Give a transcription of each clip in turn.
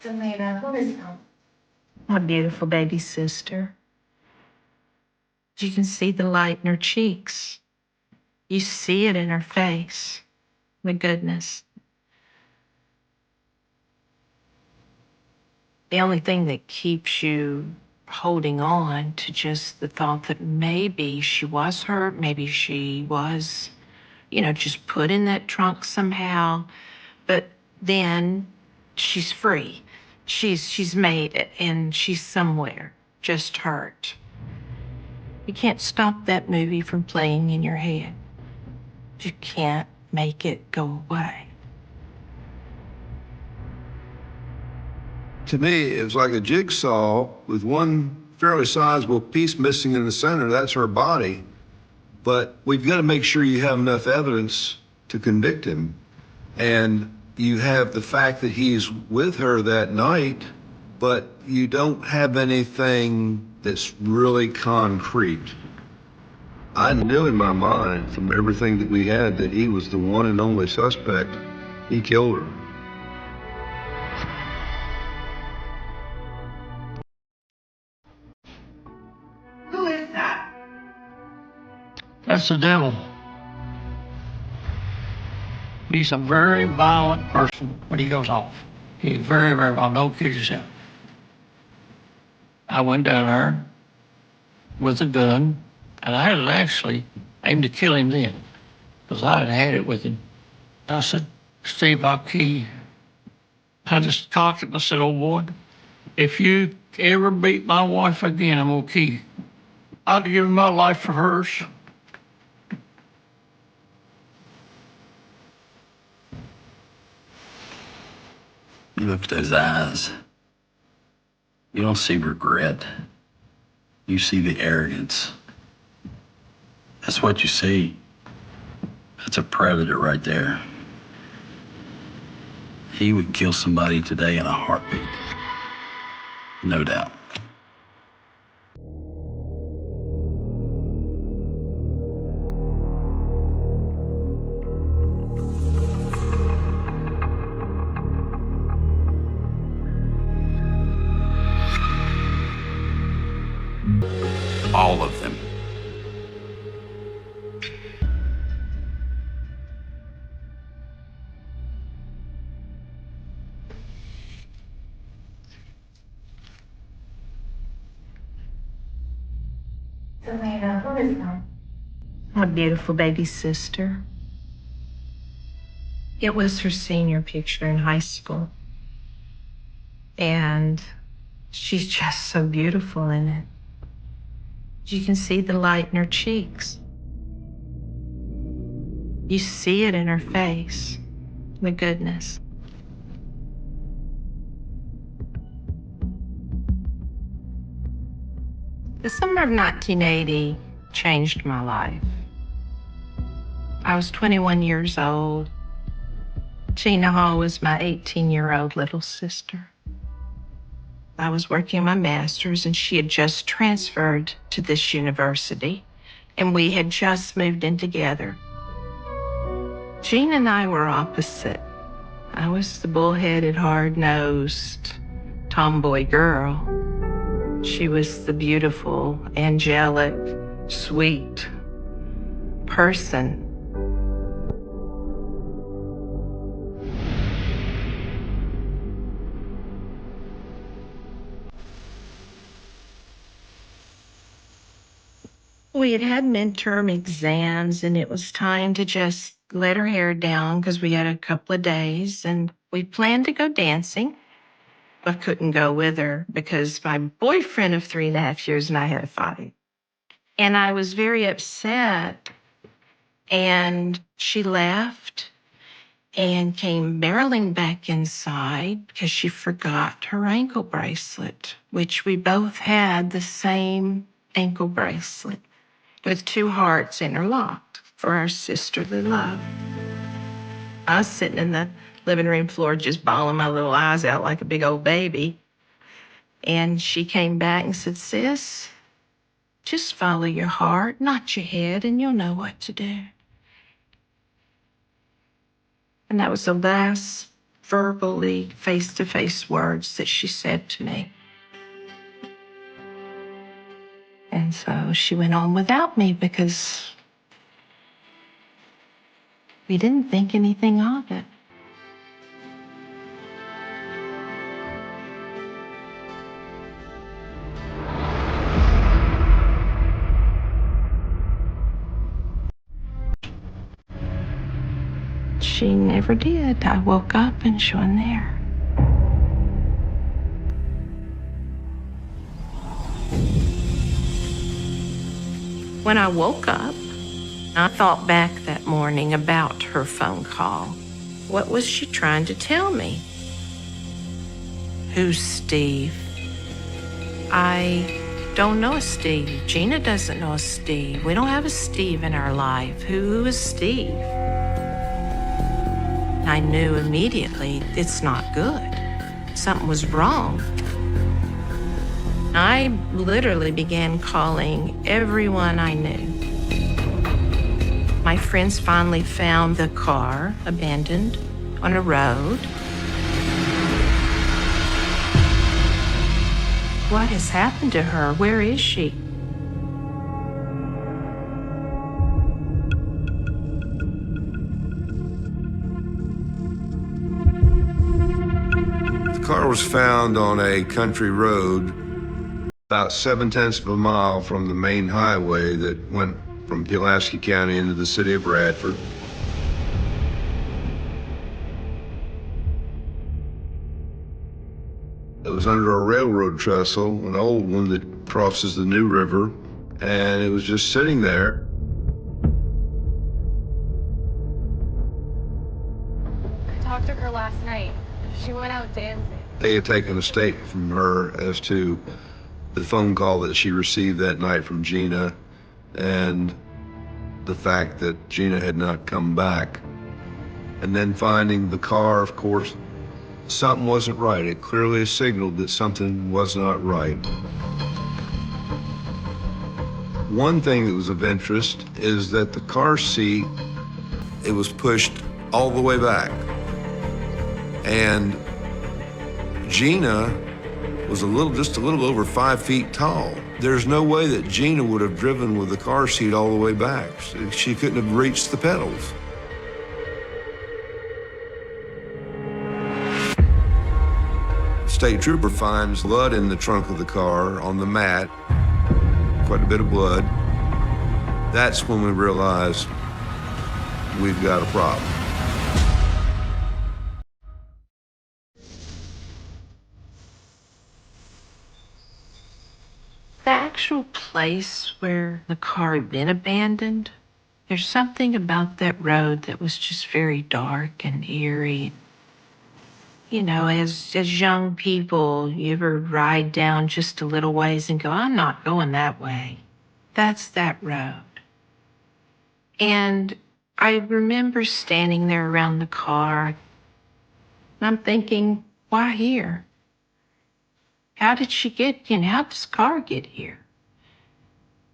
Selena, who is my beautiful baby sister? You can see the light in her cheeks. You see it in her face. The goodness. The only thing that keeps you holding on to just the thought that maybe she was hurt, maybe she was, just put in that trunk somehow, but then she's free. She's made it and she's somewhere, just hurt. You can't stop that movie from playing in your head. You can't make it go away. To me, it was like a jigsaw with one fairly sizable piece missing in the center. That's her body. But we've got to make sure you have enough evidence to convict him. And you have the fact that he's with her that night, but you don't have anything that's really concrete. I knew in my mind from everything that we had that he was the one and only suspect. He killed her. Who is that? That's the devil. He's a very violent person when he goes off. He's very, very violent. Don't kid yourself. I went down there with a gun, and I had actually aimed to kill him then, because I had it with him. I said, Steve, I'll kill you. I just cocked it and I said, oh boy, if you ever beat my wife again, I'm gonna kill you. I'd give my life for hers. You look at those eyes. You don't see regret. You see the arrogance. That's what you see. That's a predator right there. He would kill somebody today in a heartbeat. No doubt. All of them. Selena, who is that? My beautiful baby sister. It was her senior picture in high school. And she's just so beautiful in it. You can see the light in her cheeks. You see it in her face. The goodness. The summer of 1980 changed my life. I was 21 years old. Gina Hall was my 18-year-old little sister. I was working my master's and she had just transferred to this university and we had just moved in together. Gina and I were opposite. I was the bullheaded, hard-nosed tomboy girl. She was the beautiful, angelic, sweet person. We had had midterm exams and it was time to just let her hair down because we had a couple of days and we planned to go dancing. I couldn't go with her because my boyfriend of 3.5 years and I had a fight. And I was very upset. And she left and came barreling back inside because she forgot her ankle bracelet, which we both had the same ankle bracelet with 2 hearts interlocked for our sisterly love. I was sitting in the living room floor just bawling my little eyes out like a big old baby. And she came back and said, sis, just follow your heart, not your head, and you'll know what to do. And that was the last verbally, face-to-face words that she said to me. And so she went on without me because we didn't think anything of it. She never did. I woke up and she wasn't there. When I woke up, I thought back that morning about her phone call. What was she trying to tell me? Who's Steve? I don't know a Steve. Gina doesn't know a Steve. We don't have a Steve in our life. Who is Steve? I knew immediately it's not good. Something was wrong. I literally began calling everyone I knew. My friends finally found the car abandoned on a road. What has happened to her? Where is she? The car was found on a country road about 7/10 of a mile from the main highway that went from Pulaski County into the city of Bradford. It was under a railroad trestle, an old one that crosses the New River, and it was just sitting there. I talked to her last night. She went out dancing. They had taken a statement from her as to the phone call that she received that night from Gina and the fact that Gina had not come back. And then finding the car, of course, something wasn't right. It clearly signaled that something was not right. One thing that was of interest is that the car seat, it was pushed all the way back. And Gina was just a little over 5 feet tall. There's no way that Gina would have driven with the car seat all the way back. She couldn't have reached the pedals. State trooper finds blood in the trunk of the car on the mat, quite a bit of blood. That's when we realize we've got a problem. The actual place where the car had been abandoned, there's something about that road that was just very dark and eerie. You know, as young people, you ever ride down just a little ways and go, I'm not going that way. That's that road. And I remember standing there around the car, and I'm thinking, why here? How did she get, how did this car get here?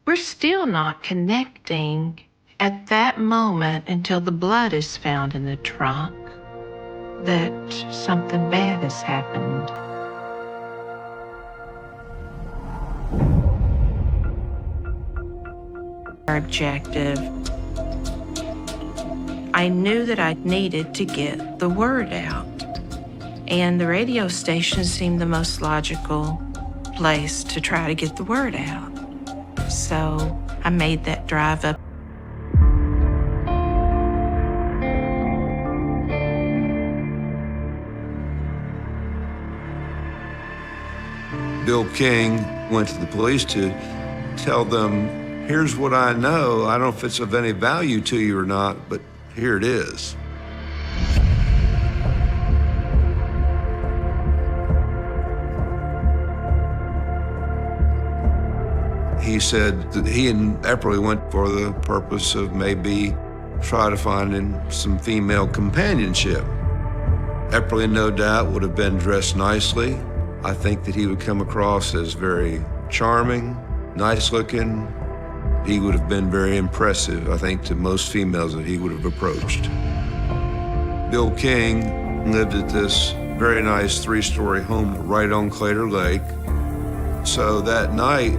We're still not connecting at that moment until the blood is found in the trunk that something bad has happened. Our objective, I knew that I needed to get the word out. And the radio station seemed the most logical place to try to get the word out. So I made that drive up. Bill King went to the police to tell them, here's what I know. I don't know if it's of any value to you or not, but here it is. He said that he and Epperly went for the purpose of maybe try to find him some female companionship. Epperly, no doubt, would have been dressed nicely. I think that he would come across as very charming, nice looking. He would have been very impressive, I think, to most females that he would have approached. Bill King lived at this very nice 3-story home right on Claytor Lake. So that night,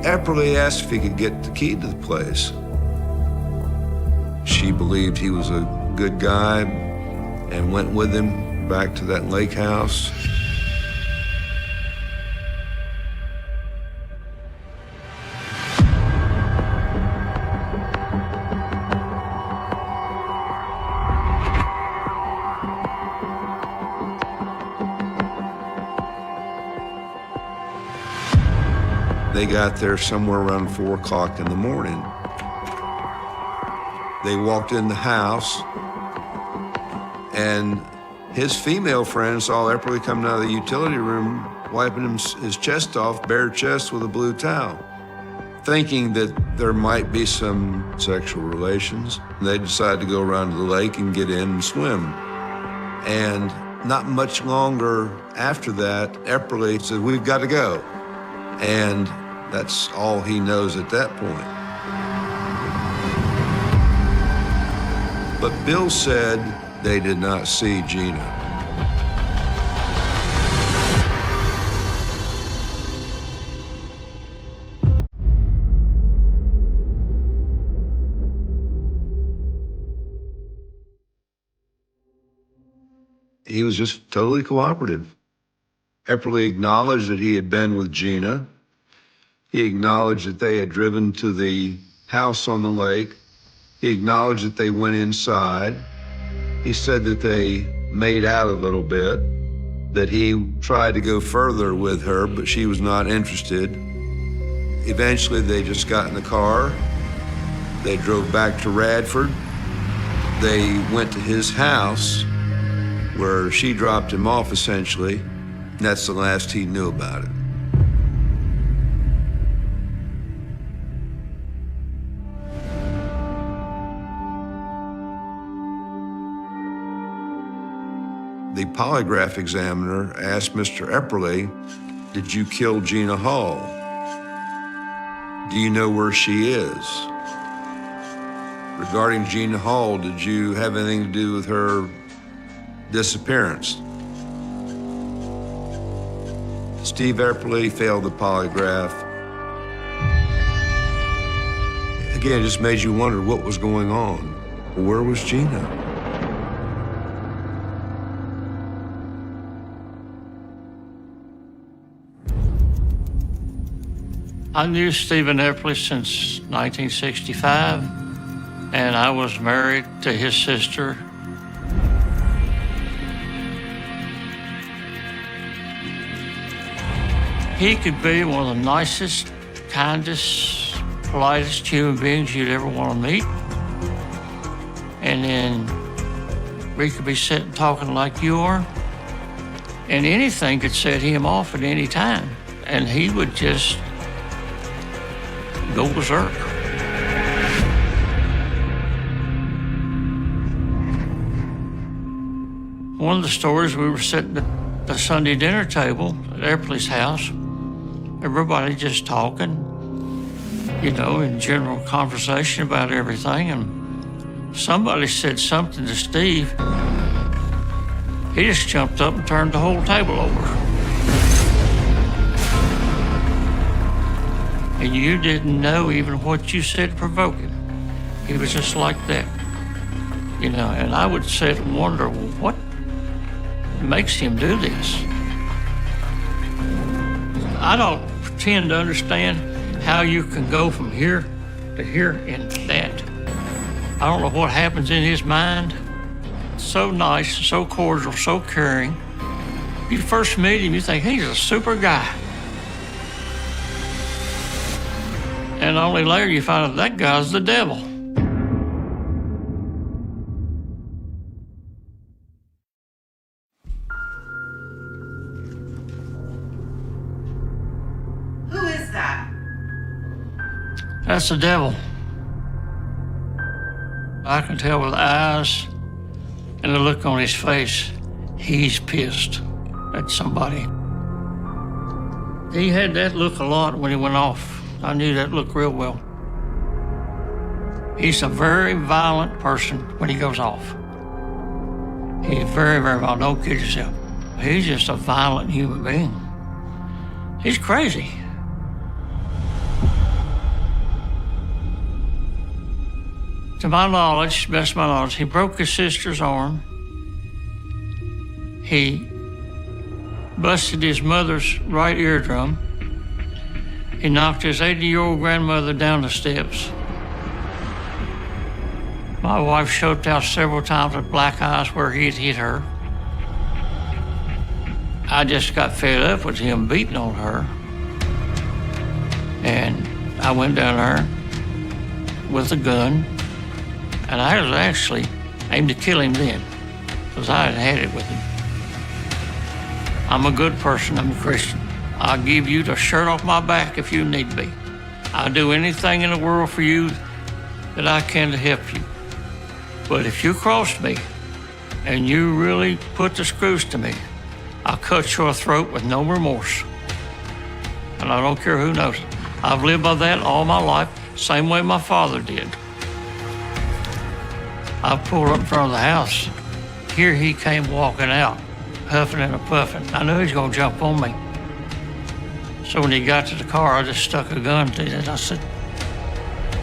Epperly asked if he could get the key to the place. She believed he was a good guy and went with him back to that lake house. They got there somewhere around 4 o'clock in the morning. They walked in the house, and his female friend saw Epperly coming out of the utility room, wiping his chest off, bare chest with a blue towel. Thinking that there might be some sexual relations, they decided to go around to the lake and get in and swim. And not much longer after that, Epperly said, "We've got to go." And that's all he knows at that point. But Bill said they did not see Gina. He was just totally cooperative. Epperly acknowledged that he had been with Gina. He acknowledged that they had driven to the house on the lake. He acknowledged that they went inside. He said that they made out a little bit, that he tried to go further with her, but she was not interested. Eventually, they just got in the car. They drove back to Radford. They went to his house, where she dropped him off, essentially. And that's the last he knew about it. The polygraph examiner asked Mr. Epperly, "Did you kill Gina Hall? Do you know where she is? Regarding Gina Hall, did you have anything to do with her disappearance?" Steve Epperly failed the polygraph. Again, it just made you wonder what was going on. Where was Gina? I knew Stephen Epperly since 1965, and I was married to his sister. He could be one of the nicest, kindest, politest human beings you'd ever want to meet. And then we could be sitting talking like you are, and anything could set him off at any time, and he would just go berserk. One of the stories, we were sitting at the Sunday dinner table at Epperly's house, everybody just talking, you know, in general conversation about everything, and somebody said something to Steve. He just jumped up and turned the whole table over. And you didn't know even what you said to provoke him. He was just like that, you know, and I would sit and wonder, well, what makes him do this? I don't pretend to understand how you can go from here to here in that. I don't know what happens in his mind. So nice, so cordial, so caring. You first meet him, you think he's a super guy. And only later you find out that guy's the devil. Who is that? That's the devil. I can tell with the eyes and the look on his face, he's pissed at somebody. He had that look a lot when he went off. I knew that look real well. He's a very violent person when he goes off. He's very, very violent. Don't kid yourself. He's just a violent human being. He's crazy. To my knowledge, best of my knowledge, he broke his sister's arm. He busted his mother's right eardrum. He knocked his 80-year-old grandmother down the steps. My wife choked out several times with black eyes where he had hit her. I just got fed up with him beating on her. And I went down there with a gun, and I was actually aimed to kill him then, because I had it with him. I'm a good person, I'm a Christian. I'll give you the shirt off my back if you need be. I'll do anything in the world for you that I can to help you. But if you cross me and you really put the screws to me, I'll cut your throat with no remorse. And I don't care who knows it. I've lived by that all my life, same way my father did. I pulled up in front of the house. Here he came walking out, huffing and puffing. I knew he was gonna jump on me. So when he got to the car, I just stuck a gun to it. I said,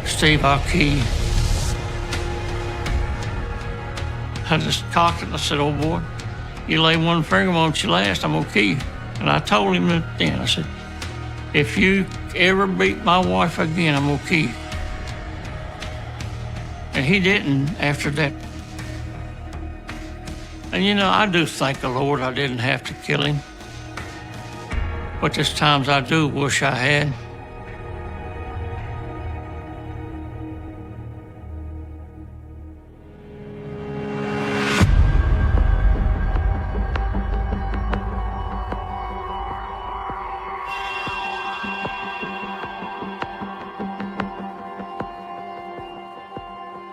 Steve, I'll kill you. I just cocked it and I said, oh boy, you lay one finger on you last, I'm gonna kill you. And I told him that then, I said, if you ever beat my wife again, I'm gonna kill you. And he didn't after that. And you know, I do thank the Lord I didn't have to kill him. But there's times I do wish I had.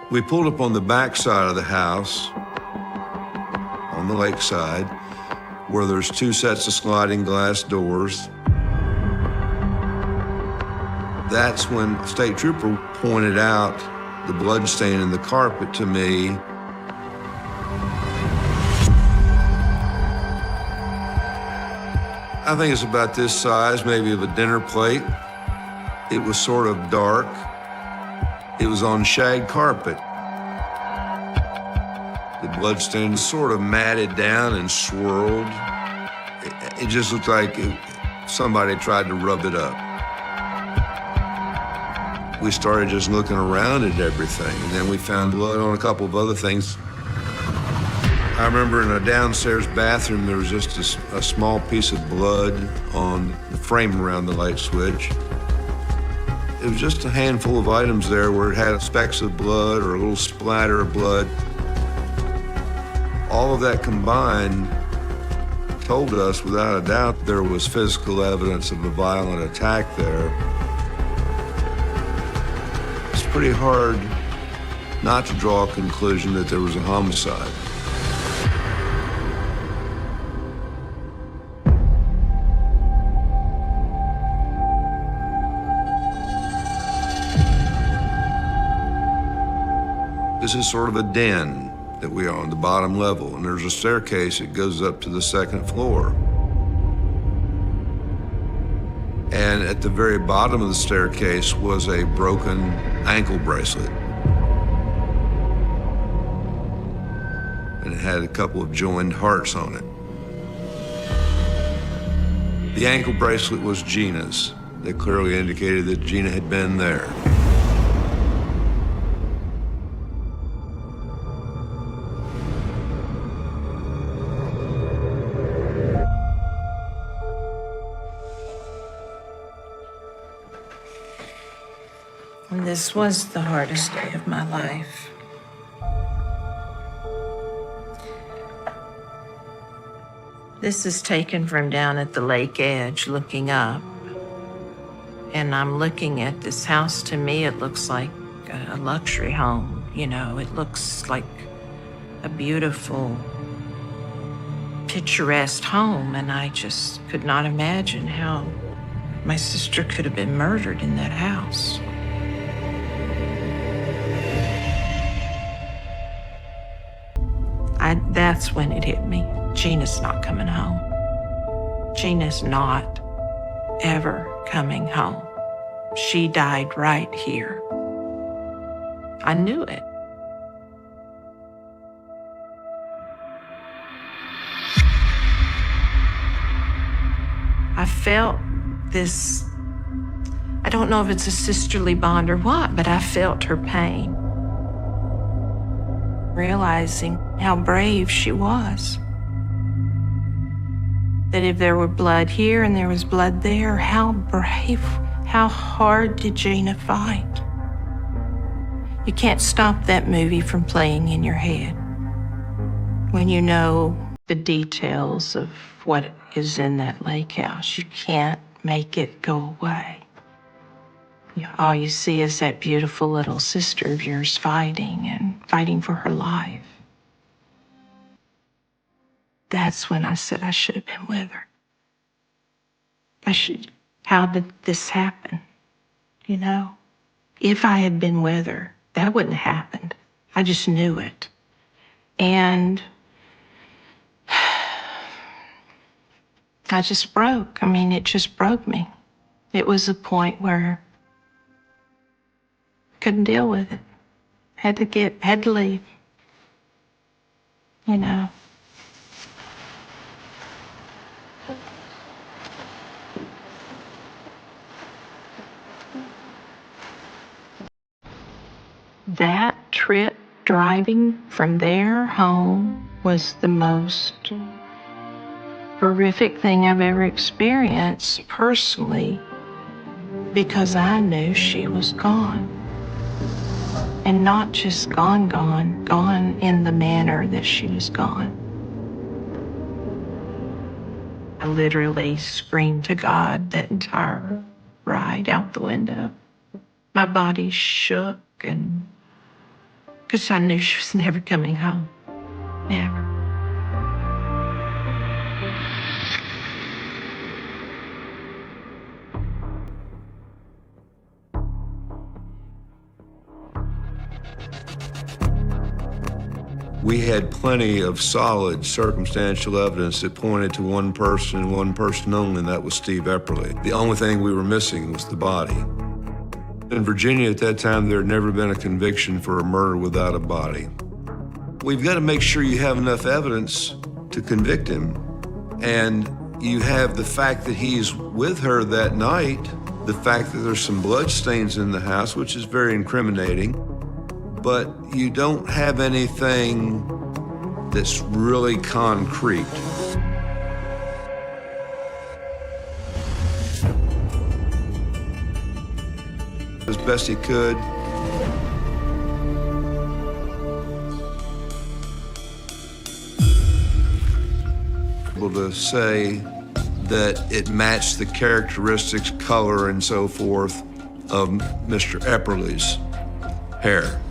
We pulled up on the back side of the house, on the lakeside, where there's 2 sets of sliding glass doors. That's when a state trooper pointed out the blood stain in the carpet to me. I think it's about this size, maybe of a dinner plate. It was sort of dark. It was on shag carpet. The bloodstain sort of matted down and swirled. It just looked like somebody tried to rub it up. We started just looking around at everything, and then we found blood on a couple of other things. I remember in a downstairs bathroom, there was just a small piece of blood on the frame around the light switch. It was just a handful of items there where it had specks of blood or a little splatter of blood. All of that combined told us without a doubt there was physical evidence of a violent attack there. It's pretty hard not to draw a conclusion that there was a homicide. This is sort of a den that we are on the bottom level, and there's a staircase that goes up to the 2nd floor. And at the very bottom of the staircase was a broken ankle bracelet. And it had a couple of joined hearts on it. The ankle bracelet was Gina's. They clearly indicated that Gina had been there. And this was the hardest day of my life. This is taken from down at the lake edge, looking up. And I'm looking at this house. To me, it looks like a luxury home. You know, it looks like a beautiful, picturesque home. And I just could not imagine how my sister could have been murdered in that house. That's when it hit me. Gina's not coming home. Gina's not ever coming home. She died right here. I knew it. I felt this, I don't know if it's a sisterly bond or what, but I felt her pain. Realizing how brave she was. That if there were blood here and there was blood there, how brave, how hard did Gina fight? You can't stop that movie from playing in your head when you know the details of what is in that lake house. You can't make it go away. All you see is that beautiful little sister of yours fighting for her life. That's when I said I should have been with her. How did this happen? You know, if I had been with her, that wouldn't have happened. I just knew it. And I just broke. I mean, it just broke me. It was a point where I couldn't deal with it. Had to leave. You know. That trip driving from there home was the most horrific thing I've ever experienced personally, because I knew she was gone. And not just gone in the manner that she was gone. I literally screamed to God that entire ride out the window. My body shook, and because I knew she was never coming home. Never. We had plenty of solid circumstantial evidence that pointed to one person and one person only, and that was Steve Epperly. The only thing we were missing was the body. In Virginia at that time, there had never been a conviction for a murder without a body. We've got to make sure you have enough evidence to convict him. And you have the fact that he's with her that night, the fact that there's some blood stains in the house, which is very incriminating, but you don't have anything that's really concrete. As best he could. Able to say that it matched the characteristics, color, and so forth of Mr. Epperly's hair.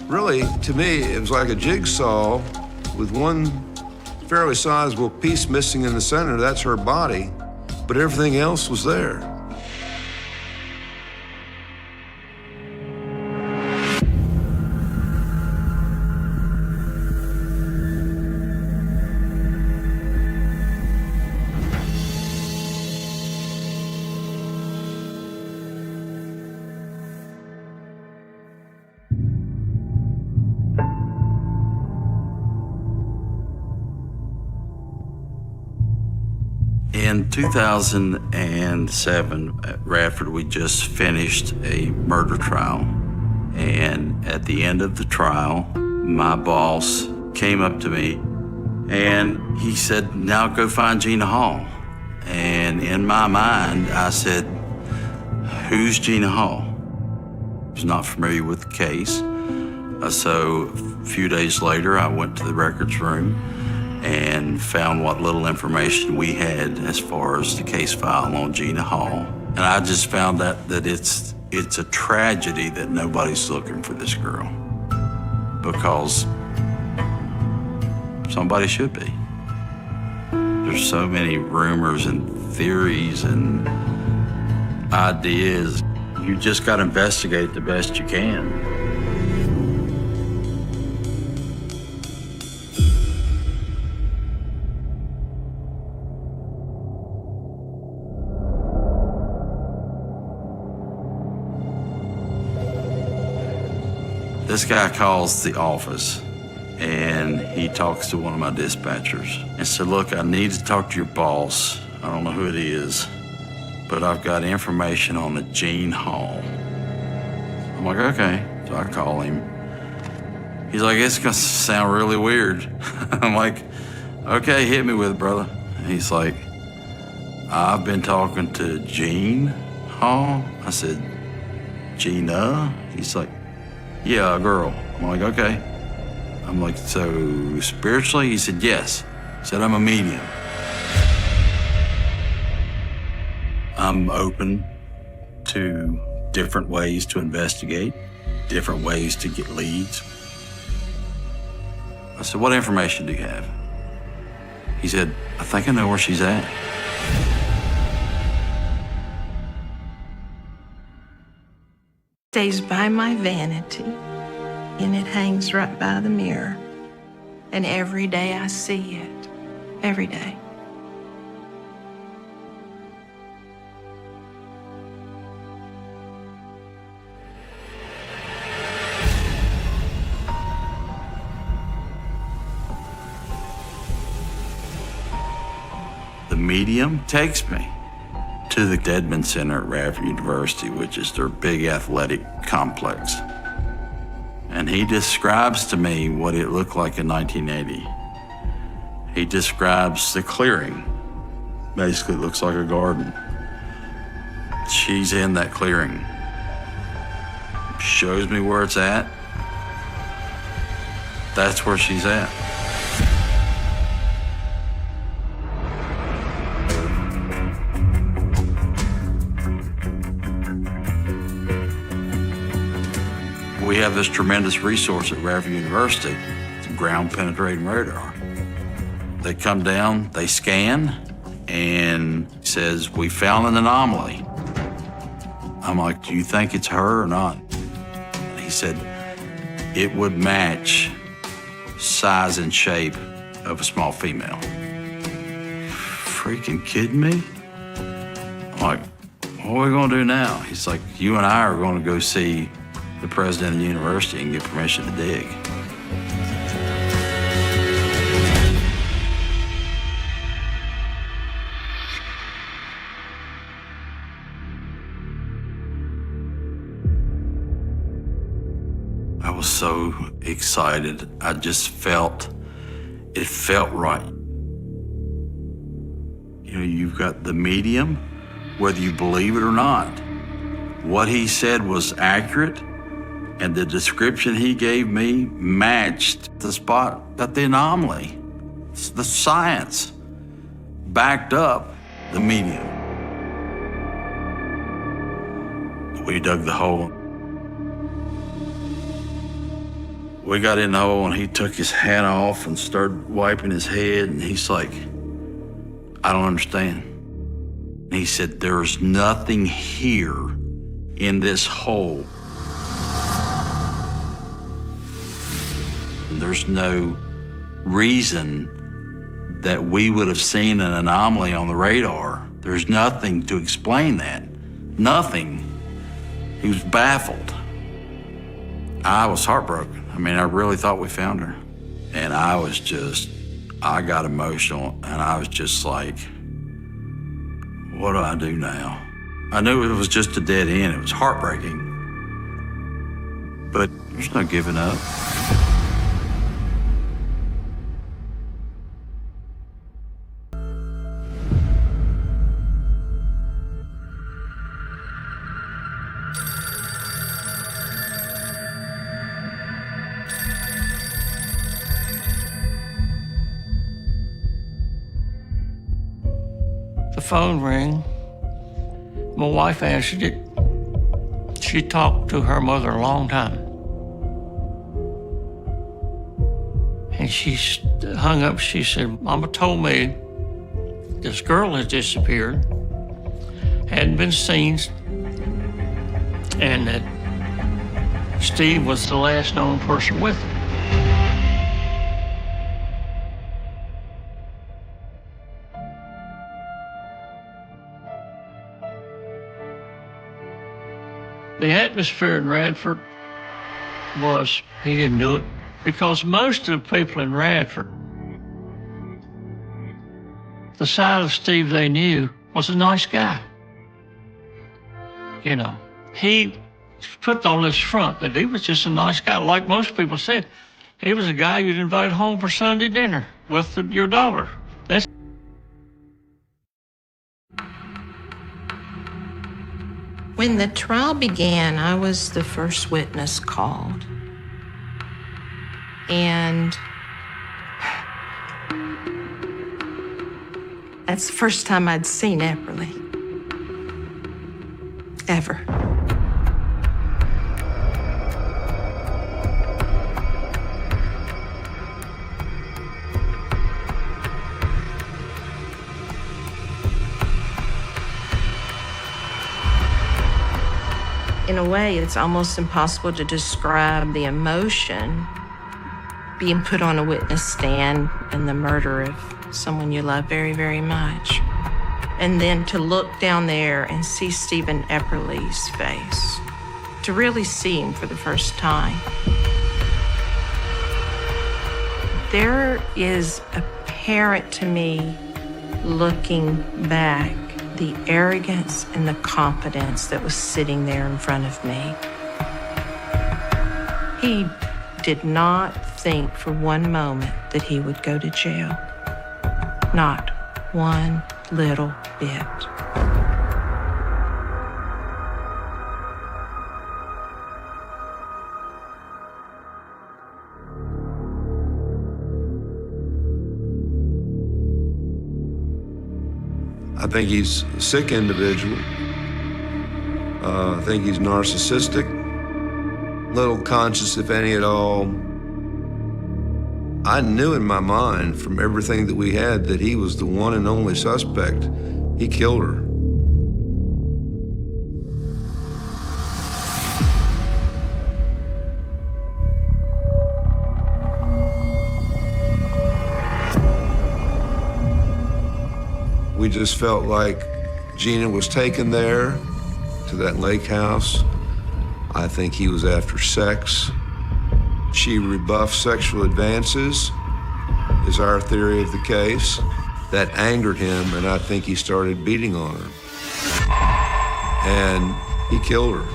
Really, to me, it was like a jigsaw with one fairly sizable piece missing in the center. That's her body, but everything else was there. In 2007 at Radford, we just finished a murder trial. And at the end of the trial, my boss came up to me and he said, "Now go find Gina Hall." And in my mind, I said, "Who's Gina Hall?" I was not familiar with the case. So a few days later, I went to the records room and found what little information we had as far as the case file on Gina Hall. And I just found that it's a tragedy that nobody's looking for this girl, because somebody should be. There's so many rumors and theories and ideas. You just got to investigate the best you can. This guy calls the office and he talks to one of my dispatchers and said, look, I need to talk to your boss. I don't know who it is, but I've got information on the Gene Hall. I'm like, okay. So I call him. He's like, it's gonna sound really weird. I'm like, okay, hit me with it, brother. And he's like, I've been talking to Gene Hall. I said, Gina? He's like, yeah, a girl. I'm like, okay. I'm like, so spiritually? He said, yes. He said, I'm a medium. I'm open to different ways to investigate, different ways to get leads. I said, what information do you have? He said, I think I know where she's at. Stays by my vanity, and it hangs right by the mirror. And every day I see it, every day. The medium takes me to the Dedman Center at Radford University, which is their big athletic complex. And he describes to me what it looked like in 1980. He describes the clearing. Basically, it looks like a garden. She's in that clearing. Shows me where it's at. That's where she's at. We have this tremendous resource at Radford University, it's ground penetrating radar. They come down, they scan, and says, we found an anomaly. I'm like, do you think it's her or not? And he said, it would match size and shape of a small female. Freaking kidding me? I'm like, what are we gonna do now? He's like, you and I are gonna go see the president of the university and get permission to dig. I was so excited. I just it felt right. You know, you've got the medium, whether you believe it or not. What he said was accurate, and the description he gave me matched the spot, that the anomaly, the science backed up the medium. We dug the hole. We got in the hole and he took his hat off and started wiping his head, and he's like, I don't understand. And he said, there's nothing here in this hole. There's no reason that we would have seen an anomaly on the radar. There's nothing to explain that. Nothing. He was baffled. I was heartbroken. I mean, I really thought we found her. And I got emotional, and I was just like, what do I do now? I knew it was just a dead end. It was heartbreaking. But there's no giving up. The phone rang. My wife answered it. She talked to her mother a long time. And she hung up. She said, Mama told me this girl has disappeared, hadn't been seen, and that Steve was the last known person with her. The atmosphere in Radford was he didn't do it because most of the people in Radford, the side of Steve they knew was a nice guy. You know, he put on this front that he was just a nice guy. Like most people said, he was a guy you'd invite home for Sunday dinner with your daughter. That's When the trial began, I was the first witness called. And that's the first time I'd seen Epperly. Ever. In a way, it's almost impossible to describe the emotion being put on a witness stand in the murder of someone you love very, very much. And then to look down there and see Stephen Epperly's face, to really see him for the first time. There is apparent to me, looking back, the arrogance and the confidence that was sitting there in front of me. He did not think for one moment that he would go to jail. Not one little bit. I think he's a sick individual. I think he's narcissistic, little conscious, if any at all. I knew in my mind from everything that we had that he was the one and only suspect. He killed her. We just felt like Gina was taken there to that lake house. I think he was after sex. She rebuffed sexual advances, is our theory of the case. That angered him, and I think he started beating on her. And he killed her.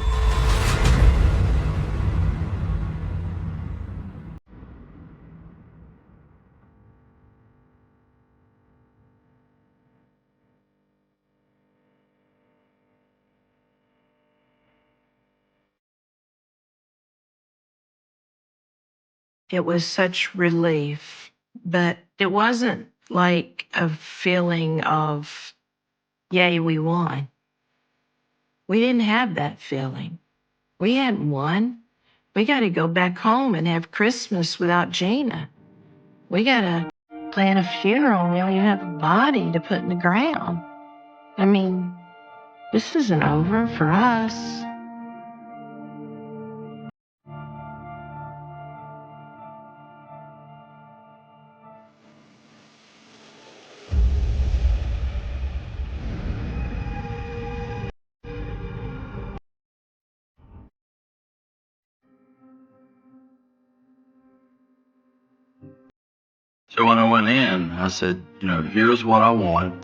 It was such relief, but it wasn't like a feeling of, yay, we won. We didn't have that feeling. We hadn't won. We got to go back home and have Christmas without Gina. We got to plan a funeral and you have a body to put in the ground. I mean, this isn't over for us. So when I went in, I said, here's what I want.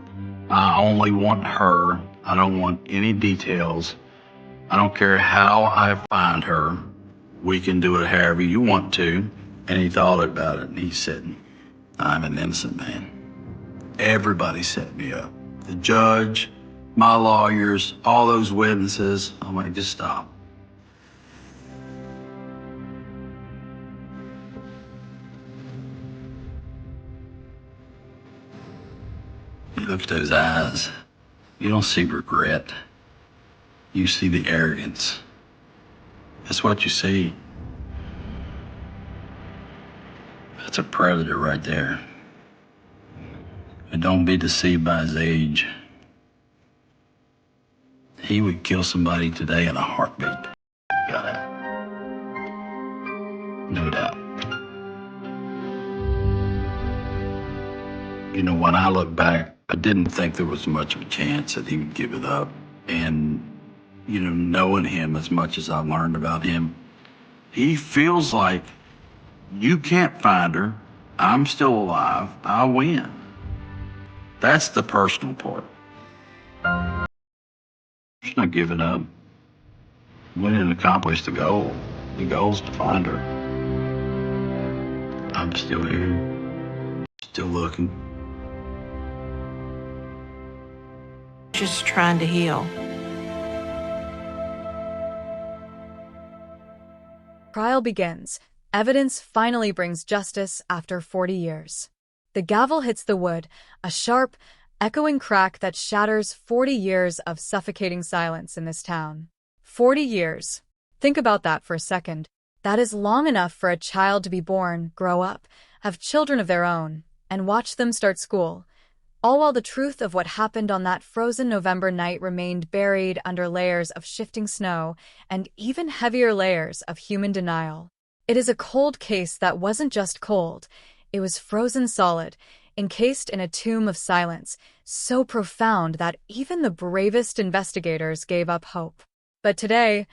I only want her. I don't want any details. I don't care how I find her. We can do it however you want to. And he thought about it and he said, I'm an innocent man. Everybody set me up. The judge, my lawyers, all those witnesses. I'm like, just stop. You look at those eyes, you don't see regret. You see the arrogance. That's what you see. That's a predator right there. And don't be deceived by his age. He would kill somebody today in a heartbeat. Got that? No doubt. When I look back, I didn't think there was much of a chance that he would give it up. And, knowing him as much as I learned about him, He feels like you can't find her. I'm still alive. I win. That's the personal part. She's not giving up. We didn't accomplish the goal. The goal's to find her. I'm still here. Still looking. Just trying to heal. Trial begins. Evidence finally brings justice after 40 years. The gavel hits the wood, a sharp, echoing crack that shatters 40 years of suffocating silence in this town. 40 years. Think about that for a second. That is long enough for a child to be born, grow up, have children of their own, and watch them start school. All while the truth of what happened on that frozen November night remained buried under layers of shifting snow and even heavier layers of human denial. It is a cold case that wasn't just cold. It was frozen solid, encased in a tomb of silence, so profound that even the bravest investigators gave up hope. But today,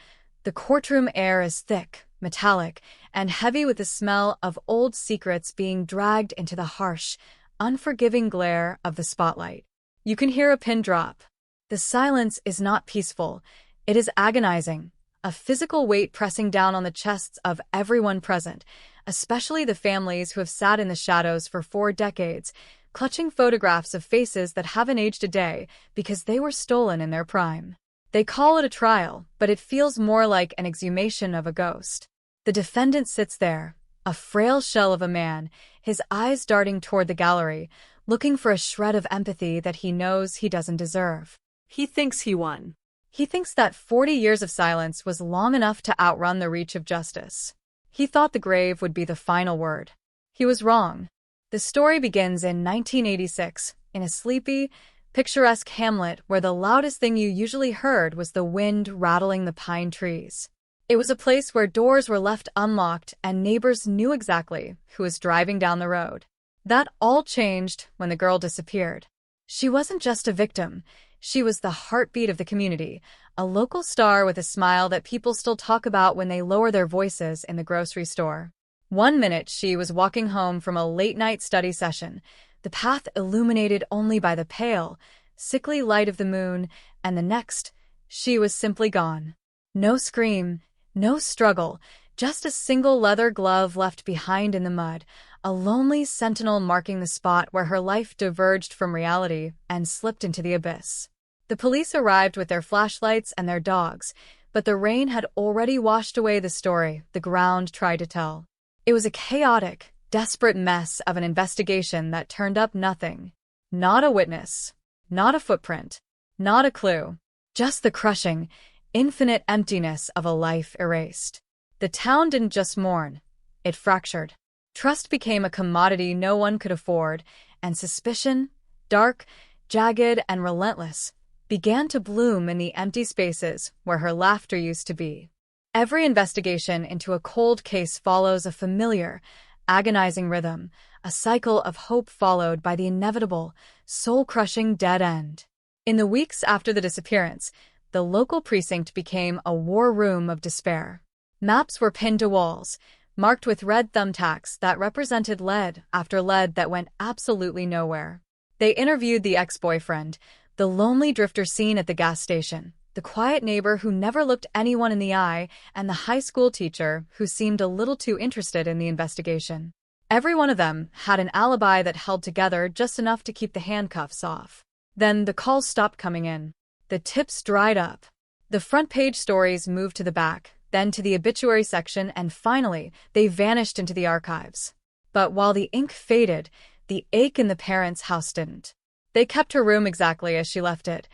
the courtroom air is thick, metallic, and heavy with the smell of old secrets being dragged into the harsh, unforgiving glare of the spotlight. You can hear a pin drop. The silence is not peaceful. It is agonizing, a physical weight pressing down on the chests of everyone present, especially the families who have sat in the shadows for 4 decades, clutching photographs of faces that haven't aged a day because they were stolen in their prime. They call it a trial, but it feels more like an exhumation of a ghost. The defendant sits there, a frail shell of a man, his eyes darting toward the gallery, looking for a shred of empathy that he knows he doesn't deserve. He thinks he won. He thinks that 40 years of silence was long enough to outrun the reach of justice. He thought the grave would be the final word. He was wrong. The story begins in 1986, in a sleepy, picturesque hamlet where the loudest thing you usually heard was the wind rattling the pine trees. It was a place where doors were left unlocked and neighbors knew exactly who was driving down the road. That all changed when the girl disappeared. She wasn't just a victim. She was the heartbeat of the community, a local star with a smile that people still talk about when they lower their voices in the grocery store. One minute she was walking home from a late-night study session, the path illuminated only by the pale, sickly light of the moon, and the next, she was simply gone. No scream, no struggle, just a single leather glove left behind in the mud, a lonely sentinel marking the spot where her life diverged from reality and slipped into the abyss. The police arrived with their flashlights and their dogs, but the rain had already washed away the story the ground tried to tell. It was a chaotic, desperate mess of an investigation that turned up nothing. Not a witness, not a footprint, not a clue, just the crushing, infinite emptiness of a life erased. The town didn't just mourn, it fractured. Trust became a commodity no one could afford, and suspicion, dark, jagged, and relentless, began to bloom in the empty spaces where her laughter used to be. Every investigation into a cold case follows a familiar, agonizing rhythm, a cycle of hope followed by the inevitable, soul-crushing dead end. In the weeks after the disappearance, the local precinct became a war room of despair. Maps were pinned to walls, marked with red thumbtacks that represented lead after lead that went absolutely nowhere. They interviewed the ex-boyfriend, the lonely drifter seen at the gas station, the quiet neighbor who never looked anyone in the eye, and the high school teacher who seemed a little too interested in the investigation. Every one of them had an alibi that held together just enough to keep the handcuffs off. Then the calls stopped coming in. The tips dried up. The front page stories moved to the back, then to the obituary section, and finally, they vanished into the archives. But while the ink faded, the ache in the parents' house didn't. They kept her room exactly as she left it.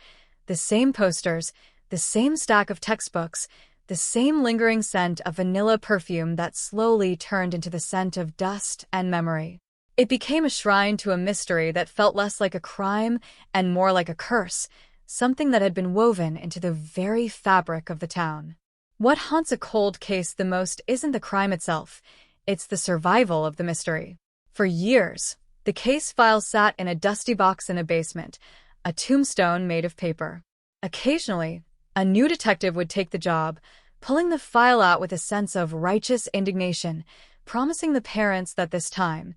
The same posters, the same stack of textbooks, the same lingering scent of vanilla perfume that slowly turned into the scent of dust and memory. It became a shrine to a mystery that felt less like a crime and more like a curse, something that had been woven into the very fabric of the town. What haunts a cold case the most isn't the crime itself, it's the survival of the mystery. For years, the case file sat in a dusty box in a basement, a tombstone made of paper. Occasionally, a new detective would take the job, pulling the file out with a sense of righteous indignation, promising the parents that this time,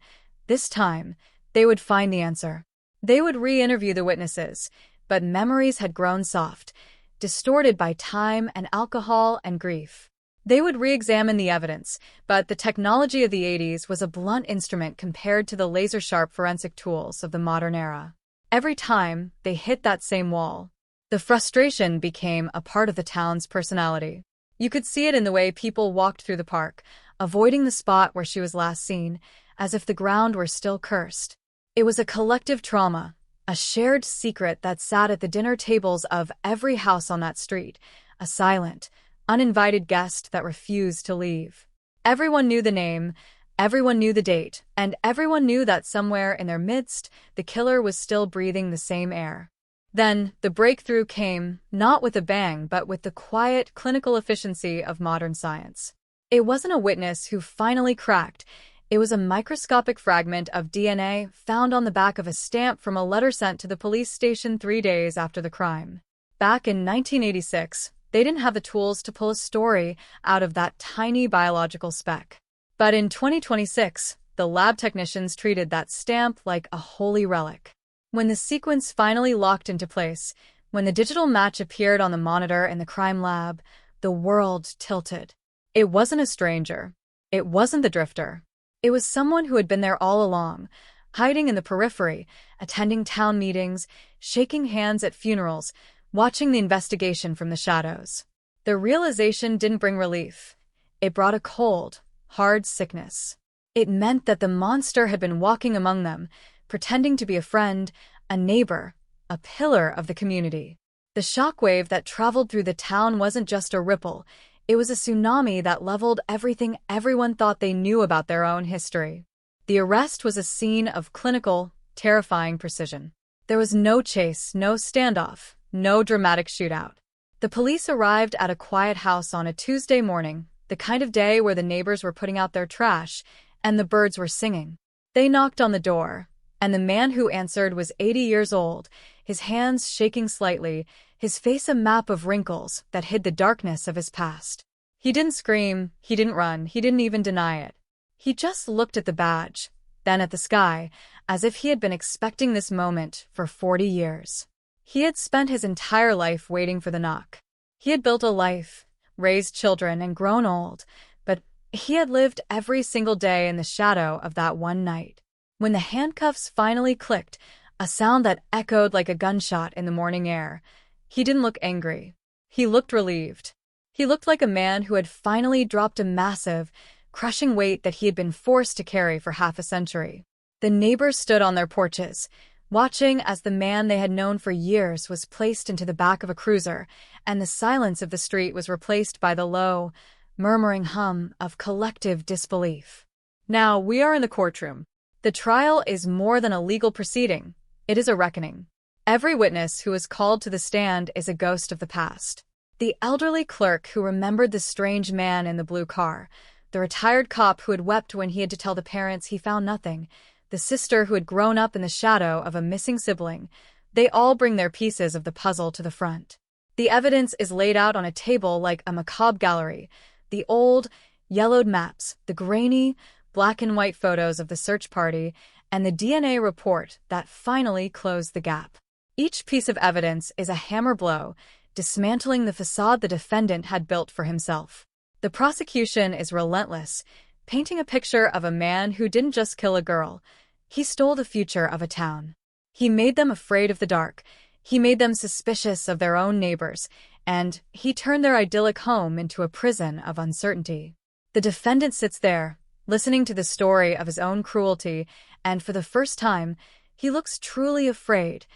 they would find the answer. They would re-interview the witnesses, but memories had grown soft, distorted by time and alcohol and grief. They would re-examine the evidence, but the technology of the 80s was a blunt instrument compared to the laser-sharp forensic tools of the modern era. Every time they hit that same wall, the frustration became a part of the town's personality. You could see it in the way people walked through the park, avoiding the spot where she was last seen, as if the ground were still cursed. It was a collective trauma, a shared secret that sat at the dinner tables of every house on that street, a silent, uninvited guest that refused to leave. Everyone knew the name, everyone knew the date, and everyone knew that somewhere in their midst, the killer was still breathing the same air. Then, the breakthrough came, not with a bang, but with the quiet, clinical efficiency of modern science. It wasn't a witness who finally cracked. It was a microscopic fragment of DNA found on the back of a stamp from a letter sent to the police station 3 days after the crime. Back in 1986, they didn't have the tools to pull a story out of that tiny biological speck. But in 2026, the lab technicians treated that stamp like a holy relic. When the sequence finally locked into place, when the digital match appeared on the monitor in the crime lab, the world tilted. It wasn't a stranger. It wasn't the drifter. It was someone who had been there all along, hiding in the periphery, attending town meetings, shaking hands at funerals, watching the investigation from the shadows. The realization didn't bring relief. It brought a cold, hard sickness. It meant that the monster had been walking among them, pretending to be a friend, a neighbor, a pillar of the community. The shockwave that traveled through the town wasn't just a ripple. It was a tsunami that leveled everything everyone thought they knew about their own history. The arrest was a scene of clinical, terrifying precision. There was no chase, no standoff, no dramatic shootout. The police arrived at a quiet house on a Tuesday morning, the kind of day where the neighbors were putting out their trash and the birds were singing. They knocked on the door, and the man who answered was 80 years old, his hands shaking slightly, his face a map of wrinkles that hid the darkness of his past. He didn't scream, he didn't run, he didn't even deny it. He just looked at the badge, then at the sky, as if he had been expecting this moment for 40 years. He had spent his entire life waiting for the knock. He had built a life, raised children, and grown old, but he had lived every single day in the shadow of that one night. When the handcuffs finally clicked, a sound that echoed like a gunshot in the morning air, he didn't look angry. He looked relieved. He looked like a man who had finally dropped a massive, crushing weight that he had been forced to carry for half a century. The neighbors stood on their porches, watching as the man they had known for years was placed into the back of a cruiser, and the silence of the street was replaced by the low, murmuring hum of collective disbelief. Now we are in the courtroom. The trial is more than a legal proceeding. It is a reckoning. Every witness who is called to the stand is a ghost of the past. The elderly clerk who remembered the strange man in the blue car, the retired cop who had wept when he had to tell the parents he found nothing, the sister who had grown up in the shadow of a missing sibling, they all bring their pieces of the puzzle to the front. The evidence is laid out on a table like a macabre gallery. The old, yellowed maps, the grainy, black and white photos of the search party, and the DNA report that finally closed the gap. Each piece of evidence is a hammer blow, dismantling the facade the defendant had built for himself. The prosecution is relentless, painting a picture of a man who didn't just kill a girl. He stole the future of a town. He made them afraid of the dark. He made them suspicious of their own neighbors, and he turned their idyllic home into a prison of uncertainty. The defendant sits there, listening to the story of his own cruelty, and for the first time, he looks truly afraid,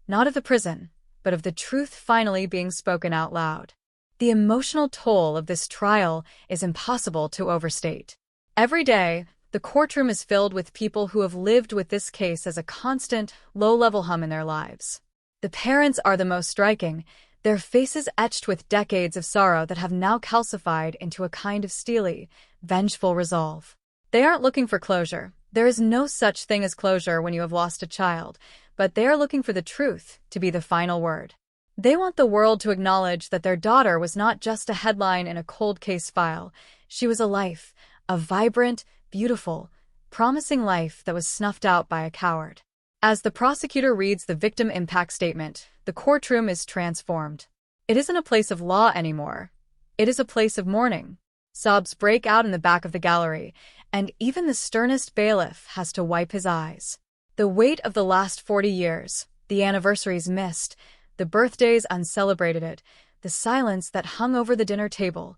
not of the prison, but of the truth finally being spoken out loud. The emotional toll of this trial is impossible to overstate. Every day, the courtroom is filled with people who have lived with this case as a constant, low-level hum in their lives. The parents are the most striking, their faces etched with decades of sorrow that have now calcified into a kind of steely, vengeful resolve. They aren't looking for closure. There is no such thing as closure when you have lost a child, but they are looking for the truth to be the final word. They want the world to acknowledge that their daughter was not just a headline in a cold case file. She was a life, a vibrant, beautiful, promising life that was snuffed out by a coward. As the prosecutor reads the victim impact statement, the courtroom is transformed. It isn't a place of law anymore. It is a place of mourning. Sobs break out in the back of the gallery, and even the sternest bailiff has to wipe his eyes. The weight of the last 40 years, the anniversaries missed, the birthdays uncelebrated, the silence that hung over the dinner table,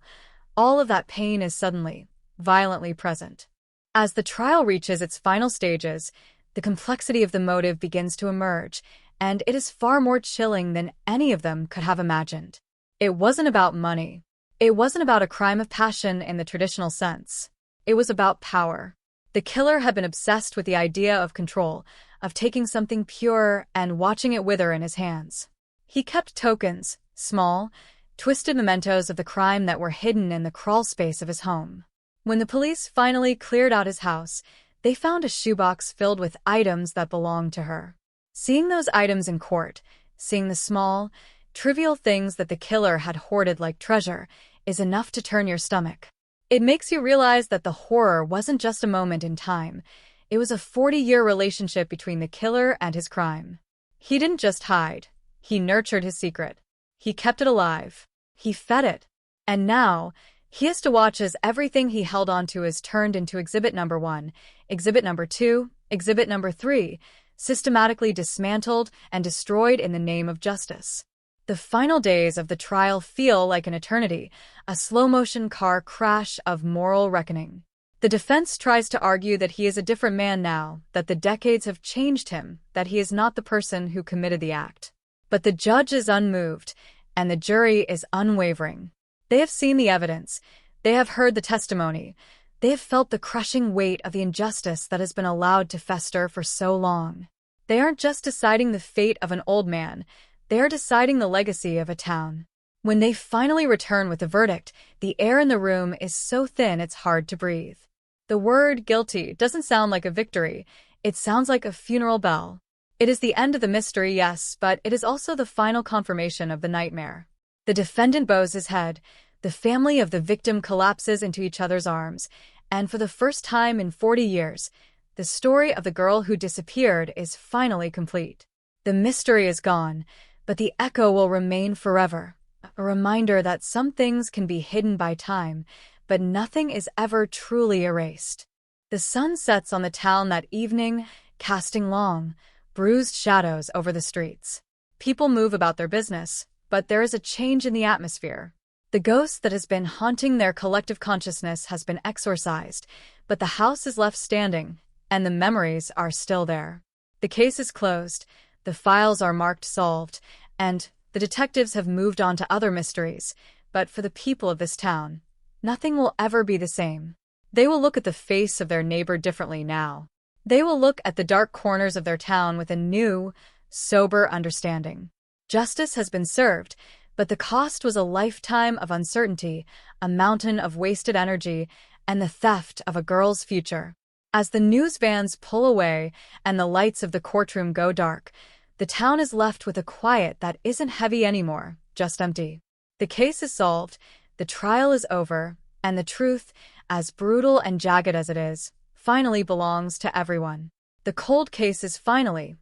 all of that pain is suddenly, violently present. As the trial reaches its final stages, the complexity of the motive begins to emerge, and it is far more chilling than any of them could have imagined. It wasn't about money. It wasn't about a crime of passion in the traditional sense. It was about power. The killer had been obsessed with the idea of control, of taking something pure and watching it wither in his hands. He kept tokens, small, twisted mementos of the crime that were hidden in the crawl space of his home. When the police finally cleared out his house, they found a shoebox filled with items that belonged to her. Seeing those items in court, seeing the small, trivial things that the killer had hoarded like treasure, is enough to turn your stomach. It makes you realize that the horror wasn't just a moment in time. It was a 40-year relationship between the killer and his crime. He didn't just hide. He nurtured his secret. He kept it alive. He fed it. And now, he has to watch as everything he held onto is turned into Exhibit Number 1, Exhibit Number 2, Exhibit Number 3, systematically dismantled and destroyed in the name of justice. The final days of the trial feel like an eternity, a slow-motion car crash of moral reckoning. The defense tries to argue that he is a different man now, that the decades have changed him, that he is not the person who committed the act. But the judge is unmoved, and the jury is unwavering. They have seen the evidence. They have heard the testimony. They have felt the crushing weight of the injustice that has been allowed to fester for so long. They aren't just deciding the fate of an old man. They are deciding the legacy of a town. When they finally return with the verdict, the air in the room is so thin it's hard to breathe. The word guilty doesn't sound like a victory. It sounds like a funeral bell. It is the end of the mystery, yes, but it is also the final confirmation of the nightmare. The defendant bows his head. The family of the victim collapses into each other's arms, and for the first time in 40 years, the story of the girl who disappeared is finally complete. The mystery is gone, but the echo will remain forever, a reminder that some things can be hidden by time, but nothing is ever truly erased. The sun sets on the town that evening, casting long, bruised shadows over the streets. People move about their business, but there is a change in the atmosphere. The ghost that has been haunting their collective consciousness has been exorcised, but the house is left standing, and the memories are still there. The case is closed, the files are marked solved, and the detectives have moved on to other mysteries, but for the people of this town, nothing will ever be the same. They will look at the face of their neighbor differently now. They will look at the dark corners of their town with a new, sober understanding. Justice has been served, but the cost was a lifetime of uncertainty, a mountain of wasted energy, and the theft of a girl's future. As the news vans pull away and the lights of the courtroom go dark, the town is left with a quiet that isn't heavy anymore, just empty. The case is solved, the trial is over, and the truth, as brutal and jagged as it is, finally belongs to everyone. The cold case is finally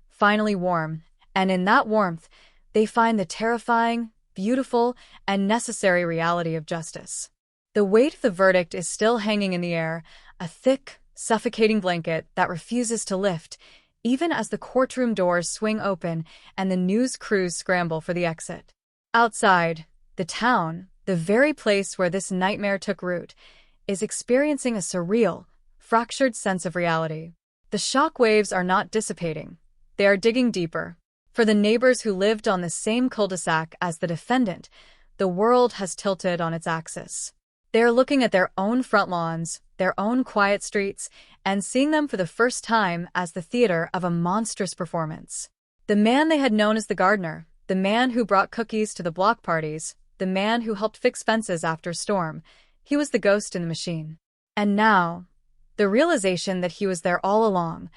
warm, and in that warmth, they find the terrifying, beautiful, and necessary reality of justice. The weight of the verdict is still hanging in the air, a thick, suffocating blanket that refuses to lift, even as the courtroom doors swing open and the news crews scramble for the exit. Outside, the town, the very place where this nightmare took root, is experiencing a surreal, fractured sense of reality. The shock waves are not dissipating. They are digging deeper. For the neighbors who lived on the same cul-de-sac as the defendant, the world has tilted on its axis. They are looking at their own front lawns, their own quiet streets, and seeing them for the first time as the theater of a monstrous performance. The man they had known as the gardener, the man who brought cookies to the block parties, the man who helped fix fences after a storm, he was the ghost in the machine. And now, the realization that he was there all along,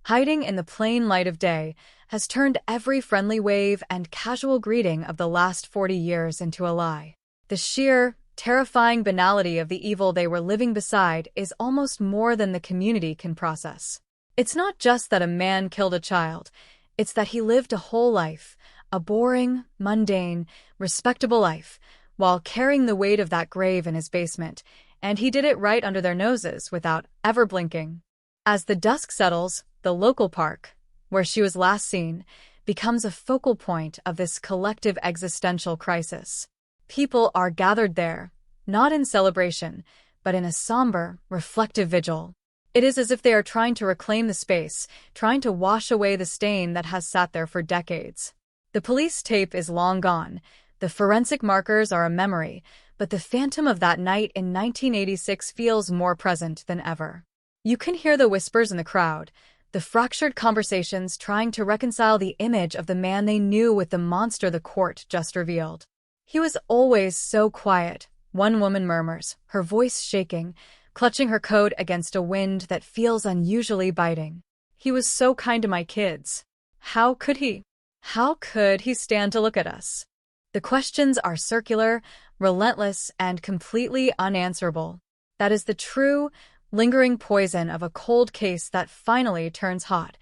hiding in the plain light of day, has turned every friendly wave and casual greeting of the last 40 years into a lie. The sheer, terrifying banality of the evil they were living beside is almost more than the community can process. It's not just that a man killed a child, it's that he lived a whole life, a boring, mundane, respectable life, while carrying the weight of that grave in his basement, and he did it right under their noses without ever blinking. As the dusk settles, the local park, where she was last seen, becomes a focal point of this collective existential crisis. People are gathered there, not in celebration, but in a somber, reflective vigil. It is as if they are trying to reclaim the space, trying to wash away the stain that has sat there for decades. The police tape is long gone, the forensic markers are a memory, but the phantom of that night in 1986 feels more present than ever. You can hear the whispers in the crowd, the fractured conversations trying to reconcile the image of the man they knew with the monster the court just revealed. He was always so quiet, one woman murmurs, her voice shaking, clutching her coat against a wind that feels unusually biting. He was so kind to my kids. How could he? How could he stand to look at us? The questions are circular, relentless, and completely unanswerable. That is the true, lingering poison of a cold case that finally turns hot.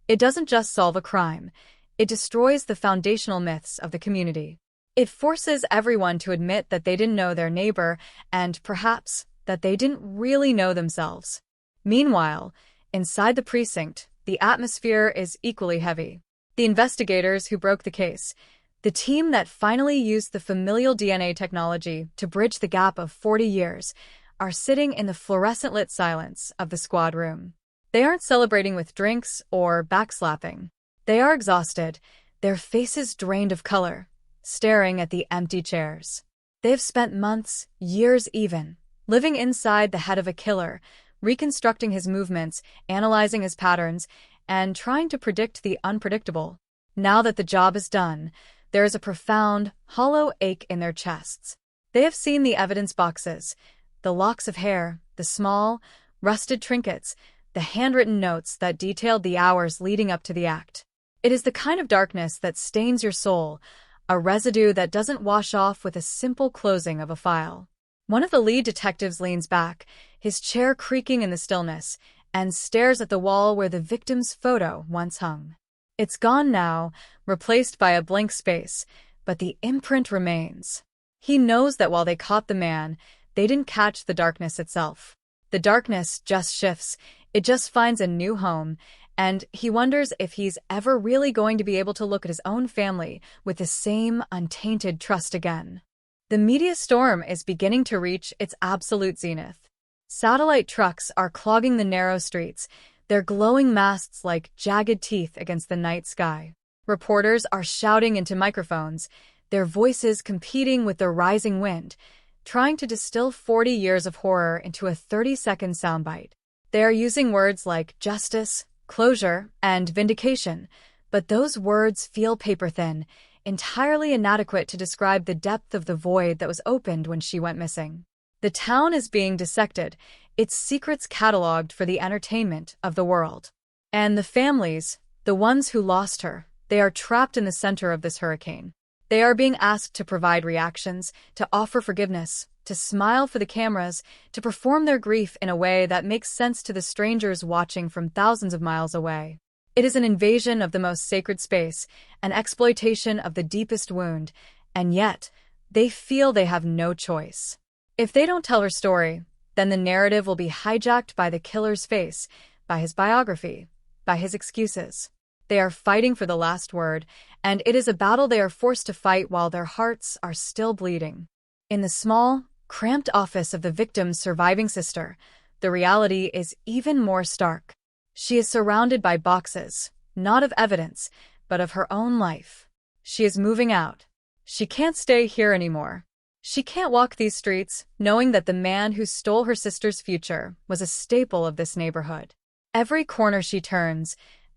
It doesn't just solve a crime. It destroys the foundational myths of the community. It forces everyone to admit that they didn't know their neighbor and, perhaps, that they didn't really know themselves. Meanwhile, inside the precinct, the atmosphere is equally heavy. The investigators who broke the case, the team that finally used the familial DNA technology to bridge the gap of 40 years, are sitting in the fluorescent-lit silence of the squad room. They aren't celebrating with drinks or backslapping. They are exhausted, their faces drained of color, staring at the empty chairs. They have spent months, years even, living inside the head of a killer, reconstructing his movements, analyzing his patterns, and trying to predict the unpredictable. Now that the job is done, there is a profound, hollow ache in their chests. They have seen the evidence boxes, the locks of hair, the small, rusted trinkets, the handwritten notes that detailed the hours leading up to the act. It is the kind of darkness that stains your soul, a residue that doesn't wash off with a simple closing of a file. One of the lead detectives leans back, his chair creaking in the stillness, and stares at the wall where the victim's photo once hung. It's gone now, replaced by a blank space, but the imprint remains. He knows that while they caught the man, they didn't catch the darkness itself. The darkness just shifts, it just finds a new home, and he wonders if he's ever really going to be able to look at his own family with the same untainted trust again. The media storm is beginning to reach its absolute zenith. Satellite trucks are clogging the narrow streets, their glowing masts like jagged teeth against the night sky. Reporters are shouting into microphones, their voices competing with the rising wind, trying to distill 40 years of horror into a 30-second soundbite. They are using words like justice, closure, and vindication, but those words feel paper-thin, entirely inadequate to describe the depth of the void that was opened when she went missing. The town is being dissected, its secrets cataloged for the entertainment of the world. And the families, the ones who lost her, they are trapped in the center of this hurricane. They are being asked to provide reactions, to offer forgiveness, to smile for the cameras, to perform their grief in a way that makes sense to the strangers watching from thousands of miles away. It is an invasion of the most sacred space, an exploitation of the deepest wound, and yet, they feel they have no choice. If they don't tell her story, then the narrative will be hijacked by the killer's face, by his biography, by his excuses. They are fighting for the last word, and it is a battle they are forced to fight while their hearts are still bleeding. In the small, cramped office of the victim's surviving sister, the reality is even more stark. She is surrounded by boxes, not of evidence, but of her own life. She is moving out. She can't stay here anymore. She can't walk these streets, knowing that the man who stole her sister's future was a staple of this neighborhood. Every corner she turns,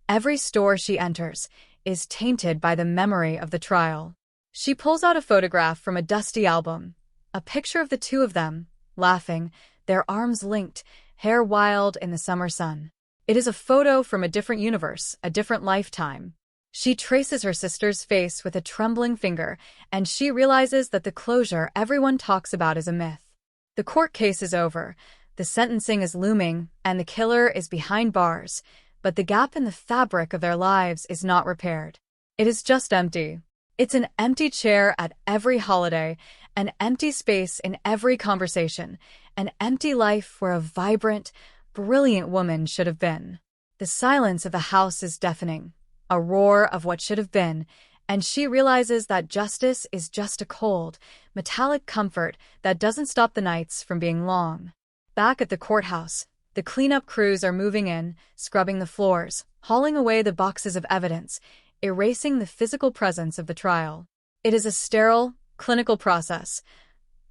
every store she enters, is tainted by the memory of the trial. She pulls out a photograph from a dusty album, a picture of the two of them, laughing, their arms linked, hair wild in the summer sun. It is a photo from a different universe, a different lifetime. She traces her sister's face with a trembling finger, and she realizes that the closure everyone talks about is a myth. The court case is over, the sentencing is looming, and the killer is behind bars, but the gap in the fabric of their lives is not repaired. It is just empty. It's an empty chair at every holiday, an empty space in every conversation, an empty life where a vibrant, brilliant woman should have been. The silence of the house is deafening, a roar of what should have been, and she realizes that justice is just a cold, metallic comfort that doesn't stop the nights from being long. Back at the courthouse, the cleanup crews are moving in, scrubbing the floors, hauling away the boxes of evidence, erasing the physical presence of the trial. It is a sterile, clinical process,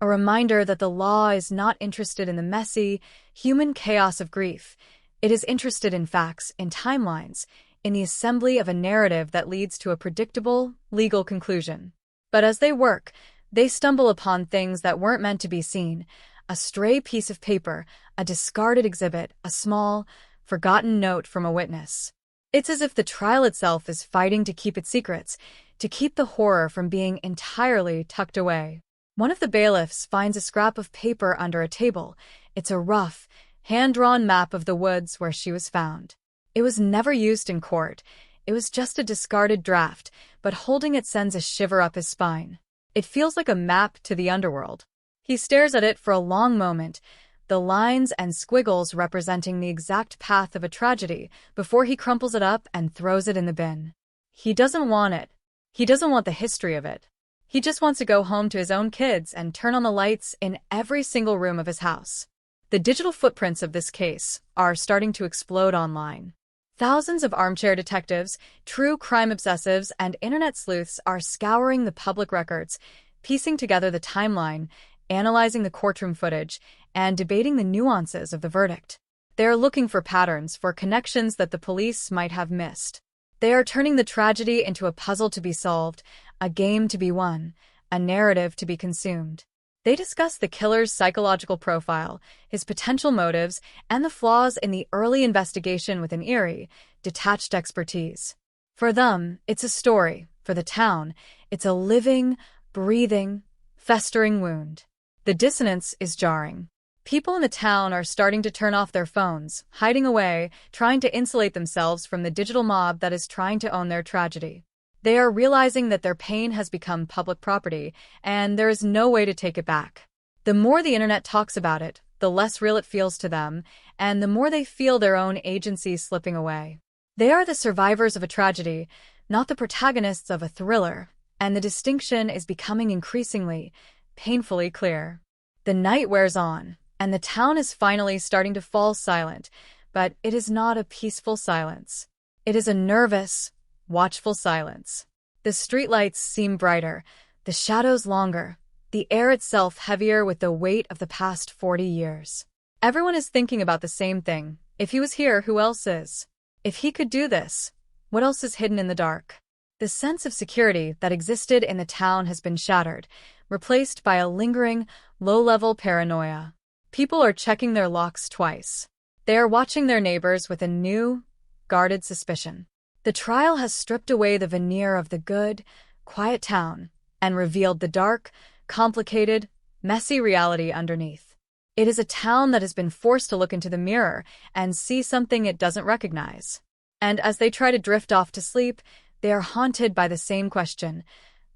a reminder that the law is not interested in the messy, human chaos of grief. It is interested in facts, in timelines, in the assembly of a narrative that leads to a predictable, legal conclusion. But as they work, they stumble upon things that weren't meant to be seen: a stray piece of paper, a discarded exhibit, a small, forgotten note from a witness. It's as if the trial itself is fighting to keep its secrets, to keep the horror from being entirely tucked away. One of the bailiffs finds a scrap of paper under a table. It's a rough, hand-drawn map of the woods where she was found. It was never used in court. It was just a discarded draft, but holding it sends a shiver up his spine. It feels like a map to the underworld. He stares at it for a long moment, the lines and squiggles representing the exact path of a tragedy, before he crumples it up and throws it in the bin. He doesn't want it. He doesn't want the history of it. He just wants to go home to his own kids and turn on the lights in every single room of his house. The digital footprints of this case are starting to explode online. Thousands of armchair detectives, true crime obsessives, and internet sleuths are scouring the public records, piecing together the timeline, analyzing the courtroom footage, and debating the nuances of the verdict. They are looking for patterns, for connections that the police might have missed. They are turning the tragedy into a puzzle to be solved, a game to be won, a narrative to be consumed. They discuss the killer's psychological profile, his potential motives, and the flaws in the early investigation with an eerie, detached expertise. For them, it's a story. For the town, it's a living, breathing, festering wound. The dissonance is jarring. People in the town are starting to turn off their phones, hiding away, trying to insulate themselves from the digital mob that is trying to own their tragedy. They are realizing that their pain has become public property, and there is no way to take it back. The more the internet talks about it, the less real it feels to them, and the more they feel their own agency slipping away. They are the survivors of a tragedy, not the protagonists of a thriller, and the distinction is becoming increasingly, painfully clear. The night wears on, and the town is finally starting to fall silent, but it is not a peaceful silence. It is a nervous, watchful silence. The streetlights seem brighter, the shadows longer, the air itself heavier with the weight of the past 40 years. Everyone is thinking about the same thing. If he was here, who else is? If he could do this, what else is hidden in the dark? The sense of security that existed in the town has been shattered, replaced by a lingering, low-level paranoia. People are checking their locks twice. They are watching their neighbors with a new, guarded suspicion. The trial has stripped away the veneer of the good, quiet town and revealed the dark, complicated, messy reality underneath. It is a town that has been forced to look into the mirror and see something it doesn't recognize. And as they try to drift off to sleep, they are haunted by the same question: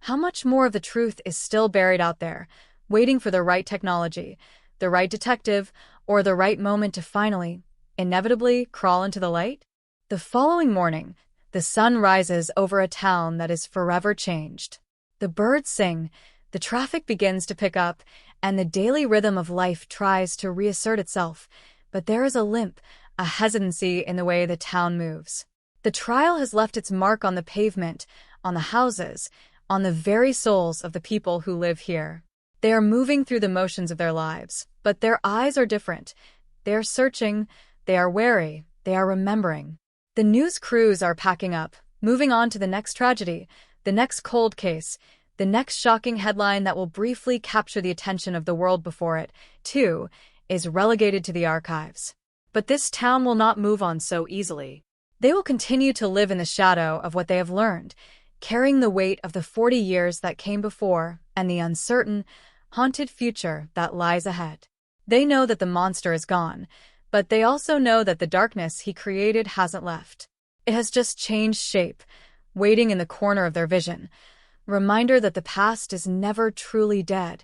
how much more of the truth is still buried out there, waiting for the right technology, the right detective, or the right moment to finally, inevitably, crawl into the light? The following morning, the sun rises over a town that is forever changed. The birds sing, the traffic begins to pick up, and the daily rhythm of life tries to reassert itself, but there is a limp, a hesitancy in the way the town moves. The trial has left its mark on the pavement, on the houses, on the very souls of the people who live here. They are moving through the motions of their lives, but their eyes are different. They are searching, they are wary, they are remembering. The news crews are packing up, moving on to the next tragedy, the next cold case, the next shocking headline that will briefly capture the attention of the world before it, too, is relegated to the archives. But this town will not move on so easily. They will continue to live in the shadow of what they have learned, carrying the weight of the 40 years that came before and the uncertain, haunted future that lies ahead. They know that the monster is gone, but they also know that the darkness he created hasn't left. It has just changed shape, waiting in the corner of their vision. Reminder that the past is never truly dead.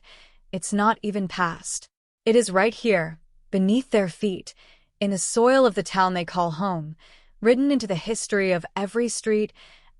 It's not even past. It is right here, beneath their feet, in the soil of the town they call home, written into the history of every street,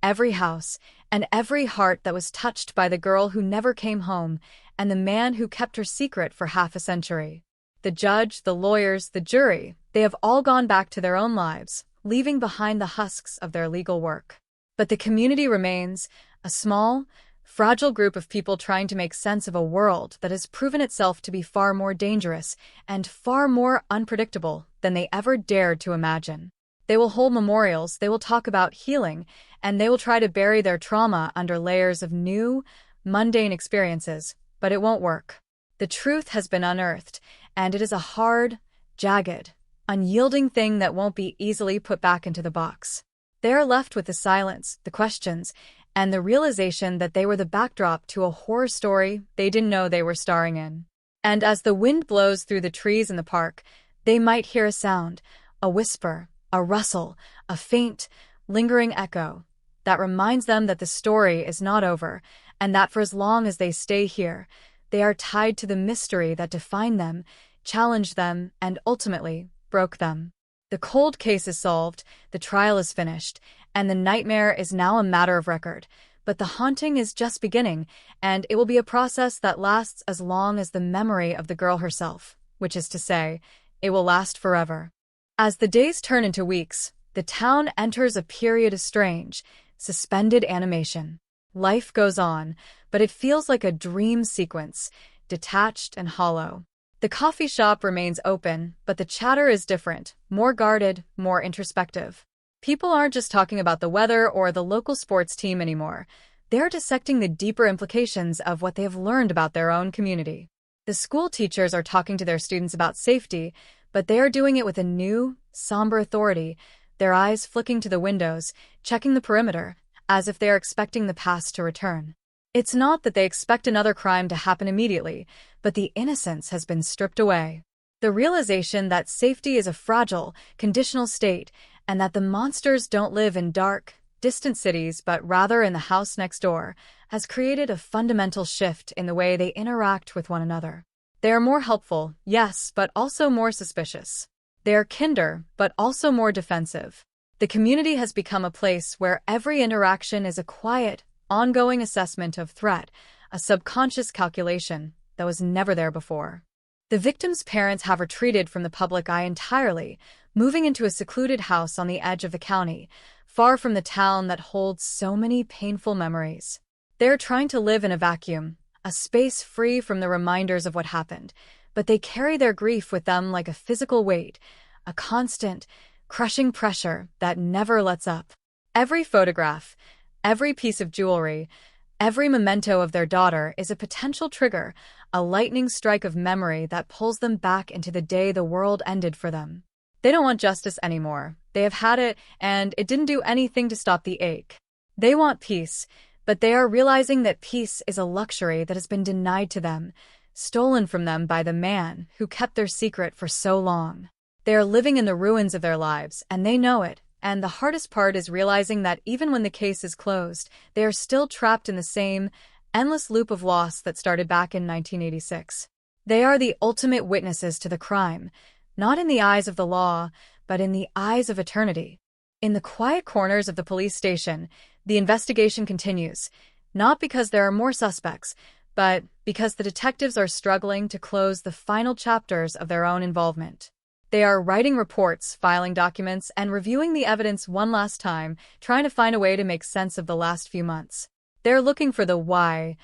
every house, and every heart that was touched by the girl who never came home and the man who kept her secret for half a century. The judge, the lawyers, the jury, they have all gone back to their own lives, leaving behind the husks of their legal work. But the community remains, a small, fragile group of people trying to make sense of a world that has proven itself to be far more dangerous and far more unpredictable than they ever dared to imagine. They will hold memorials, they will talk about healing, and they will try to bury their trauma under layers of new, mundane experiences, but it won't work. The truth has been unearthed, and it is a hard, jagged, unyielding thing that won't be easily put back into the box. They are left with the silence, the questions, and the realization that they were the backdrop to a horror story they didn't know they were starring in. And as the wind blows through the trees in the park, they might hear a sound, a whisper, a rustle, a faint, lingering echo that reminds them that the story is not over and that for as long as they stay here, they are tied to the mystery that defined them, challenged them, and ultimately broke them. The cold case is solved, the trial is finished, and the nightmare is now a matter of record. But the haunting is just beginning, and it will be a process that lasts as long as the memory of the girl herself, which is to say, it will last forever. As the days turn into weeks, the town enters a period of strange, suspended animation. Life goes on, but it feels like a dream sequence, detached and hollow. The coffee shop remains open, but the chatter is different, more guarded, more introspective. People aren't just talking about the weather or the local sports team anymore. They're dissecting the deeper implications of what they have learned about their own community. The school teachers are talking to their students about safety, but they are doing it with a new, somber authority, their eyes flicking to the windows, checking the perimeter, as if they are expecting the past to return. It's not that they expect another crime to happen immediately, but the innocence has been stripped away. The realization that safety is a fragile, conditional state, and that the monsters don't live in dark, distant cities but rather in the house next door, has created a fundamental shift in the way they interact with one another. They are more helpful, yes, but also more suspicious. They are kinder, but also more defensive. The community has become a place where every interaction is a quiet, ongoing assessment of threat, a subconscious calculation that was never there before. The victims' parents have retreated from the public eye entirely, moving into a secluded house on the edge of the county, far from the town that holds so many painful memories. They're trying to live in a vacuum, a space free from the reminders of what happened, but they carry their grief with them like a physical weight, a constant, crushing pressure that never lets up. Every photograph, every piece of jewelry, every memento of their daughter is a potential trigger, a lightning strike of memory that pulls them back into the day the world ended for them. They don't want justice anymore. They have had it, and it didn't do anything to stop the ache. They want peace, but they are realizing that peace is a luxury that has been denied to them, stolen from them by the man who kept their secret for so long. They are living in the ruins of their lives, and they know it. And the hardest part is realizing that even when the case is closed, they are still trapped in the same, endless loop of loss that started back in 1986. They are the ultimate witnesses to the crime, not in the eyes of the law, but in the eyes of eternity. In the quiet corners of the police station, the investigation continues, not because there are more suspects, but because the detectives are struggling to close the final chapters of their own involvement. They are writing reports, filing documents, and reviewing the evidence one last time, trying to find a way to make sense of the last few months. They're looking for the why,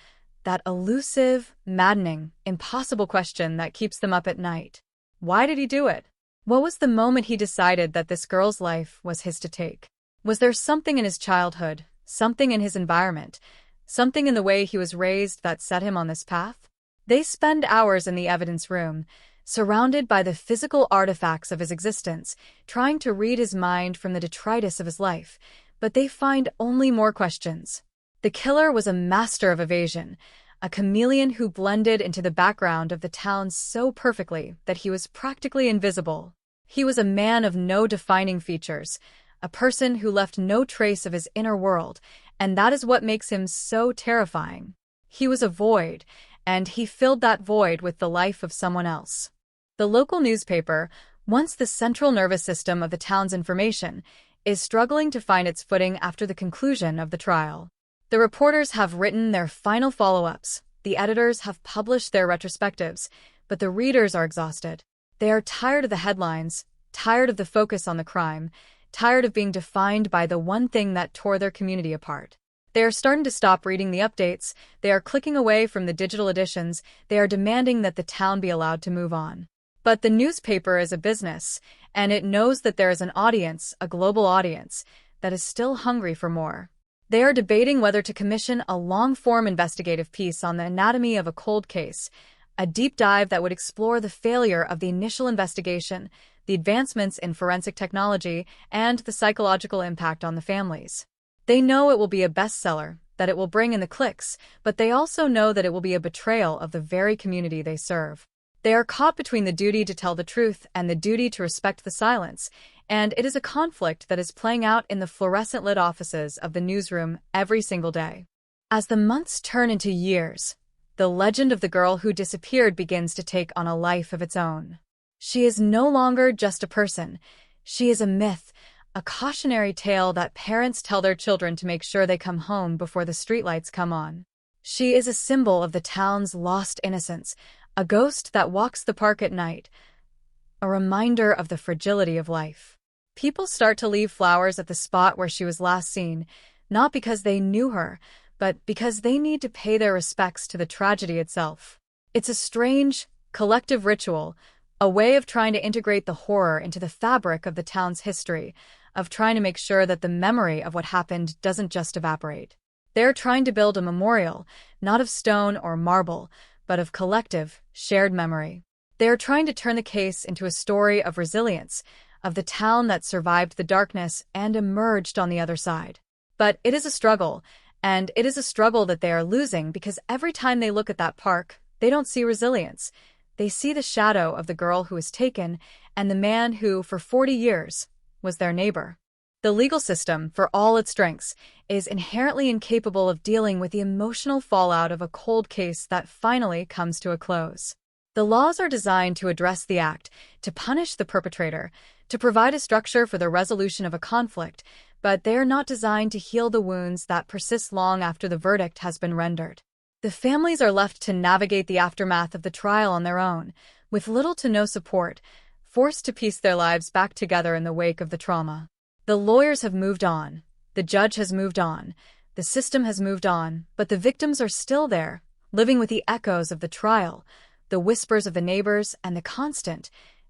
that elusive, maddening, impossible question that keeps them up at night. Why did he do it? What was the moment he decided that this girl's life was his to take? Was there something in his childhood, something in his environment, something in the way he was raised that set him on this path? They spend hours in the evidence room, surrounded by the physical artifacts of his existence, trying to read his mind from the detritus of his life, but they find only more questions. The killer was a master of evasion, a chameleon who blended into the background of the town so perfectly that he was practically invisible. He was a man of no defining features, a person who left no trace of his inner world, and that is what makes him so terrifying. He was a void, and he filled that void with the life of someone else. The local newspaper, once the central nervous system of the town's information, is struggling to find its footing after the conclusion of the trial. The reporters have written their final follow-ups, the editors have published their retrospectives, but the readers are exhausted. They are tired of the headlines, tired of the focus on the crime, tired of being defined by the one thing that tore their community apart. They are starting to stop reading the updates, they are clicking away from the digital editions, they are demanding that the town be allowed to move on. But the newspaper is a business, and it knows that there is an audience, a global audience, that is still hungry for more. They are debating whether to commission a long-form investigative piece on the anatomy of a cold case, a deep dive that would explore the failure of the initial investigation, the advancements in forensic technology, and the psychological impact on the families. They know it will be a bestseller, that it will bring in the clicks, but they also know that it will be a betrayal of the very community they serve. They are caught between the duty to tell the truth and the duty to respect the silence, and it is a conflict that is playing out in the fluorescent-lit offices of the newsroom every single day. As the months turn into years, the legend of the girl who disappeared begins to take on a life of its own. She is no longer just a person. She is a myth, a cautionary tale that parents tell their children to make sure they come home before the streetlights come on. She is a symbol of the town's lost innocence, a ghost that walks the park at night, a reminder of the fragility of life. People start to leave flowers at the spot where she was last seen, not because they knew her, but because they need to pay their respects to the tragedy itself. It's a strange, collective ritual, a way of trying to integrate the horror into the fabric of the town's history, of trying to make sure that the memory of what happened doesn't just evaporate. They're trying to build a memorial, not of stone or marble, but of collective, shared memory. They are trying to turn the case into a story of resilience, of the town that survived the darkness and emerged on the other side. But it is a struggle, and it is a struggle that they are losing because every time they look at that park, they don't see resilience. They see the shadow of the girl who was taken and the man who, for 40 years, was their neighbor. The legal system, for all its strengths, is inherently incapable of dealing with the emotional fallout of a cold case that finally comes to a close. The laws are designed to address the act, to punish the perpetrator, to provide a structure for the resolution of a conflict, but they are not designed to heal the wounds that persist long after the verdict has been rendered. The families are left to navigate the aftermath of the trial on their own, with little to no support, forced to piece their lives back together in the wake of the trauma. The lawyers have moved on, the judge has moved on, the system has moved on, but the victims are still there, living with the echoes of the trial, the whispers of the neighbors, and the constant,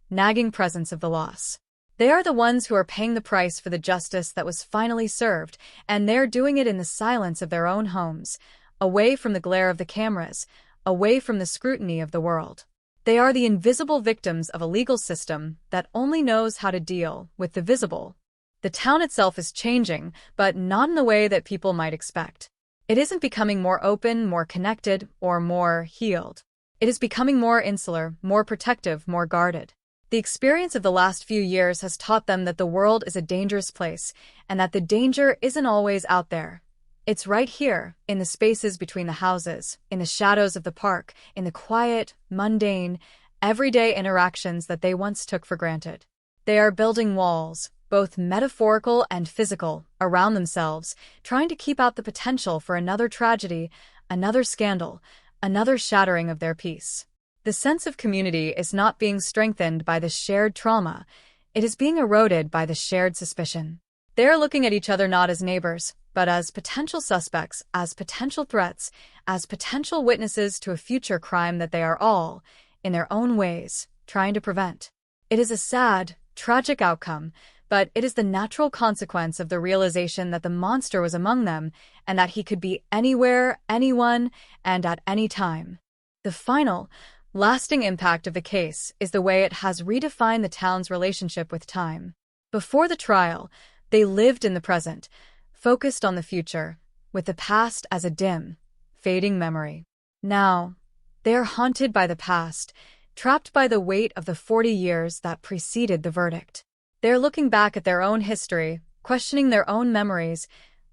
nagging presence of the loss. They are the ones who are paying the price for the justice that was finally served, and they're doing it in the silence of their own homes, away from the glare of the cameras, away from the scrutiny of the world. They are the invisible victims of a legal system that only knows how to deal with the visible. The town itself is changing, but not in the way that people might expect. It isn't becoming more open, more connected, or more healed. It is becoming more insular, more protective, more guarded. The experience of the last few years has taught them that the world is a dangerous place, and that the danger isn't always out there. It's right here, in the spaces between the houses, in the shadows of the park, in the quiet, mundane, everyday interactions that they once took for granted. They are building walls, both metaphorical and physical, around themselves, trying to keep out the potential for another tragedy, another scandal, another shattering of their peace. The sense of community is not being strengthened by the shared trauma, it is being eroded by the shared suspicion. They are looking at each other not as neighbors, but as potential suspects, as potential threats, as potential witnesses to a future crime that they are all, in their own ways, trying to prevent. It is a sad, tragic outcome, but it is the natural consequence of the realization that the monster was among them and that he could be anywhere, anyone, and at any time. The final, lasting impact of the case is the way it has redefined the town's relationship with time. Before the trial, they lived in the present, focused on the future, with the past as a dim, fading memory. Now, they are haunted by the past, trapped by the weight of the 40 years that preceded the verdict. They are looking back at their own history, questioning their own memories,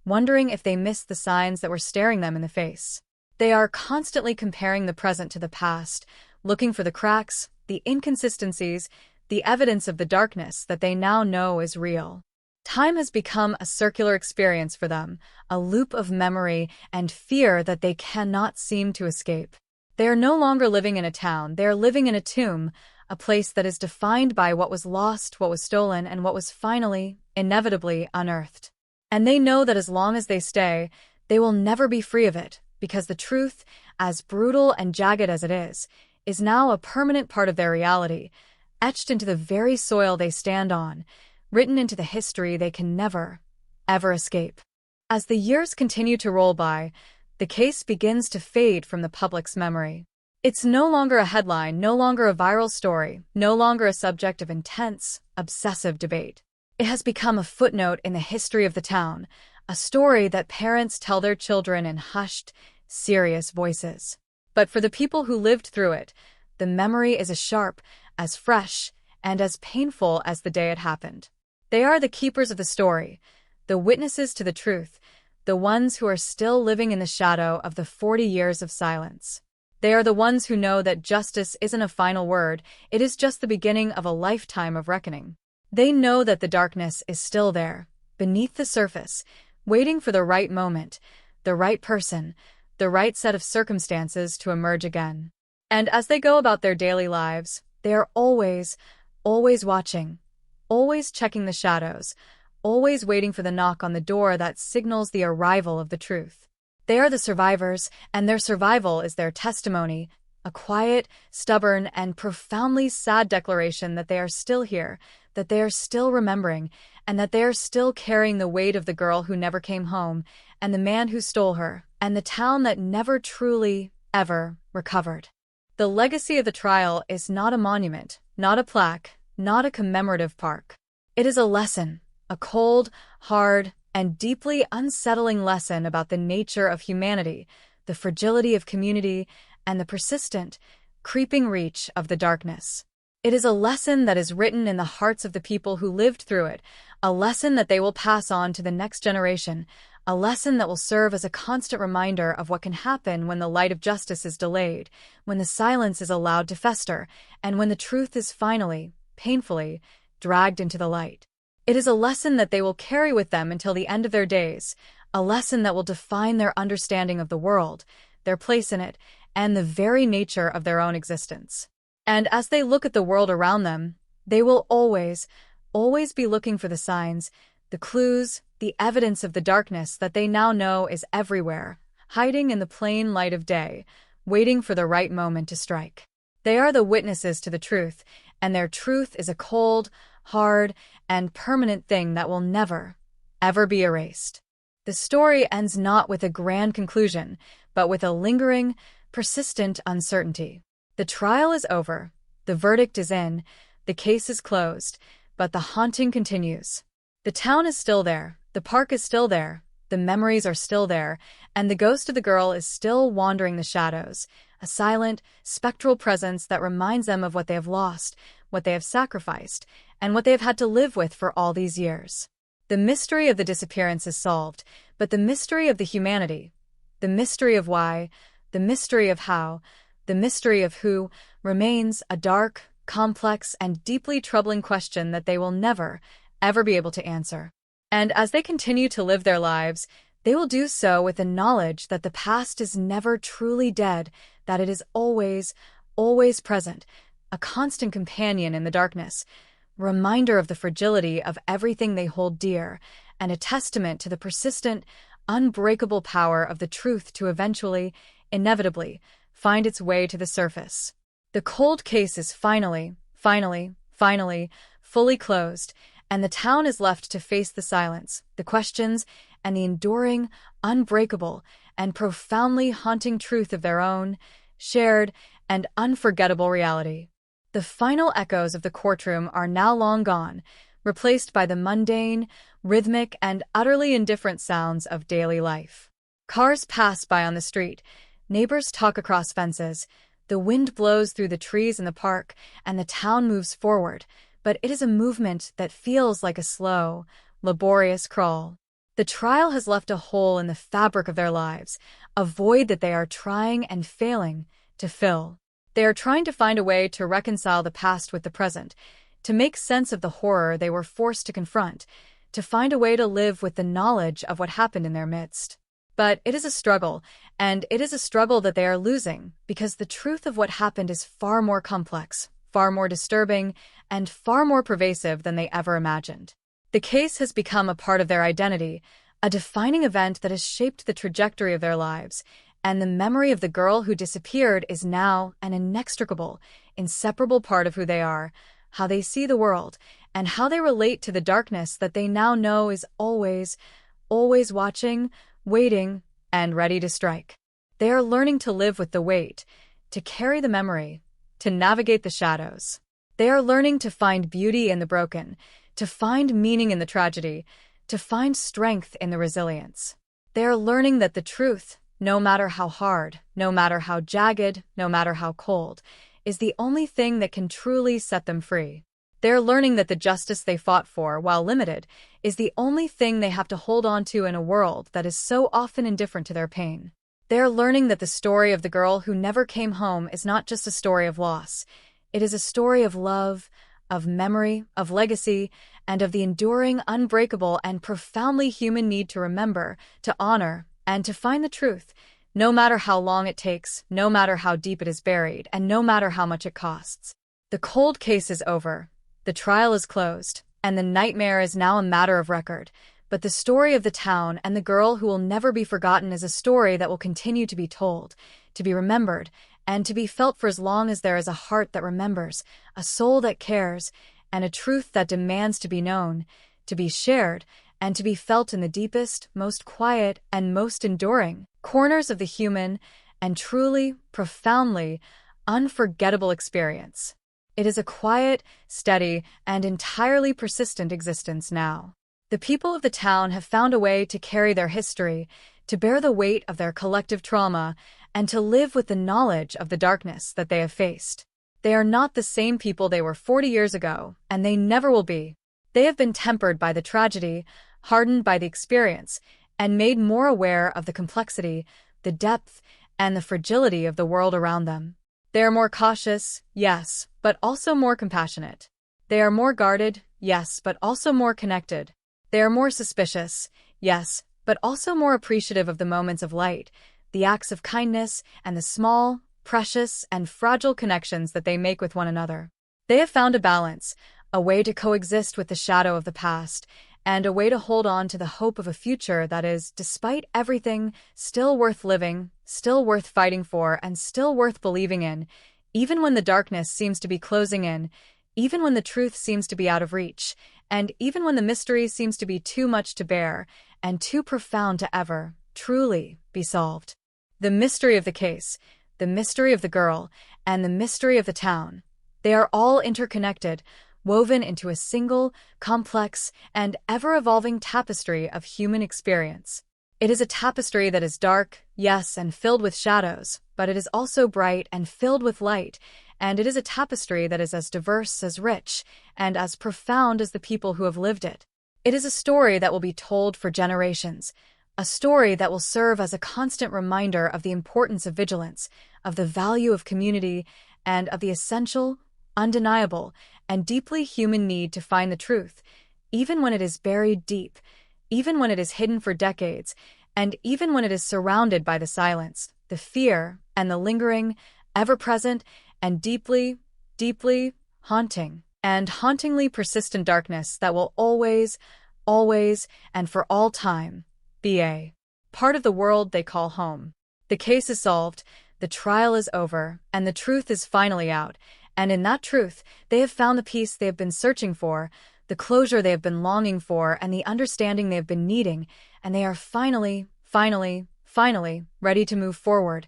wondering if they missed the signs that were staring them in the face. They are constantly comparing the present to the past, looking for the cracks, the inconsistencies, the evidence of the darkness that they now know is real. Time has become a circular experience for them, a loop of memory and fear that they cannot seem to escape. They are no longer living in a town, they are living in a tomb, a place that is defined by what was lost, what was stolen, and what was finally, inevitably, unearthed. And they know that as long as they stay, they will never be free of it, because the truth, as brutal and jagged as it is now a permanent part of their reality, etched into the very soil they stand on, written into the history they can never, ever escape. As the years continue to roll by, the case begins to fade from the public's memory. It's no longer a headline, no longer a viral story, no longer a subject of intense, obsessive debate. It has become a footnote in the history of the town, a story that parents tell their children in hushed, serious voices. But for the people who lived through it, the memory is as sharp, as fresh, and as painful as the day it happened. They are the keepers of the story, the witnesses to the truth, the ones who are still living in the shadow of the 40 years of silence. They are the ones who know that justice isn't a final word, it is just the beginning of a lifetime of reckoning. They know that the darkness is still there, beneath the surface, waiting for the right moment, the right person, the right set of circumstances to emerge again. And as they go about their daily lives, they are always watching, always checking the shadows, always waiting for the knock on the door that signals the arrival of the truth. They are the survivors, and their survival is their testimony, a quiet, stubborn, and profoundly sad declaration that they are still here, that they are still remembering, and that they are still carrying the weight of the girl who never came home, and the man who stole her, and the town that never truly, ever recovered. The legacy of the trial is not a monument, not a plaque, not a commemorative park. It is a lesson, a cold, hard, and deeply unsettling lesson about the nature of humanity, the fragility of community, and the persistent, creeping reach of the darkness. It is a lesson that is written in the hearts of the people who lived through it, a lesson that they will pass on to the next generation, a lesson that will serve as a constant reminder of what can happen when the light of justice is delayed, when the silence is allowed to fester, and when the truth is finally, painfully, dragged into the light. It is a lesson that they will carry with them until the end of their days, a lesson that will define their understanding of the world, their place in it, and the very nature of their own existence. And as they look at the world around them, they will always be looking for the signs, the clues, the evidence of the darkness that they now know is everywhere, hiding in the plain light of day, waiting for the right moment to strike. They are the witnesses to the truth, and their truth is a cold, hard, and permanent thing that will never, ever be erased. The story ends not with a grand conclusion, but with a lingering, persistent uncertainty. The trial is over, the verdict is in, the case is closed, but the haunting continues. The town is still there, the park is still there, the memories are still there, and the ghost of the girl is still wandering the shadows, a silent, spectral presence that reminds them of what they have lost, what they have sacrificed, and what they have had to live with for all these years. The mystery of the disappearance is solved, but the mystery of the humanity, the mystery of why, the mystery of how, the mystery of who, remains a dark, complex, and deeply troubling question that they will never, ever be able to answer. And as they continue to live their lives, they will do so with the knowledge that the past is never truly dead, that it is always present, a constant companion in the darkness, reminder of the fragility of everything they hold dear, and a testament to the persistent, unbreakable power of the truth to eventually, inevitably, find its way to the surface. The cold case is finally, fully closed, and the town is left to face the silence, the questions, and the enduring, unbreakable, and profoundly haunting truth of their own, shared, and unforgettable reality. The final echoes of the courtroom are now long gone, replaced by the mundane, rhythmic, and utterly indifferent sounds of daily life. Cars pass by on the street, neighbors talk across fences, the wind blows through the trees in the park, and the town moves forward, but it is a movement that feels like a slow, laborious crawl. The trial has left a hole in the fabric of their lives, a void that they are trying and failing to fill. They are trying to find a way to reconcile the past with the present, to make sense of the horror they were forced to confront, to find a way to live with the knowledge of what happened in their midst. But it is a struggle, and it is a struggle that they are losing, because the truth of what happened is far more complex, far more disturbing, and far more pervasive than they ever imagined. The case has become a part of their identity, a defining event that has shaped the trajectory of their lives, and the memory of the girl who disappeared is now an inextricable, inseparable part of who they are, how they see the world, and how they relate to the darkness that they now know is always, always watching, waiting, and ready to strike. They are learning to live with the weight, to carry the memory, to navigate the shadows. They are learning to find beauty in the broken, to find meaning in the tragedy, to find strength in the resilience. They are learning that the truth, no matter how hard, no matter how jagged, no matter how cold, is the only thing that can truly set them free. They're learning that the justice they fought for, while limited, is the only thing they have to hold on to in a world that is so often indifferent to their pain. They're learning that the story of the girl who never came home is not just a story of loss. It is a story of love, of memory, of legacy, and of the enduring, unbreakable, and profoundly human need to remember, to honor, and to find the truth, no matter how long it takes, no matter how deep it is buried, and no matter how much it costs. The cold case is over. The trial is closed, and the nightmare is now a matter of record. But the story of the town and the girl who will never be forgotten is a story that will continue to be told, to be remembered, and to be felt for as long as there is a heart that remembers, a soul that cares, and a truth that demands to be known, to be shared, and to be felt in the deepest, most quiet, and most enduring corners of the human and truly, profoundly, unforgettable experience. It is a quiet, steady, and entirely persistent existence now. The people of the town have found a way to carry their history, to bear the weight of their collective trauma, and to live with the knowledge of the darkness that they have faced. They are not the same people they were 40 years ago, and they never will be. They have been tempered by the tragedy, hardened by the experience, and made more aware of the complexity, the depth, and the fragility of the world around them. They are more cautious, yes, but also more compassionate. They are more guarded, yes, but also more connected. They are more suspicious, yes, but also more appreciative of the moments of light, the acts of kindness, and the small, precious, and fragile connections that they make with one another. They have found a balance, a way to coexist with the shadow of the past, and a way to hold on to the hope of a future that is, despite everything, still worth living, still worth fighting for, and still worth believing in, even when the darkness seems to be closing in, even when the truth seems to be out of reach, and even when the mystery seems to be too much to bear and too profound to ever, truly, be solved. The mystery of the case, the mystery of the girl, and the mystery of the town, they are all interconnected, woven into a single, complex, and ever-evolving tapestry of human experience. It is a tapestry that is dark, yes, and filled with shadows, but it is also bright and filled with light, and it is a tapestry that is as diverse, as rich, and as profound as the people who have lived it. It is a story that will be told for generations, a story that will serve as a constant reminder of the importance of vigilance, of the value of community, and of the essential, undeniable, and deeply human need to find the truth, even when it is buried deep, even when it is hidden for decades, and even when it is surrounded by the silence, the fear, and the lingering, ever-present, and deeply, deeply haunting, and hauntingly persistent darkness that will always, always, and for all time, be a part of the world they call home. The case is solved, the trial is over, and the truth is finally out, and in that truth, they have found the peace they have been searching for, the closure they have been longing for, and the understanding they have been needing, and they are finally ready to move forward,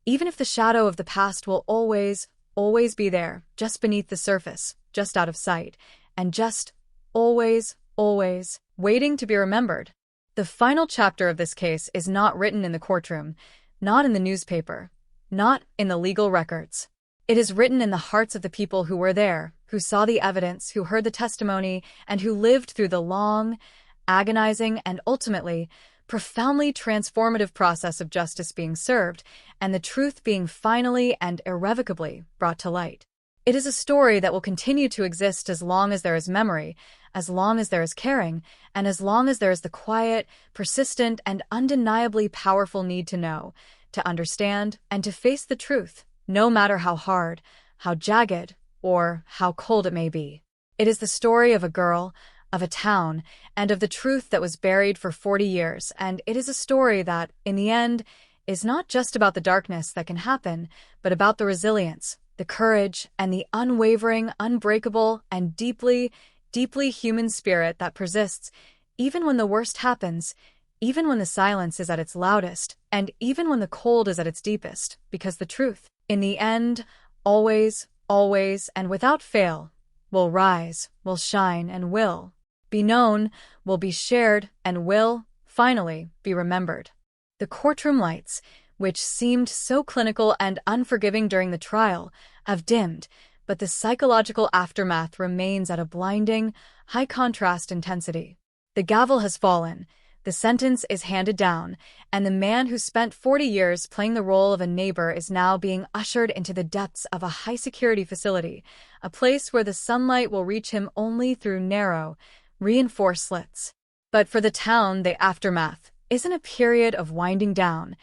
Even if the shadow of the past will always, always be there, just beneath the surface, just out of sight, and just always, always waiting to be remembered. The final chapter of this case is not written in the courtroom, not in the newspaper, not in the legal records. It is written in the hearts of the people who were there, who saw the evidence, who heard the testimony, and who lived through the long, agonizing, and ultimately profoundly transformative process of justice being served and the truth being finally and irrevocably brought to light. It is a story that will continue to exist as long as there is memory, as long as there is caring, and as long as there is the quiet, persistent, and undeniably powerful need to know, to understand, and to face the truth, no matter how hard, how jagged, or how cold it may be. It is the story of a girl, of a town, and of the truth that was buried for 40 years, and it is a story that, in the end, is not just about the darkness that can happen, but about the resilience, the courage, and the unwavering, unbreakable, and deeply, deeply human spirit that persists even when the worst happens, even when the silence is at its loudest, and even when the cold is at its deepest, because the truth, in the end, always, always, and without fail, will rise, will shine, and will be known, will be shared, and will, finally, be remembered. The courtroom lights, which seemed so clinical and unforgiving during the trial, have dimmed, but the psychological aftermath remains at a blinding, high-contrast intensity. The gavel has fallen, the sentence is handed down, and the man who spent 40 years playing the role of a neighbor is now being ushered into the depths of a high-security facility, a place where the sunlight will reach him only through narrow, reinforced slits. But for the town, the aftermath isn't a period of winding down.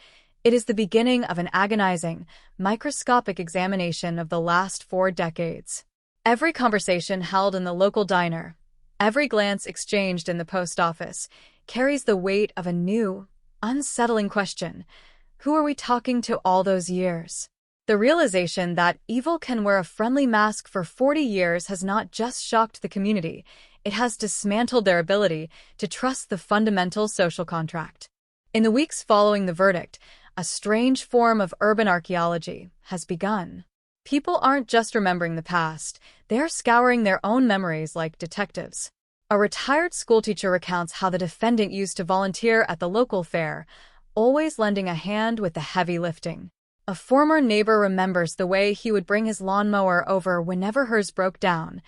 It is the beginning of an agonizing, microscopic examination of the last 4 decades. Every conversation held in the local diner, every glance exchanged in the post office, carries the weight of a new, unsettling question. Who are we talking to all those years? The realization that evil can wear a friendly mask for 40 years has not just shocked the community, it has dismantled their ability to trust the fundamental social contract. In the weeks following the verdict, a strange form of urban archaeology has begun. People aren't just remembering the past, they're scouring their own memories like detectives. A retired schoolteacher recounts how the defendant used to volunteer at the local fair, always lending a hand with the heavy lifting. A former neighbor remembers the way he would bring his lawnmower over whenever hers broke down,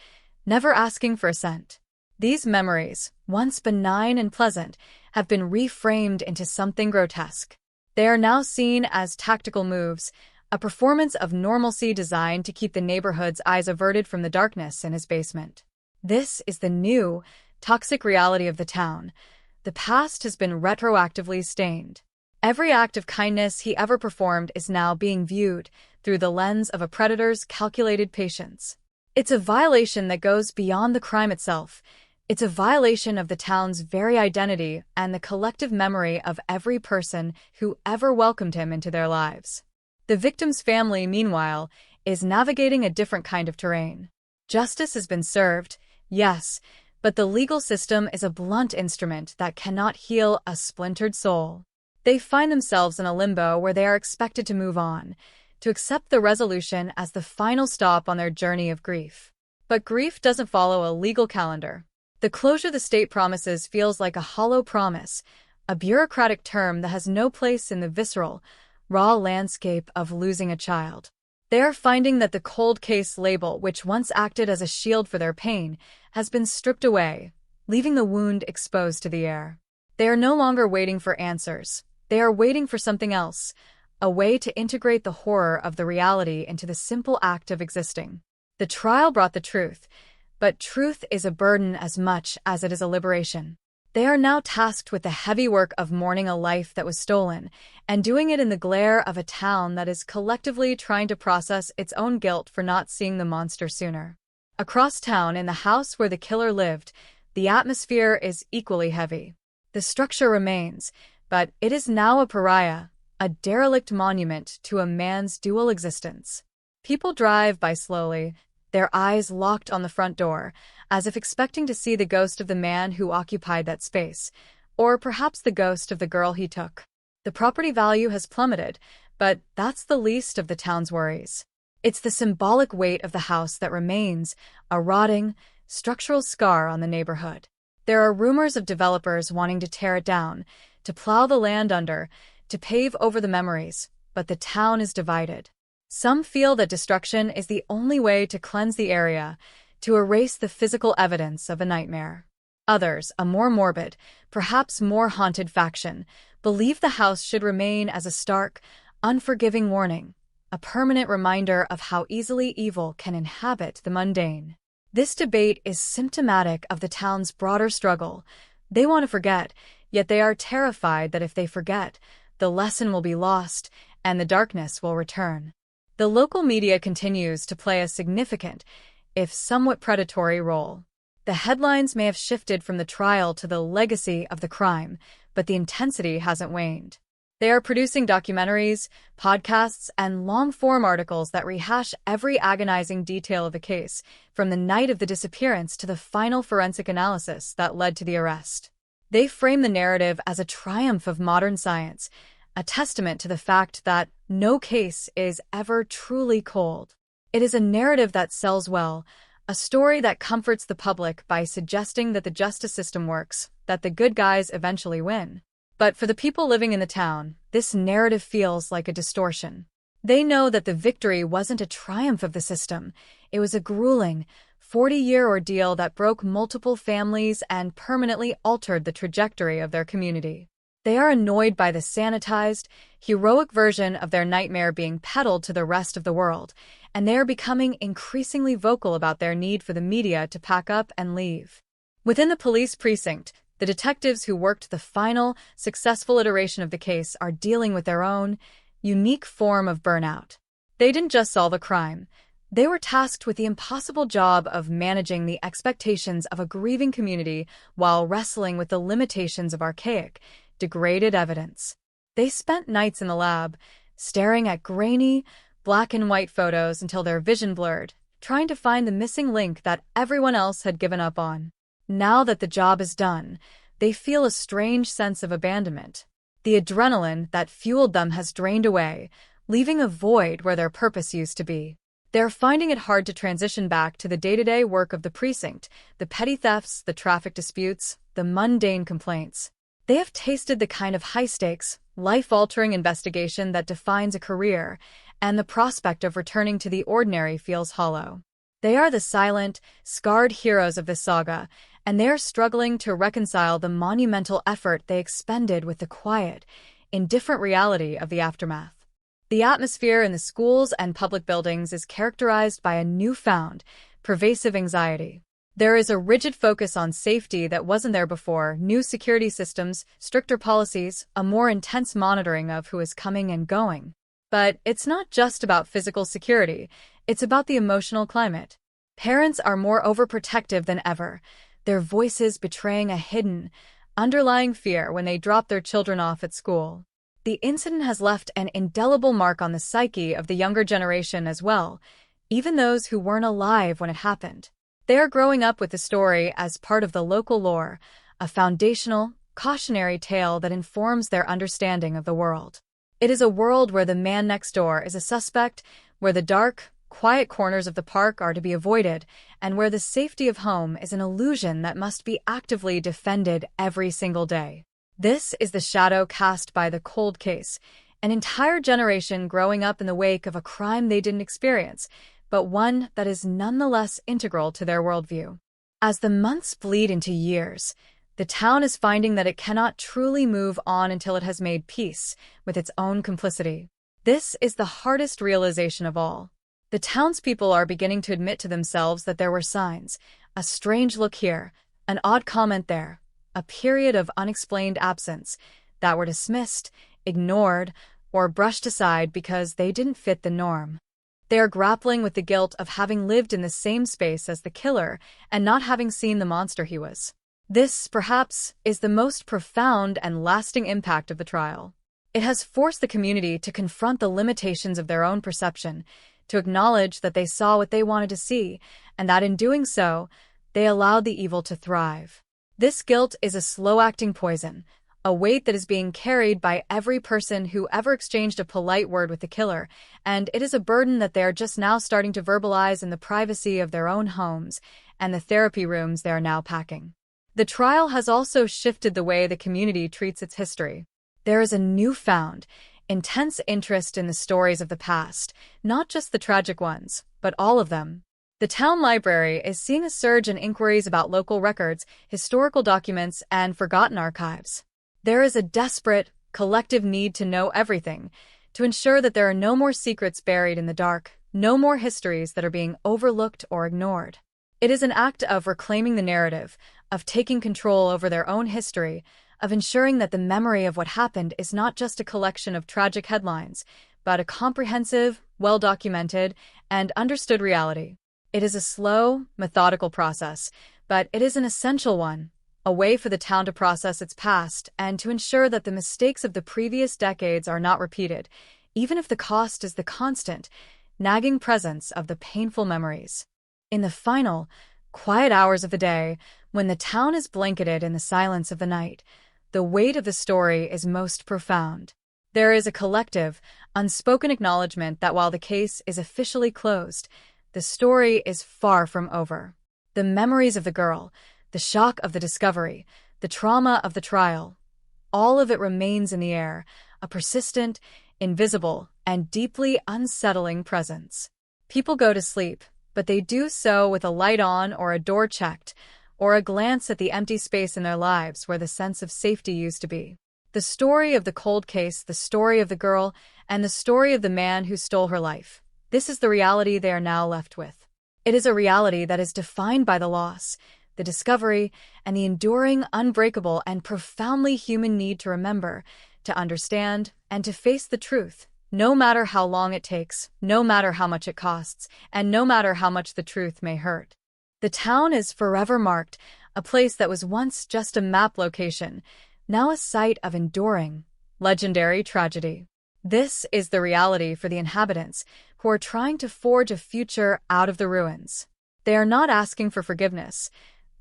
never asking for a cent. These memories, once benign and pleasant, have been reframed into something grotesque. They are now seen as tactical moves, a performance of normalcy designed to keep the neighborhood's eyes averted from the darkness in his basement. This is the new, toxic reality of the town. The past has been retroactively stained. Every act of kindness he ever performed is now being viewed through the lens of a predator's calculated patience. It's a violation that goes beyond the crime itself. It's a violation of the town's very identity and the collective memory of every person who ever welcomed him into their lives. The victim's family, meanwhile, is navigating a different kind of terrain. Justice has been served, yes, but the legal system is a blunt instrument that cannot heal a splintered soul. They find themselves in a limbo where they are expected to move on, to accept the resolution as the final stop on their journey of grief. But grief doesn't follow a legal calendar. The closure the state promises feels like a hollow promise, a bureaucratic term that has no place in the visceral, raw landscape of losing a child. They are finding that the cold case label, which once acted as a shield for their pain, has been stripped away, leaving the wound exposed to the air. They are no longer waiting for answers. They are waiting for something else, a way to integrate the horror of the reality into the simple act of existing. The trial brought the truth, but truth is a burden as much as it is a liberation. They are now tasked with the heavy work of mourning a life that was stolen, and doing it in the glare of a town that is collectively trying to process its own guilt for not seeing the monster sooner. Across town, in the house where the killer lived, the atmosphere is equally heavy. The structure remains, but it is now a pariah, a derelict monument to a man's dual existence. People drive by slowly, their eyes locked on the front door, as if expecting to see the ghost of the man who occupied that space, or perhaps the ghost of the girl he took. The property value has plummeted, But that's the least of the town's worries. It's the symbolic weight of the house that remains, a rotting, structural scar on the neighborhood. There are rumors of developers wanting to tear it down, to plow the land under, to pave over the memories, but the town is divided. Some feel that destruction is the only way to cleanse the area, to erase the physical evidence of a nightmare. Others, a more morbid, perhaps more haunted faction, believe the house should remain as a stark, unforgiving warning, a permanent reminder of how easily evil can inhabit the mundane. This debate is symptomatic of the town's broader struggle. They want to forget, yet they are terrified that if they forget, the lesson will be lost and the darkness will return. The local media continues to play a significant, if somewhat predatory, role. The headlines may have shifted from the trial to the legacy of the crime, but the intensity hasn't waned. They are producing documentaries, podcasts, and long-form articles that rehash every agonizing detail of the case, from the night of the disappearance to the final forensic analysis that led to the arrest. They frame the narrative as a triumph of modern science, a testament to the fact that no case is ever truly cold. It is a narrative that sells well, a story that comforts the public by suggesting that the justice system works, that the good guys eventually win. But for the people living in the town, this narrative feels like a distortion. They know that the victory wasn't a triumph of the system. It was a grueling, 40-year ordeal that broke multiple families and permanently altered the trajectory of their community. They are annoyed by the sanitized, heroic version of their nightmare being peddled to the rest of the world, and they are becoming increasingly vocal about their need for the media to pack up and leave. Within the police precinct, the detectives who worked the final, successful iteration of the case are dealing with their own, unique form of burnout. They didn't just solve a crime. They were tasked with the impossible job of managing the expectations of a grieving community while wrestling with the limitations of archaic, degraded evidence. They spent nights in the lab, staring at grainy, black and white photos until their vision blurred, trying to find the missing link that everyone else had given up on. Now that the job is done, they feel a strange sense of abandonment. The adrenaline that fueled them has drained away, leaving a void where their purpose used to be. They're finding it hard to transition back to the day-to-day work of the precinct, the petty thefts, the traffic disputes, the mundane complaints. They have tasted the kind of high-stakes, life-altering investigation that defines a career, and the prospect of returning to the ordinary feels hollow. They are the silent, scarred heroes of this saga, and they are struggling to reconcile the monumental effort they expended with the quiet, indifferent reality of the aftermath. The atmosphere in the schools and public buildings is characterized by a newfound, pervasive anxiety. There is a rigid focus on safety that wasn't there before, new security systems, stricter policies, a more intense monitoring of who is coming and going. But it's not just about physical security, it's about the emotional climate. Parents are more overprotective than ever, their voices betraying a hidden, underlying fear when they drop their children off at school. The incident has left an indelible mark on the psyche of the younger generation as well, even those who weren't alive when it happened. They are growing up with the story as part of the local lore, a foundational, cautionary tale that informs their understanding of the world. It is a world where the man next door is a suspect, where the dark, quiet corners of the park are to be avoided, and where the safety of home is an illusion that must be actively defended every single day. This is the shadow cast by the cold case, an entire generation growing up in the wake of a crime they didn't experience, but one that is nonetheless integral to their worldview. As the months bleed into years, the town is finding that it cannot truly move on until it has made peace with its own complicity. This is the hardest realization of all. The townspeople are beginning to admit to themselves that there were signs, a strange look here, an odd comment there, a period of unexplained absence, that were dismissed, ignored, or brushed aside because they didn't fit the norm. They are grappling with the guilt of having lived in the same space as the killer and not having seen the monster he was. This, perhaps, is the most profound and lasting impact of the trial. It has forced the community to confront the limitations of their own perception, to acknowledge that they saw what they wanted to see, and that in doing so, they allowed the evil to thrive. This guilt is a slow-acting poison, a weight that is being carried by every person who ever exchanged a polite word with the killer, and it is a burden that they are just now starting to verbalize in the privacy of their own homes and the therapy rooms they are now packing. The trial has also shifted the way the community treats its history. There is a newfound, intense interest in the stories of the past, not just the tragic ones, but all of them. The town library is seeing a surge in inquiries about local records, historical documents, and forgotten archives. There is a desperate, collective need to know everything, to ensure that there are no more secrets buried in the dark, no more histories that are being overlooked or ignored. It is an act of reclaiming the narrative, of taking control over their own history, of ensuring that the memory of what happened is not just a collection of tragic headlines, but a comprehensive, well-documented, and understood reality. It is a slow, methodical process, but it is an essential one, a way for the town to process its past and to ensure that the mistakes of the previous decades are not repeated, even if the cost is the constant, nagging presence of the painful memories. In the final, quiet hours of the day, when the town is blanketed in the silence of the night, the weight of the story is most profound. There is a collective, unspoken acknowledgement that while the case is officially closed, the story is far from over. The memories of the girl, the shock of the discovery, the trauma of the trial, all of it remains in the air, a persistent, invisible, and deeply unsettling presence. People go to sleep, but they do so with a light on or a door checked, or a glance at the empty space in their lives where the sense of safety used to be. The story of the cold case, the story of the girl, and the story of the man who stole her life. This is the reality they are now left with. It is a reality that is defined by the loss, the discovery, and the enduring, unbreakable, and profoundly human need to remember, to understand, and to face the truth, no matter how long it takes, no matter how much it costs, and no matter how much the truth may hurt. The town is forever marked, a place that was once just a map location, now a site of enduring, legendary tragedy. This is the reality for the inhabitants, who are trying to forge a future out of the ruins. They are not asking for forgiveness.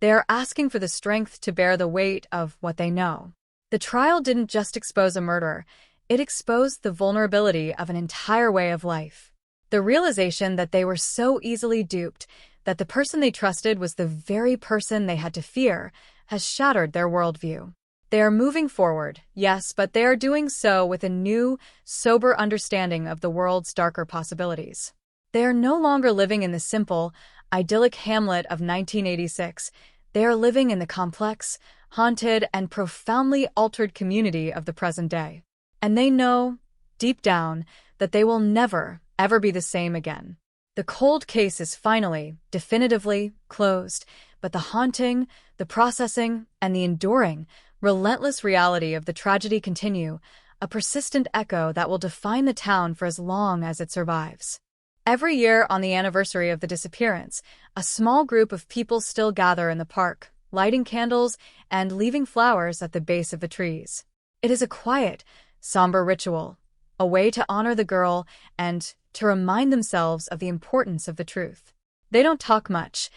They are asking for the strength to bear the weight of what they know. The trial didn't just expose a murderer, it exposed the vulnerability of an entire way of life. The realization that they were so easily duped, that the person they trusted was the very person they had to fear, has shattered their worldview. They are moving forward, yes, but they are doing so with a new, sober understanding of the world's darker possibilities. They are no longer living in the simple, idyllic hamlet of 1986. They are living in the complex, haunted, and profoundly altered community of the present day. And they know, deep down, that they will never, ever be the same again. The cold case is finally, definitively, closed, but the haunting, the processing, and the enduring, relentless reality of the tragedy continue, a persistent echo that will define the town for as long as it survives. Every year on the anniversary of the disappearance, a small group of people still gather in the park, lighting candles and leaving flowers at the base of the trees. It is a quiet, somber ritual, a way to honor the girl and to remind themselves of the importance of the truth. They don't talk much.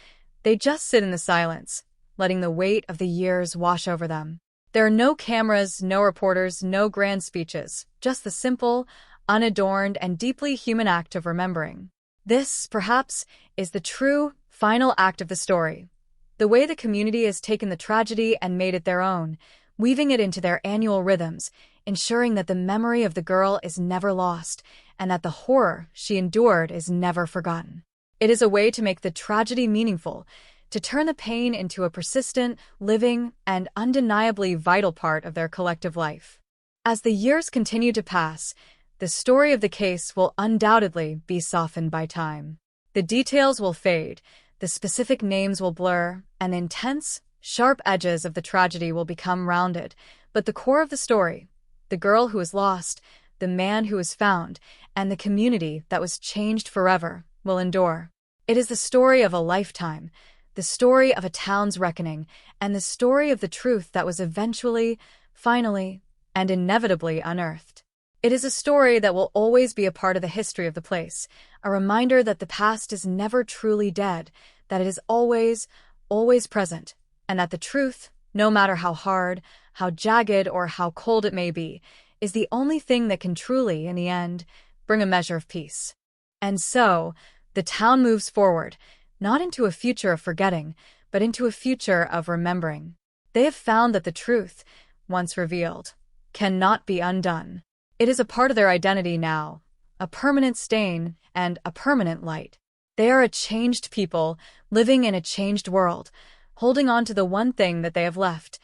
They just sit in the silence, letting the weight of the years wash over them. There are no cameras, no reporters, no grand speeches, just the simple, unadorned, and deeply human act of remembering. This, perhaps, is the true, final act of the story. The way the community has taken the tragedy and made it their own, weaving it into their annual rhythms, ensuring that the memory of the girl is never lost, and that the horror she endured is never forgotten. It is a way to make the tragedy meaningful, to turn the pain into a persistent, living, and undeniably vital part of their collective life. As the years continue to pass, the story of the case will undoubtedly be softened by time. The details will fade, the specific names will blur, and the intense, sharp edges of the tragedy will become rounded, but the core of the story, the girl who was lost, the man who was found, and the community that was changed forever, will endure. It is the story of a lifetime, the story of a town's reckoning, and the story of the truth that was eventually, finally, and inevitably unearthed. It is a story that will always be a part of the history of the place, a reminder that the past is never truly dead, that it is always, always present, and that the truth, no matter how hard, how jagged, or how cold it may be, is the only thing that can truly, in the end, bring a measure of peace. And so, the town moves forward, not into a future of forgetting, but into a future of remembering. They have found that the truth, once revealed, cannot be undone. It is a part of their identity now, a permanent stain and a permanent light. They are a changed people, living in a changed world, holding on to the one thing that they have left,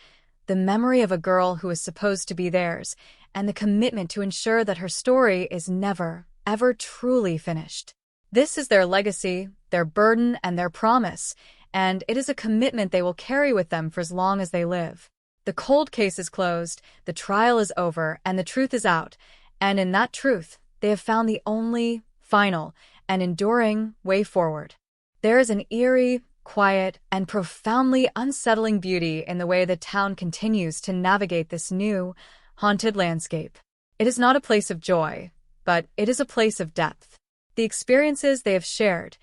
the memory of a girl who is supposed to be theirs, and the commitment to ensure that her story is never, ever truly finished. This is their legacy, their burden, and their promise, and it is a commitment they will carry with them for as long as they live. The cold case is closed, the trial is over, and the truth is out, and in that truth, they have found the only, final, and enduring way forward. There is an eerie, quiet, and profoundly unsettling beauty in the way the town continues to navigate this new, haunted landscape. It is not a place of joy, but it is a place of depth. The experiences they have shared,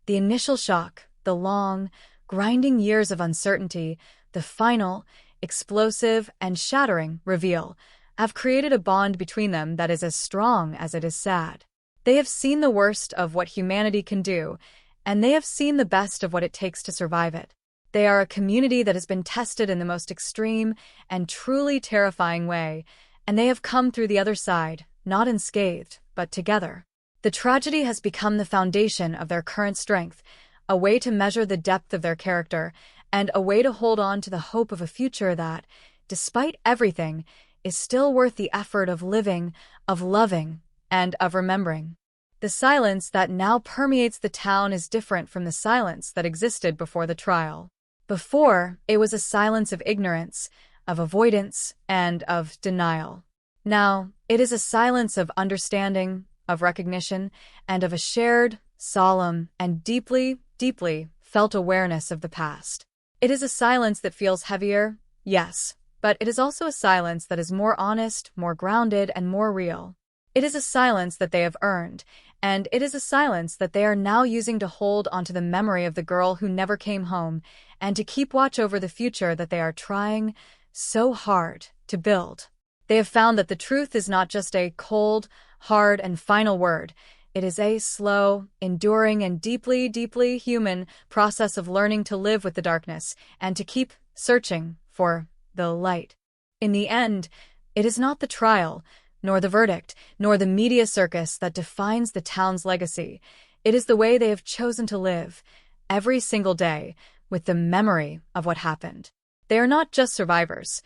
the initial shock, the long, grinding years of uncertainty, the final, explosive, and shattering reveal, have created a bond between them that is as strong as it is sad. They have seen the worst of what humanity can do, and they have seen the best of what it takes to survive it. They are a community that has been tested in the most extreme and truly terrifying way, and they have come through the other side, not unscathed, but together. The tragedy has become the foundation of their current strength, a way to measure the depth of their character, and a way to hold on to the hope of a future that, despite everything, is still worth the effort of living, of loving, and of remembering. The silence that now permeates the town is different from the silence that existed before the trial. Before, it was a silence of ignorance, of avoidance, and of denial. Now, it is a silence of understanding, of recognition, and of a shared, solemn, and deeply, deeply felt awareness of the past. It is a silence that feels heavier, yes, but it is also a silence that is more honest, more grounded, and more real. It is a silence that they have earned, and it is a silence that they are now using to hold onto the memory of the girl who never came home, and to keep watch over the future that they are trying so hard to build. They have found that the truth is not just a cold, hard, and final word. It is a slow, enduring, and deeply, deeply human process of learning to live with the darkness and to keep searching for the light. In the end, it is not the trial, nor the verdict, nor the media circus that defines the town's legacy. It is the way they have chosen to live, every single day, with the memory of what happened. They are not just survivors.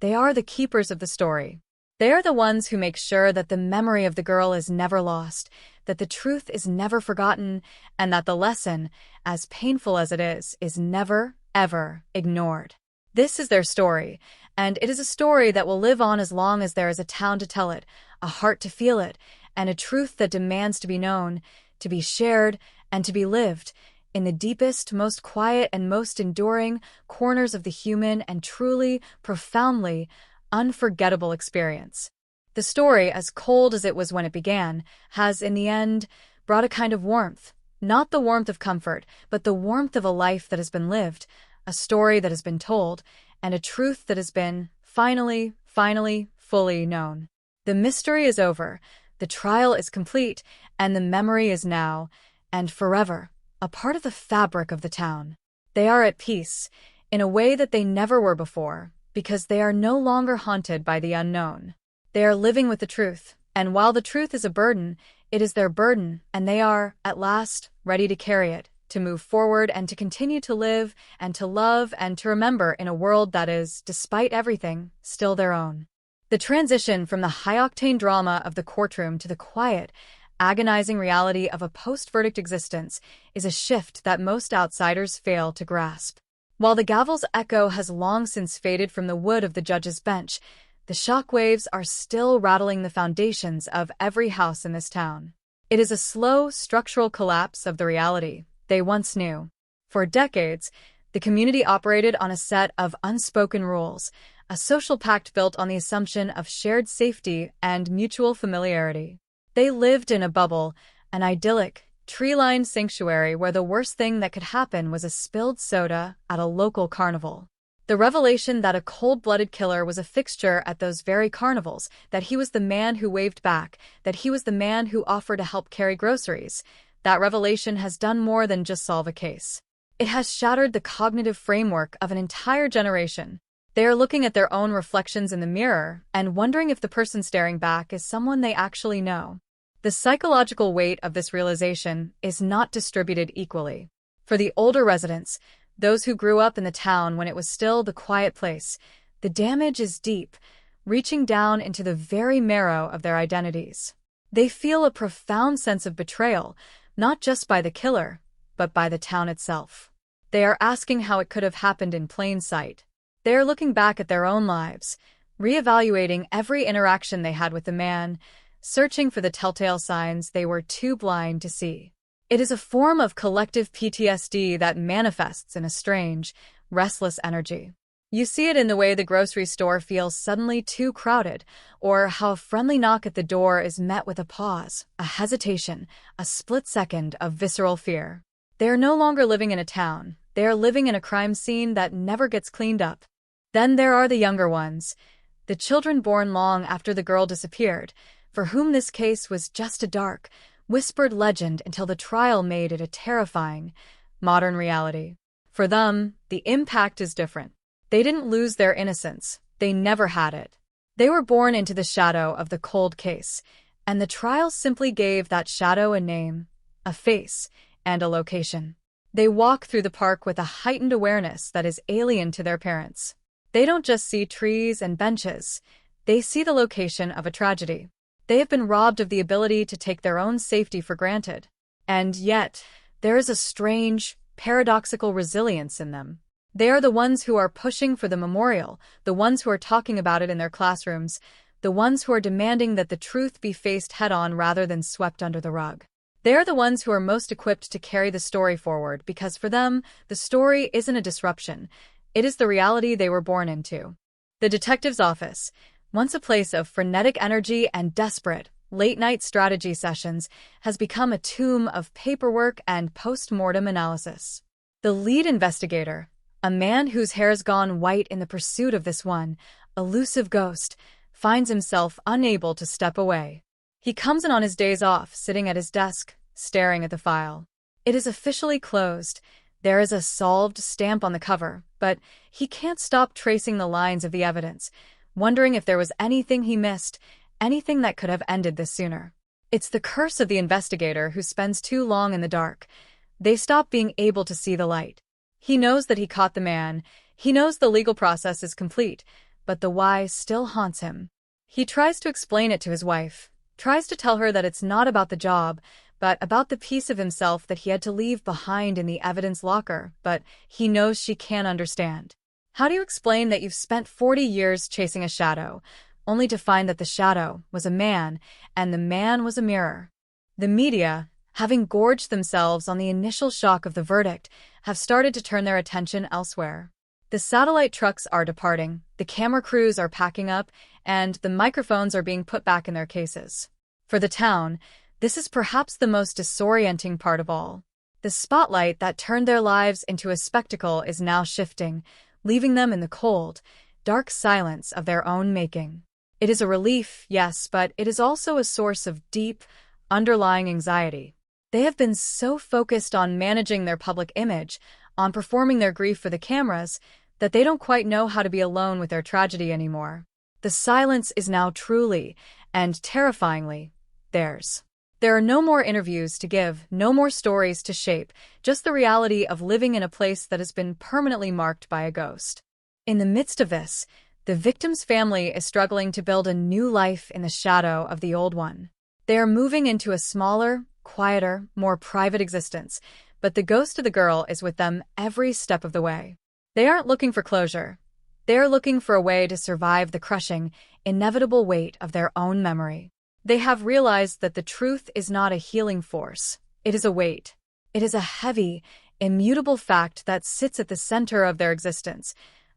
They are the keepers of the story. They are the ones who make sure that the memory of the girl is never lost, that the truth is never forgotten, and that the lesson, as painful as it is never, ever ignored. This is their story, and it is a story that will live on as long as there is a town to tell it, a heart to feel it, and a truth that demands to be known, to be shared, and to be lived in the deepest, most quiet, and most enduring corners of the human and truly, profoundly unforgettable experience. The story, as cold as it was when it began, has, in the end, brought a kind of warmth. Not the warmth of comfort, but the warmth of a life that has been lived, a story that has been told, and a truth that has been, finally, fully known. The mystery is over, the trial is complete, and the memory is now, and forever, a part of the fabric of the town. They are at peace, in a way that they never were before, because they are no longer haunted by the unknown. They are living with the truth, and while the truth is a burden, it is their burden, and they are, at last, ready to carry it, to move forward and to continue to live and to love and to remember in a world that is, despite everything, still their own. The transition from the high-octane drama of the courtroom to the quiet, agonizing reality of a post-verdict existence is a shift that most outsiders fail to grasp. While the gavel's echo has long since faded from the wood of the judge's bench, the shockwaves are still rattling the foundations of every house in this town. It is a slow, structural collapse of the reality they once knew. For decades, the community operated on a set of unspoken rules, a social pact built on the assumption of shared safety and mutual familiarity. They lived in a bubble, an idyllic, tree-lined sanctuary where the worst thing that could happen was a spilled soda at a local carnival. The revelation that a cold-blooded killer was a fixture at those very carnivals, that he was the man who waved back, that he was the man who offered to help carry groceries, that revelation has done more than just solve a case. It has shattered the cognitive framework of an entire generation. They are looking at their own reflections in the mirror and wondering if the person staring back is someone they actually know. The psychological weight of this realization is not distributed equally. For the older residents, those who grew up in the town when it was still the quiet place, the damage is deep, reaching down into the very marrow of their identities. They feel a profound sense of betrayal, not just by the killer, but by the town itself. They are asking how it could have happened in plain sight. They are looking back at their own lives, reevaluating every interaction they had with the man, searching for the telltale signs they were too blind to see. It is a form of collective PTSD that manifests in a strange, restless energy. You see it in the way the grocery store feels suddenly too crowded, or how a friendly knock at the door is met with a pause, a hesitation, a split second of visceral fear. They are no longer living in a town. They are living in a crime scene that never gets cleaned up. Then there are the younger ones, the children born long after the girl disappeared, for whom this case was just a dark, whispered legend until the trial made it a terrifying, modern reality. For them, the impact is different. They didn't lose their innocence. They never had it. They were born into the shadow of the cold case, and the trial simply gave that shadow a name, a face, and a location. They walk through the park with a heightened awareness that is alien to their parents. They don't just see trees and benches. They see the location of a tragedy. They have been robbed of the ability to take their own safety for granted. And yet, there is a strange, paradoxical resilience in them. They are the ones who are pushing for the memorial, the ones who are talking about it in their classrooms, the ones who are demanding that the truth be faced head-on rather than swept under the rug. They are the ones who are most equipped to carry the story forward because for them, the story isn't a disruption. It is the reality they were born into. The detective's office, once a place of frenetic energy and desperate, late-night strategy sessions, has become a tomb of paperwork and post-mortem analysis. The lead investigator, a man whose hair's gone white in the pursuit of this one elusive ghost, finds himself unable to step away. He comes in on his days off, sitting at his desk, staring at the file. It is officially closed. There is a solved stamp on the cover, but he can't stop tracing the lines of the evidence, wondering if there was anything he missed, anything that could have ended this sooner. It's the curse of the investigator who spends too long in the dark. They stop being able to see the light. He knows that he caught the man. He knows the legal process is complete, but the why still haunts him. He tries to explain it to his wife, tries to tell her that it's not about the job, but about the piece of himself that he had to leave behind in the evidence locker, but he knows she can't understand. How do you explain that you've spent 40 years chasing a shadow, only to find that the shadow was a man, and the man was a mirror? The media, having gorged themselves on the initial shock of the verdict, have started to turn their attention elsewhere. The satellite trucks are departing, the camera crews are packing up, and the microphones are being put back in their cases. For the town, this is perhaps the most disorienting part of all. The spotlight that turned their lives into a spectacle is now shifting, leaving them in the cold, dark silence of their own making. It is a relief, yes, but it is also a source of deep, underlying anxiety. They have been so focused on managing their public image, on performing their grief for the cameras, that they don't quite know how to be alone with their tragedy anymore. The silence is now truly, and terrifyingly, theirs. There are no more interviews to give, no more stories to shape, just the reality of living in a place that has been permanently marked by a ghost. In the midst of this, the victim's family is struggling to build a new life in the shadow of the old one. They are moving into a smaller, quieter, more private existence, but the ghost of the girl is with them every step of the way. They aren't looking for closure. They are looking for a way to survive the crushing, inevitable weight of their own memory. They have realized that the truth is not a healing force. It is a weight. It is a heavy, immutable fact that sits at the center of their existence,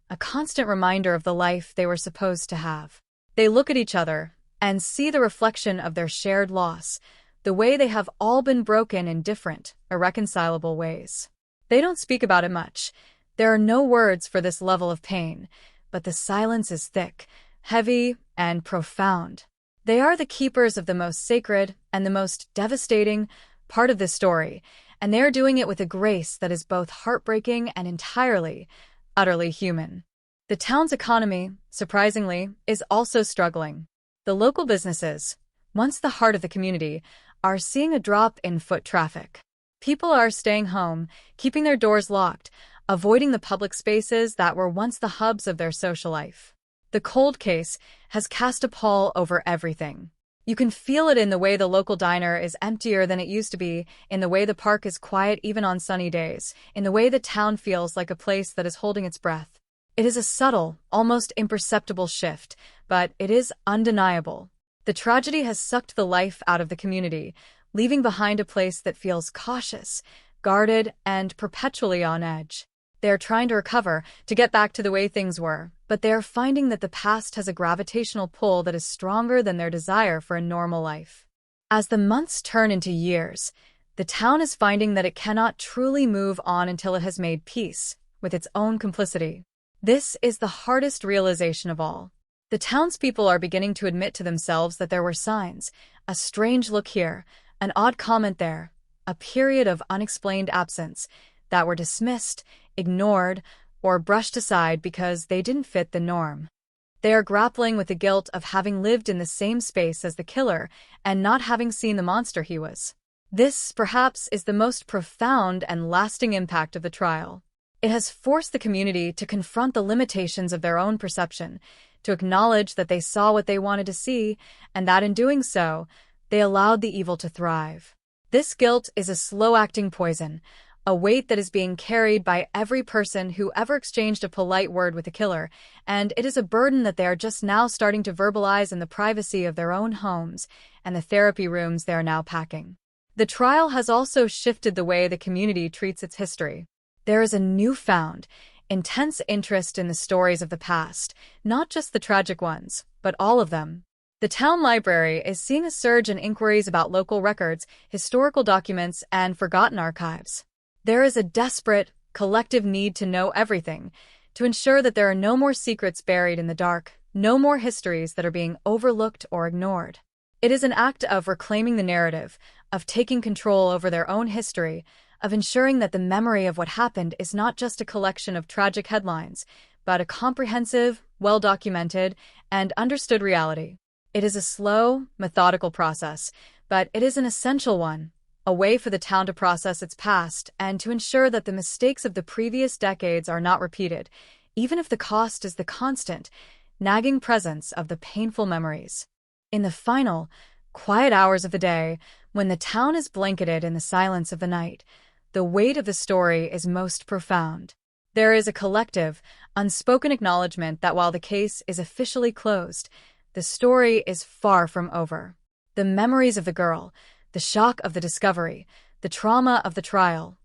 a constant reminder of the life they were supposed to have. They look at each other and see the reflection of their shared loss, the way they have all been broken in different, irreconcilable ways. They don't speak about it much. There are no words for this level of pain, but the silence is thick, heavy, and profound. They are the keepers of the most sacred and the most devastating part of this story, and they are doing it with a grace that is both heartbreaking and entirely, utterly human. The town's economy, surprisingly, is also struggling. The local businesses, once the heart of the community, are seeing a drop in foot traffic. People are staying home, keeping their doors locked, avoiding the public spaces that were once the hubs of their social life. The cold case has cast a pall over everything. You can feel it in the way the local diner is emptier than it used to be, in the way the park is quiet even on sunny days, in the way the town feels like a place that is holding its breath. It is a subtle, almost imperceptible shift, but it is undeniable. The tragedy has sucked the life out of the community, leaving behind a place that feels cautious, guarded, and perpetually on edge. They are trying to recover, to get back to the way things were, but they are finding that the past has a gravitational pull that is stronger than their desire for a normal life. As the months turn into years, the town is finding that it cannot truly move on until it has made peace with its own complicity. This is the hardest realization of all. The townspeople are beginning to admit to themselves that there were signs, a strange look here, an odd comment there, a period of unexplained absence, that were dismissed, ignored, or brushed aside because they didn't fit the norm. They are grappling with the guilt of having lived in the same space as the killer and not having seen the monster he was. This, perhaps, is the most profound and lasting impact of the trial. It has forced the community to confront the limitations of their own perception, to acknowledge that they saw what they wanted to see, and that in doing so, they allowed the evil to thrive. This guilt is a slow-acting poison, a weight that is being carried by every person who ever exchanged a polite word with the killer, and it is a burden that they are just now starting to verbalize in the privacy of their own homes and the therapy rooms they are now packing. The trial has also shifted the way the community treats its history. There is a newfound, intense interest in the stories of the past, not just the tragic ones, but all of them. The town library is seeing a surge in inquiries about local records, historical documents, and forgotten archives. There is a desperate, collective need to know everything, to ensure that there are no more secrets buried in the dark, no more histories that are being overlooked or ignored. It is an act of reclaiming the narrative, of taking control over their own history, of ensuring that the memory of what happened is not just a collection of tragic headlines, but a comprehensive, well-documented, and understood reality. It is a slow, methodical process, but it is an essential one. A way for the town to process its past and to ensure that the mistakes of the previous decades are not repeated, even if the cost is the constant, nagging presence of the painful memories. In the final, quiet hours of the day, when the town is blanketed in the silence of the night, the weight of the story is most profound. There is a collective, unspoken acknowledgement that while the case is officially closed, the story is far from over. The memories of the girl, the shock of the discovery, the trauma of the trial,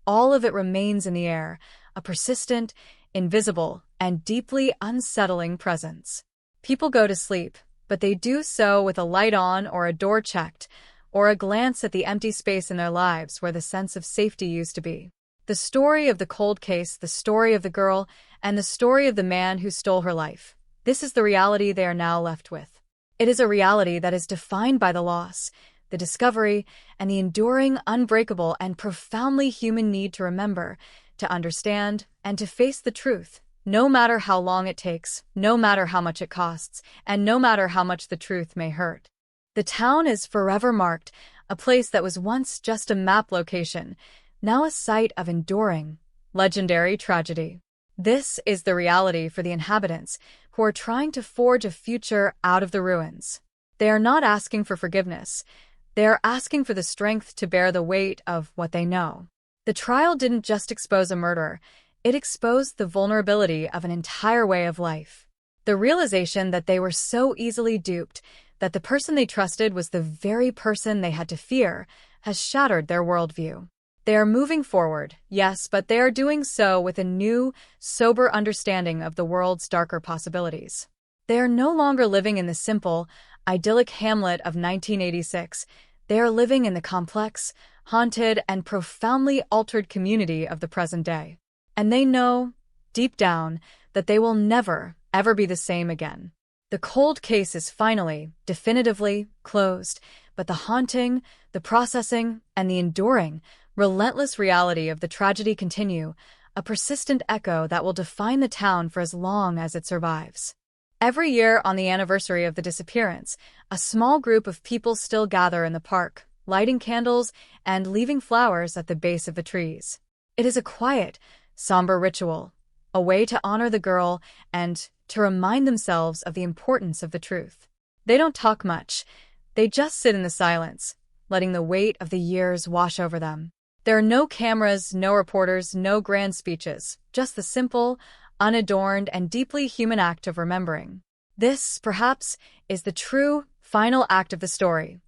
all of it remains in the air, a persistent, invisible, and deeply unsettling presence. People go to sleep, but they do so with a light on or a door checked, or a glance at the empty space in their lives where the sense of safety used to be. The story of the cold case, the story of the girl, and the story of the man who stole her life. This is the reality they are now left with. It is a reality that is defined by the loss, the discovery, and the enduring, unbreakable, and profoundly human need to remember, to understand, and to face the truth, no matter how long it takes, no matter how much it costs, and no matter how much the truth may hurt. The town is forever marked, a place that was once just a map location, now a site of enduring, legendary tragedy. This is the reality for the inhabitants, who are trying to forge a future out of the ruins. They are not asking for forgiveness. They are asking for the strength to bear the weight of what they know. The trial didn't just expose a murder, it exposed the vulnerability of an entire way of life. The realization that they were so easily duped, that the person they trusted was the very person they had to fear, has shattered their worldview. They are moving forward, yes, but they are doing so with a new, sober understanding of the world's darker possibilities. They are no longer living in the simple, idyllic hamlet of 1986. They are living in the complex, haunted, and profoundly altered community of the present day. And they know, deep down, that they will never, ever be the same again. The cold case is finally, definitively closed, but the haunting, the processing, and the enduring, relentless reality of the tragedy continue, a persistent echo that will define the town for as long as it survives. Every year on the anniversary of the disappearance, a small group of people still gather in the park, lighting candles and leaving flowers at the base of the trees. It is a quiet, somber ritual, a way to honor the girl and to remind themselves of the importance of the truth. They don't talk much. They just sit in the silence, letting the weight of the years wash over them. There are no cameras, no reporters, no grand speeches, just the simple, unadorned, and deeply human act of remembering. This, perhaps, is the true, final act of the story.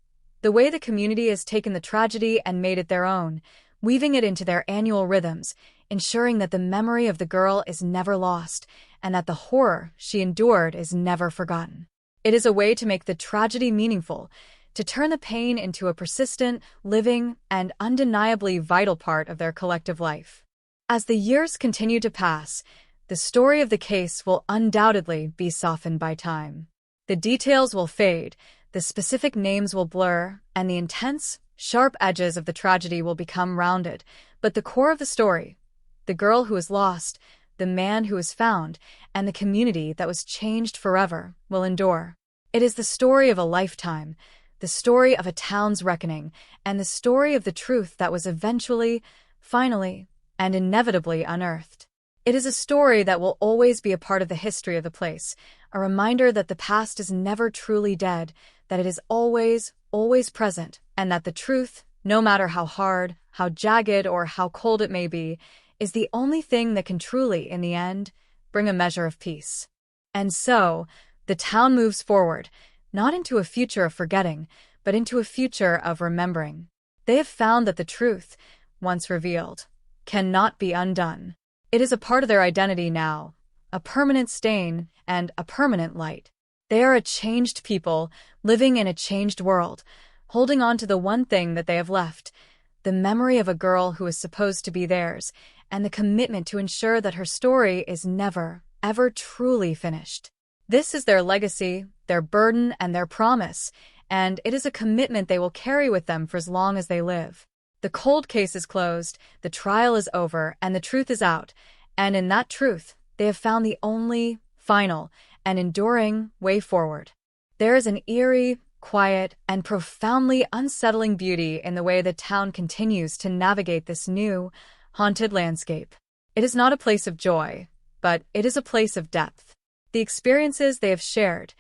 The way the community has taken the tragedy and made it their own, weaving it into their annual rhythms, ensuring that the memory of the girl is never lost and that the horror she endured is never forgotten. It is a way to make the tragedy meaningful, to turn the pain into a persistent, living, and undeniably vital part of their collective life. As the years continue to pass, the story of the case will undoubtedly be softened by time. The details will fade, the specific names will blur, and the intense, sharp edges of the tragedy will become rounded. But the core of the story, the girl who was lost, the man who was found, and the community that was changed forever, will endure. It is the story of a lifetime, the story of a town's reckoning, and the story of the truth that was eventually, finally, and inevitably unearthed. It is a story that will always be a part of the history of the place, a reminder that the past is never truly dead, that it is always, always present, and that the truth, no matter how hard, how jagged, or how cold it may be, is the only thing that can truly, in the end, bring a measure of peace. And so, the town moves forward, not into a future of forgetting, but into a future of remembering. They have found that the truth, once revealed, cannot be undone. It is a part of their identity now, a permanent stain and a permanent light. They are a changed people, living in a changed world, holding on to the one thing that they have left, the memory of a girl who is supposed to be theirs, and the commitment to ensure that her story is never, ever truly finished. This is their legacy, their burden, and their promise, and it is a commitment they will carry with them for as long as they live. The cold case is closed, the trial is over, and the truth is out, and in that truth, they have found the only, final, and enduring way forward. There is an eerie, quiet, and profoundly unsettling beauty in the way the town continues to navigate this new, haunted landscape. It is not a place of joy, but it is a place of depth. The experiences they have shared,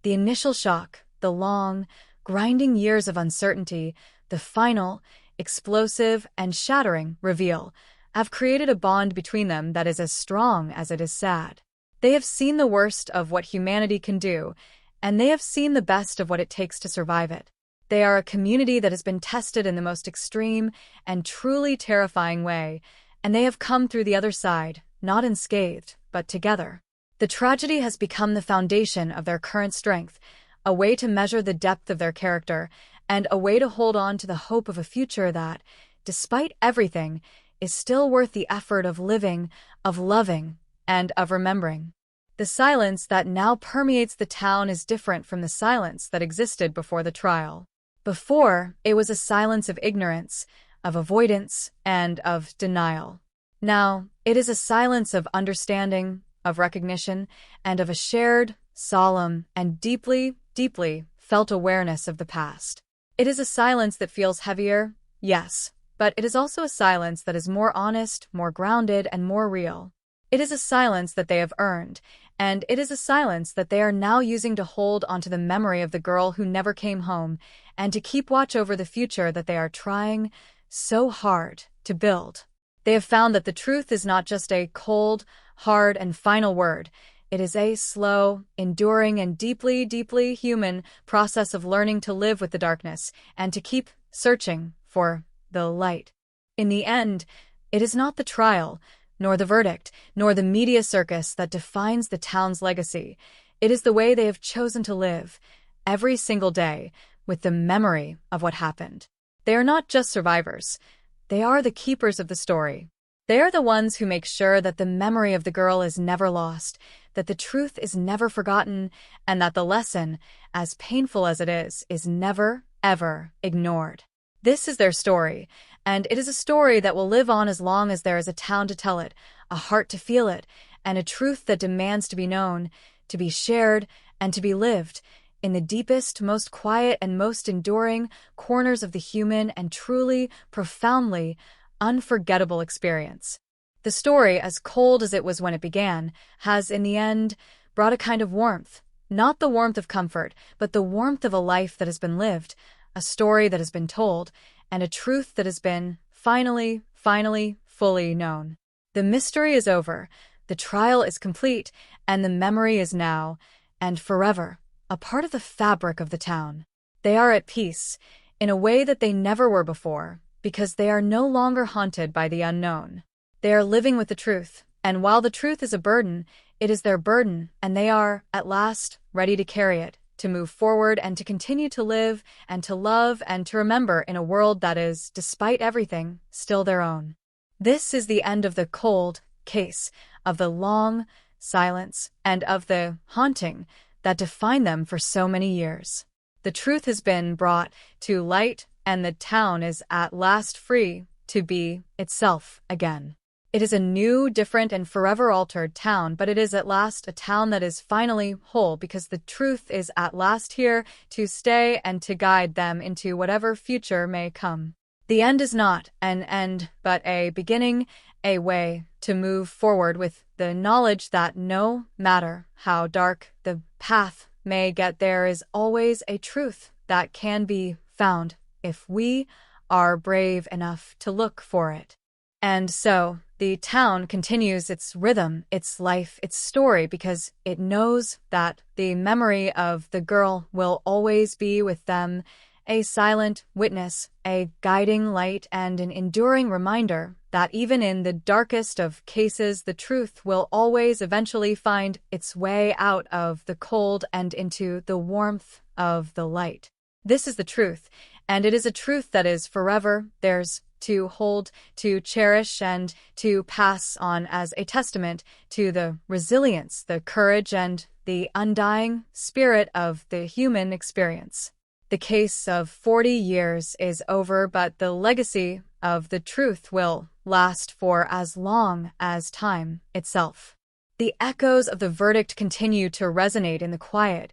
the initial shock, the long, grinding years of uncertainty, the final, explosive, and shattering reveal, have created a bond between them that is as strong as it is sad. They have seen the worst of what humanity can do, and they have seen the best of what it takes to survive it. They are a community that has been tested in the most extreme and truly terrifying way, and they have come through the other side, not unscathed, but together. The tragedy has become the foundation of their current strength, a way to measure the depth of their character, and a way to hold on to the hope of a future that, despite everything, is still worth the effort of living, of loving, and of remembering. The silence that now permeates the town is different from the silence that existed before the trial. Before, it was a silence of ignorance, of avoidance, and of denial. Now, it is a silence of understanding, of recognition, and of a shared, solemn, and deeply, deeply felt awareness of the past. It is a silence that feels heavier, yes, but it is also a silence that is more honest, more grounded, and more real. It is a silence that they have earned, and it is a silence that they are now using to hold onto the memory of the girl who never came home, and to keep watch over the future that they are trying so hard to build. They have found that the truth is not just a cold, hard, and final word. It is a slow, enduring, and deeply, deeply human process of learning to live with the darkness and to keep searching for the light. In the end, it is not the trial, nor the verdict, nor the media circus that defines the town's legacy. It is the way they have chosen to live, every single day, with the memory of what happened. They are not just survivors. They are the keepers of the story. They are the ones who make sure that the memory of the girl is never lost, that the truth is never forgotten, and that the lesson, as painful as it is never, ever ignored. This is their story, and it is a story that will live on as long as there is a town to tell it, a heart to feel it, and a truth that demands to be known, to be shared, and to be lived in the deepest, most quiet, and most enduring corners of the human and truly, profoundly unforgettable experience. The story, as cold as it was when it began, has, in the end, brought a kind of warmth. Not the warmth of comfort, but the warmth of a life that has been lived, a story that has been told, and a truth that has been, finally, fully known. The mystery is over, the trial is complete, and the memory is now, and forever, a part of the fabric of the town. They are at peace, in a way that they never were before, because they are no longer haunted by the unknown. They are living with the truth, and while the truth is a burden, it is their burden, and they are, at last, ready to carry it, to move forward and to continue to live and to love and to remember in a world that is, despite everything, still their own. This is the end of the cold case, of the long silence, and of the haunting that defined them for so many years. The truth has been brought to light, and the town is at last free to be itself again. It is a new, different, and forever altered town, but it is at last a town that is finally whole because the truth is at last here to stay and to guide them into whatever future may come. The end is not an end, but a beginning, a way to move forward with the knowledge that no matter how dark the path may get, there is always a truth that can be found if we are brave enough to look for it. And so, the town continues its rhythm, its life, its story, because it knows that the memory of the girl will always be with them, a silent witness, a guiding light, and an enduring reminder that even in the darkest of cases, the truth will always eventually find its way out of the cold and into the warmth of the light. This is the truth, and it is a truth that is forever theirs to hold, to cherish, and to pass on as a testament to the resilience, the courage, and the undying spirit of the human experience. The case of 40 years is over, but the legacy of the truth will last for as long as time itself. The echoes of the verdict continue to resonate in the quiet,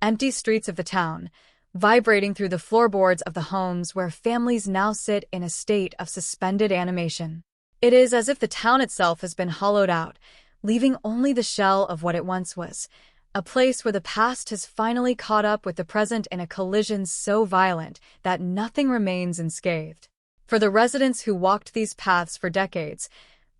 empty streets of the town, vibrating through the floorboards of the homes where families now sit in a state of suspended animation. It is as if the town itself has been hollowed out, leaving only the shell of what it once was, a place where the past has finally caught up with the present in a collision so violent that nothing remains unscathed. For the residents who walked these paths for decades,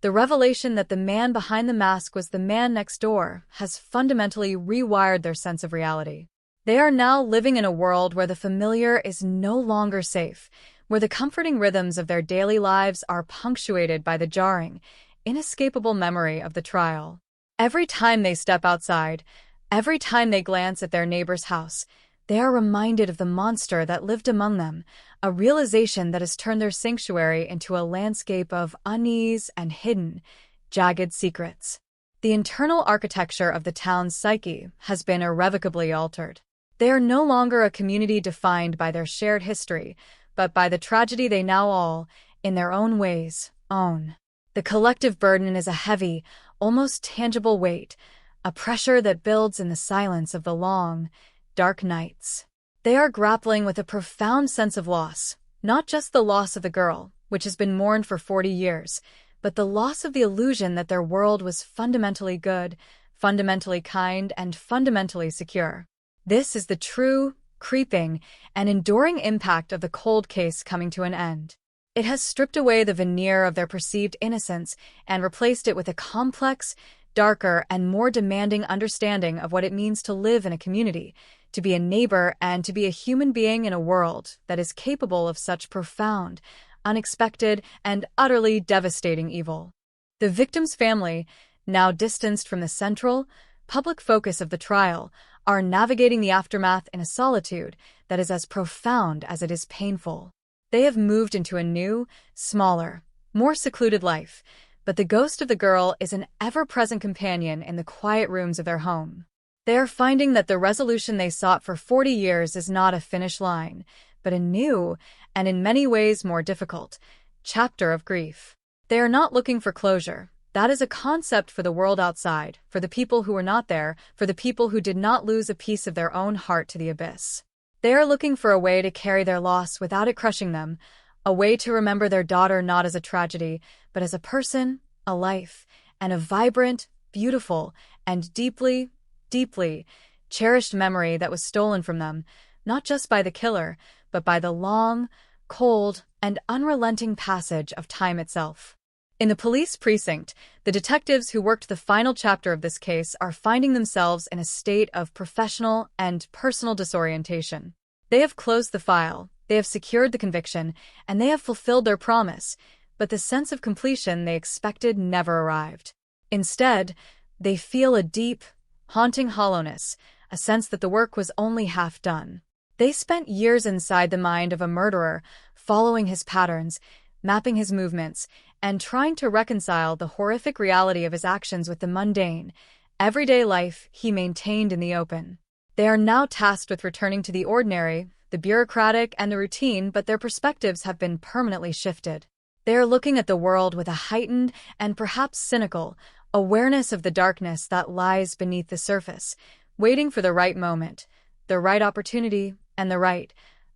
the revelation that the man behind the mask was the man next door has fundamentally rewired their sense of reality. They are now living in a world where the familiar is no longer safe, where the comforting rhythms of their daily lives are punctuated by the jarring, inescapable memory of the trial. Every time they step outside, every time they glance at their neighbor's house, they are reminded of the monster that lived among them, a realization that has turned their sanctuary into a landscape of unease and hidden, jagged secrets. The internal architecture of the town's psyche has been irrevocably altered. They are no longer a community defined by their shared history, but by the tragedy they now all, in their own ways, own. The collective burden is a heavy, almost tangible weight, a pressure that builds in the silence of the long, dark nights. They are grappling with a profound sense of loss, not just the loss of the girl, which has been mourned for 40 years, but the loss of the illusion that their world was fundamentally good, fundamentally kind, and fundamentally secure. This is the true, creeping, and enduring impact of the cold case coming to an end. It has stripped away the veneer of their perceived innocence and replaced it with a complex, darker, and more demanding understanding of what it means to live in a community, to be a neighbor, and to be a human being in a world that is capable of such profound, unexpected, and utterly devastating evil. The victim's family, now distanced from the central, public focus of the trial, are navigating the aftermath in a solitude that is as profound as it is painful. They have moved into a new, smaller, more secluded life, but the ghost of the girl is an ever-present companion in the quiet rooms of their home. They are finding that the resolution they sought for 40 years is not a finish line, but a new, and in many ways more difficult, chapter of grief. They are not looking for closure. That is a concept for the world outside, for the people who were not there, for the people who did not lose a piece of their own heart to the abyss. They are looking for a way to carry their loss without it crushing them, a way to remember their daughter not as a tragedy, but as a person, a life, and a vibrant, beautiful, and deeply, deeply cherished memory that was stolen from them, not just by the killer, but by the long, cold, and unrelenting passage of time itself. In the police precinct, the detectives who worked the final chapter of this case are finding themselves in a state of professional and personal disorientation. They have closed the file, they have secured the conviction, and they have fulfilled their promise, but the sense of completion they expected never arrived. Instead, they feel a deep, haunting hollowness, a sense that the work was only half done. They spent years inside the mind of a murderer, following his patterns, mapping his movements, and trying to reconcile the horrific reality of his actions with the mundane, everyday life he maintained in the open. They are now tasked with returning to the ordinary, the bureaucratic, and the routine, but their perspectives have been permanently shifted. They are looking at the world with a heightened and perhaps cynical awareness of the darkness that lies beneath the surface, waiting for the right moment, the right opportunity, and the right,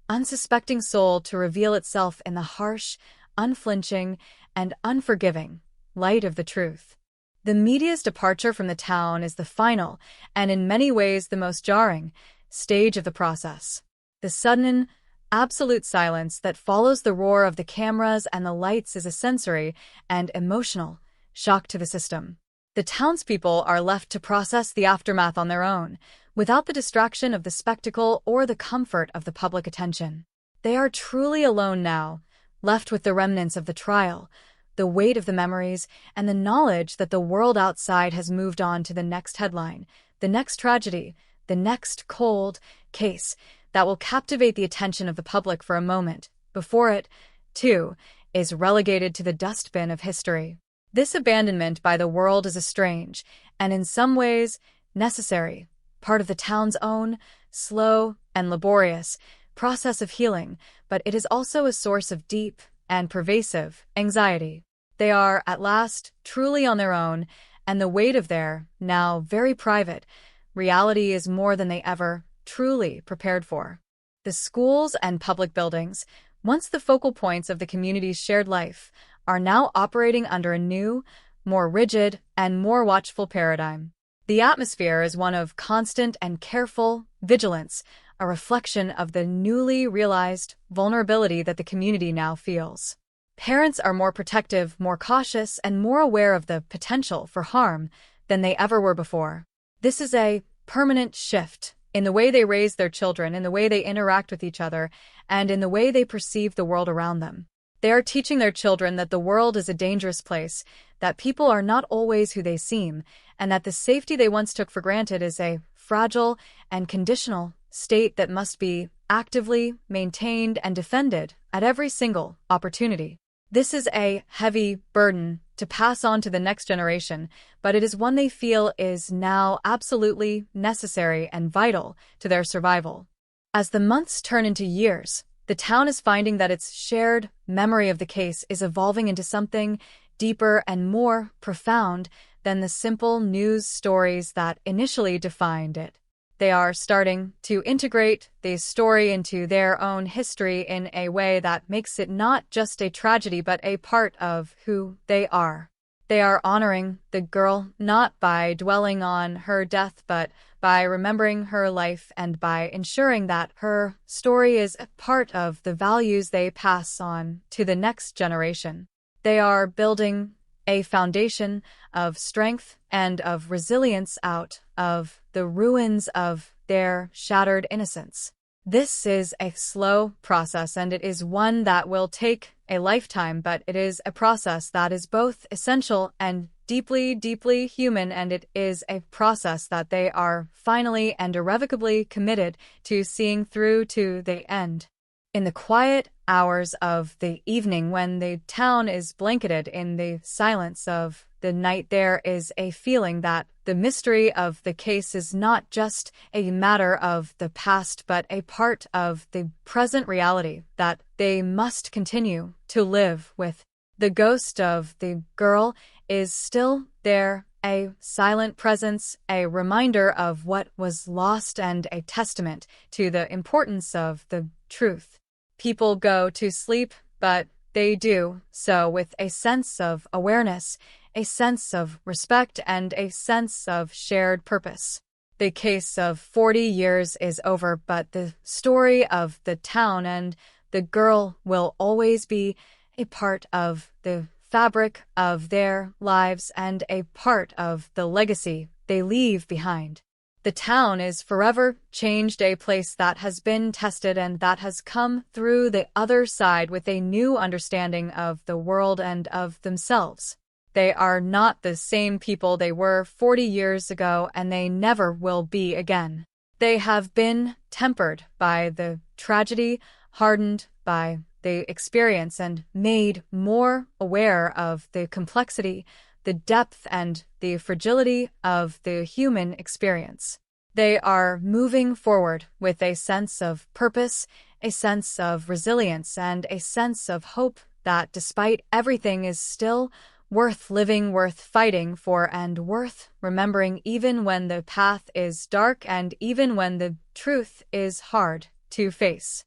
unsuspecting soul to reveal itself in the harsh, unflinching, and unforgiving light of the truth. The media's departure from the town is the final, and in many ways the most jarring, stage of the process. The sudden, absolute silence that follows the roar of the cameras and the lights is a sensory and emotional shock to the system. The townspeople are left to process the aftermath on their own, without the distraction of the spectacle or the comfort of the public attention. They are truly alone now, left with the remnants of the trial, the weight of the memories, and the knowledge that the world outside has moved on to the next headline, the next tragedy, the next cold case that will captivate the attention of the public for a moment, before it, too, is relegated to the dustbin of history. This abandonment by the world is a strange, and in some ways, necessary, part of the town's own, slow and laborious, process of healing, but it is also a source of deep and pervasive anxiety. They are, at last, truly on their own, and the weight of their, now very private, reality is more than they ever truly prepared for. The schools and public buildings, once the focal points of the community's shared life, are now operating under a new, more rigid, and more watchful paradigm. The atmosphere is one of constant and careful vigilance, a reflection of the newly realized vulnerability that the community now feels. Parents are more protective, more cautious, and more aware of the potential for harm than they ever were before. This is a permanent shift in the way they raise their children, in the way they interact with each other, and in the way they perceive the world around them. They are teaching their children that the world is a dangerous place, that people are not always who they seem, and that the safety they once took for granted is a fragile and conditional state that must be actively maintained and defended at every single opportunity. This is a heavy burden to pass on to the next generation, but it is one they feel is now absolutely necessary and vital to their survival. As the months turn into years, the town is finding that its shared memory of the case is evolving into something deeper and more profound than the simple news stories that initially defined it. They are starting to integrate the story into their own history in a way that makes it not just a tragedy but a part of who they are. They are honoring the girl not by dwelling on her death but by remembering her life and by ensuring that her story is a part of the values they pass on to the next generation. They are building a foundation of strength and of resilience out of the ruins of their shattered innocence. This is a slow process, and it is one that will take a lifetime, but it is a process that is both essential and deeply, deeply human, and it is a process that they are finally and irrevocably committed to seeing through to the end. In the quiet hours of the evening, when the town is blanketed in the silence of the night, there is a feeling that the mystery of the case is not just a matter of the past, but a part of the present reality that they must continue to live with. The ghost of the girl is still there, a silent presence, a reminder of what was lost, and a testament to the importance of the truth. People go to sleep, but they do so with a sense of awareness, a sense of respect, and a sense of shared purpose. The case of 40 years is over, but the story of the town and the girl will always be a part of the fabric of their lives and a part of the legacy they leave behind. The town is forever changed, a place that has been tested and that has come through the other side with a new understanding of the world and of themselves. They are not the same people they were 40 years ago, and they never will be again. They have been tempered by the tragedy, hardened by the experience, and made more aware of the complexity, the depth, and the fragility of the human experience. They are moving forward with a sense of purpose, a sense of resilience, and a sense of hope that despite everything is still worth living, worth fighting for, and worth remembering, even when the path is dark and even when the truth is hard to face.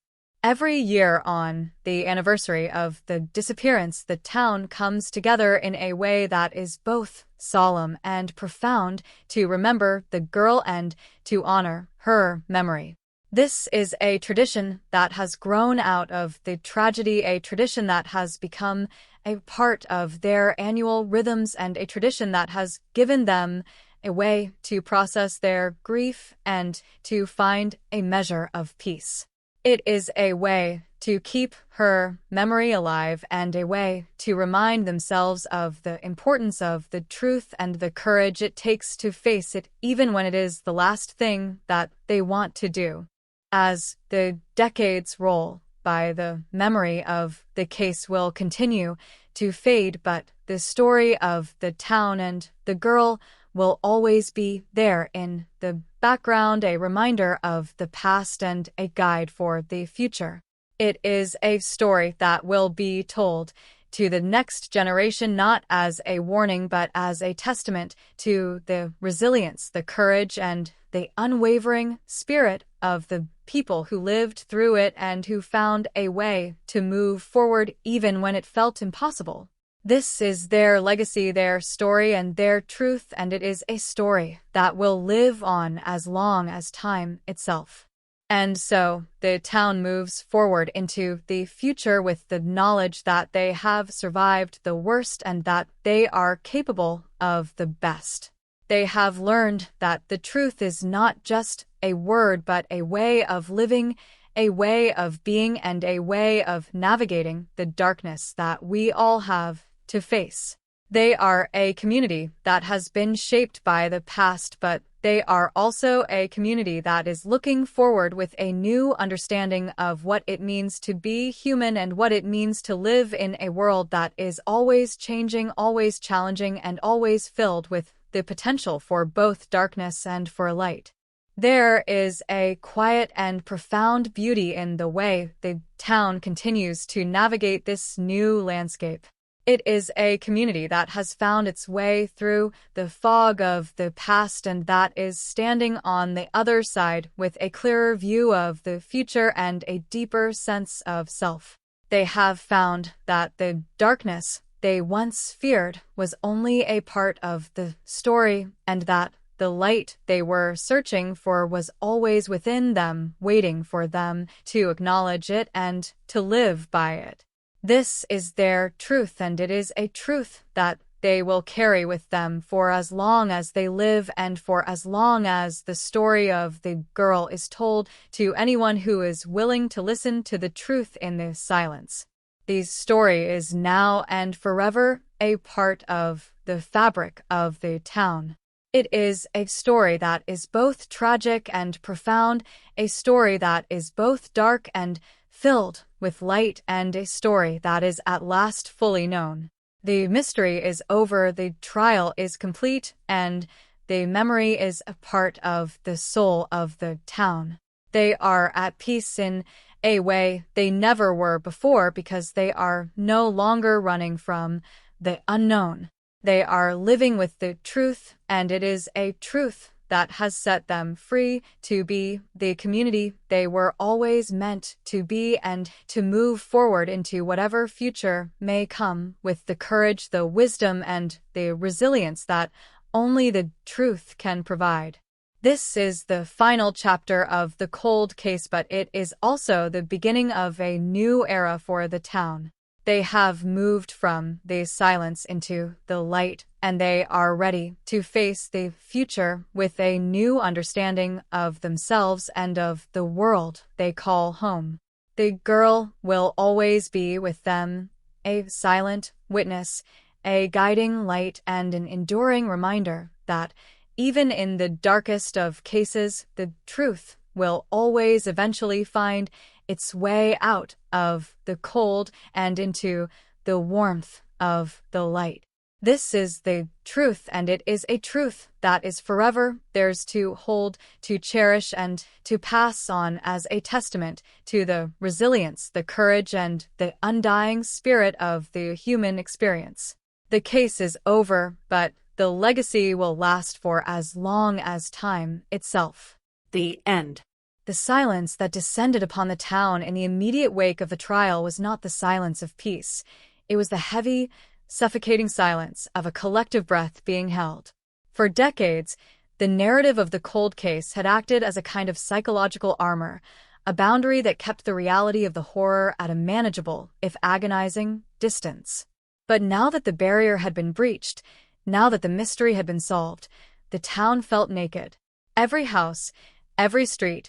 Every year on the anniversary of the disappearance, the town comes together in a way that is both solemn and profound to remember the girl and to honor her memory. This is a tradition that has grown out of the tragedy, a tradition that has become a part of their annual rhythms, and a tradition that has given them a way to process their grief and to find a measure of peace. It is a way to keep her memory alive and a way to remind themselves of the importance of the truth and the courage it takes to face it, even when it is the last thing that they want to do. As the decades roll by, the memory of the case will continue to fade, but the story of the town and the girl will always be there in the background, a reminder of the past and a guide for the future. It is a story that will be told to the next generation, not as a warning, but as a testament to the resilience, the courage, and the unwavering spirit of the people who lived through it and who found a way to move forward even when it felt impossible. This is their legacy, their story, and their truth, and it is a story that will live on as long as time itself. And so the town moves forward into the future with the knowledge that they have survived the worst and that they are capable of the best. They have learned that the truth is not just a word, but a way of living, a way of being, and a way of navigating the darkness that we all have to face. They are a community that has been shaped by the past, but they are also a community that is looking forward with a new understanding of what it means to be human and what it means to live in a world that is always changing, always challenging, and always filled with the potential for both darkness and for light. There is a quiet and profound beauty in the way the town continues to navigate this new landscape. It is a community that has found its way through the fog of the past and that is standing on the other side with a clearer view of the future and a deeper sense of self. They have found that the darkness they once feared was only a part of the story, and that the light they were searching for was always within them, waiting for them to acknowledge it and to live by it. This is their truth, and it is a truth that they will carry with them for as long as they live and for as long as the story of the girl is told to anyone who is willing to listen to the truth in the silence. The story is now and forever a part of the fabric of the town. It is a story that is both tragic and profound, a story that is both dark and filled with light and a story that is at last fully known. The mystery is over, the trial is complete, and the memory is a part of the soul of the town. They are at peace in a way they never were before because they are no longer running from the unknown. They are living with the truth, and it is a truth that has set them free to be the community they were always meant to be and to move forward into whatever future may come with the courage, the wisdom, and the resilience that only the truth can provide. This is the final chapter of the cold case, but it is also the beginning of a new era for the town. They have moved from the silence into the light, and they are ready to face the future with a new understanding of themselves and of the world they call home. The girl will always be with them, a silent witness, a guiding light, and an enduring reminder that even in the darkest of cases, the truth will always eventually find its way out of the cold and into the warmth of the light. This is the truth, and it is a truth that is forever theirs to hold, to cherish, and to pass on as a testament to the resilience, the courage, and the undying spirit of the human experience. The case is over, but the legacy will last for as long as time itself. The end. The silence that descended upon the town in the immediate wake of the trial was not the silence of peace. It was the heavy, suffocating silence of a collective breath being held. For decades, the narrative of the cold case had acted as a kind of psychological armor, a boundary that kept the reality of the horror at a manageable, if agonizing, distance. But now that the barrier had been breached, now that the mystery had been solved, the town felt naked. Every house, every street,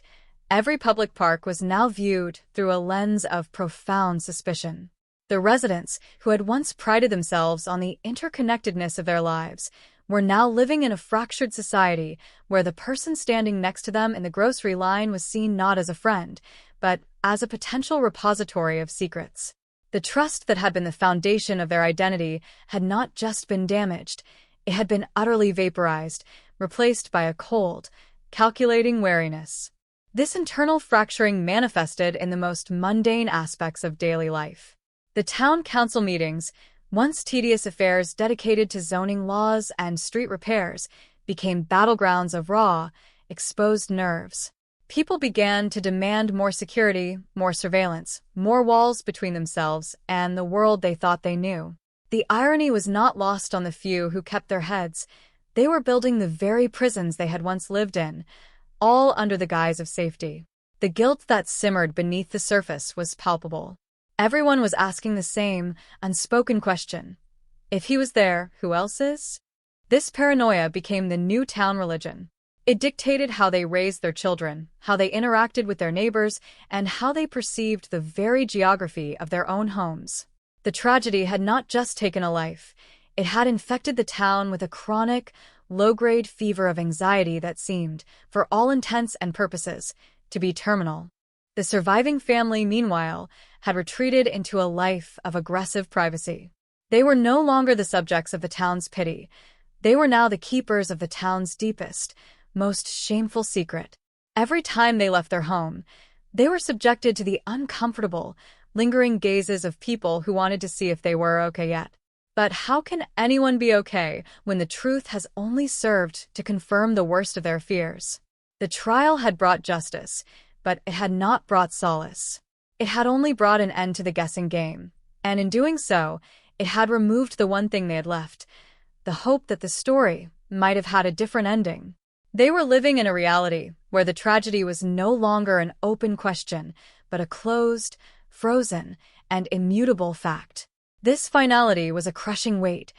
every public park was now viewed through a lens of profound suspicion. The residents, who had once prided themselves on the interconnectedness of their lives, were now living in a fractured society where the person standing next to them in the grocery line was seen not as a friend, but as a potential repository of secrets. The trust that had been the foundation of their identity had not just been damaged, it had been utterly vaporized, replaced by a cold, calculating wariness. This internal fracturing manifested in the most mundane aspects of daily life. The town council meetings, once tedious affairs dedicated to zoning laws and street repairs, became battlegrounds of raw, exposed nerves. People began to demand more security, more surveillance, more walls between themselves and the world they thought they knew. The irony was not lost on the few who kept their heads. They were building the very prisons they had once lived in, all under the guise of safety. The guilt that simmered beneath the surface was palpable. Everyone was asking the same, unspoken question. If he was there, who else is? This paranoia became the new town religion. It dictated how they raised their children, how they interacted with their neighbors, and how they perceived the very geography of their own homes. The tragedy had not just taken a life. It had infected the town with a chronic, low-grade fever of anxiety that seemed, for all intents and purposes, to be terminal. The surviving family, meanwhile, had retreated into a life of aggressive privacy. They were no longer the subjects of the town's pity. They were now the keepers of the town's deepest, most shameful secret. Every time they left their home, they were subjected to the uncomfortable, lingering gazes of people who wanted to see if they were okay yet. But how can anyone be okay when the truth has only served to confirm the worst of their fears? The trial had brought justice, but it had not brought solace. It had only brought an end to the guessing game, and in doing so, it had removed the one thing they had left, the hope that the story might have had a different ending. They were living in a reality where the tragedy was no longer an open question, but a closed, frozen, and immutable fact. This finality was a crushing weight,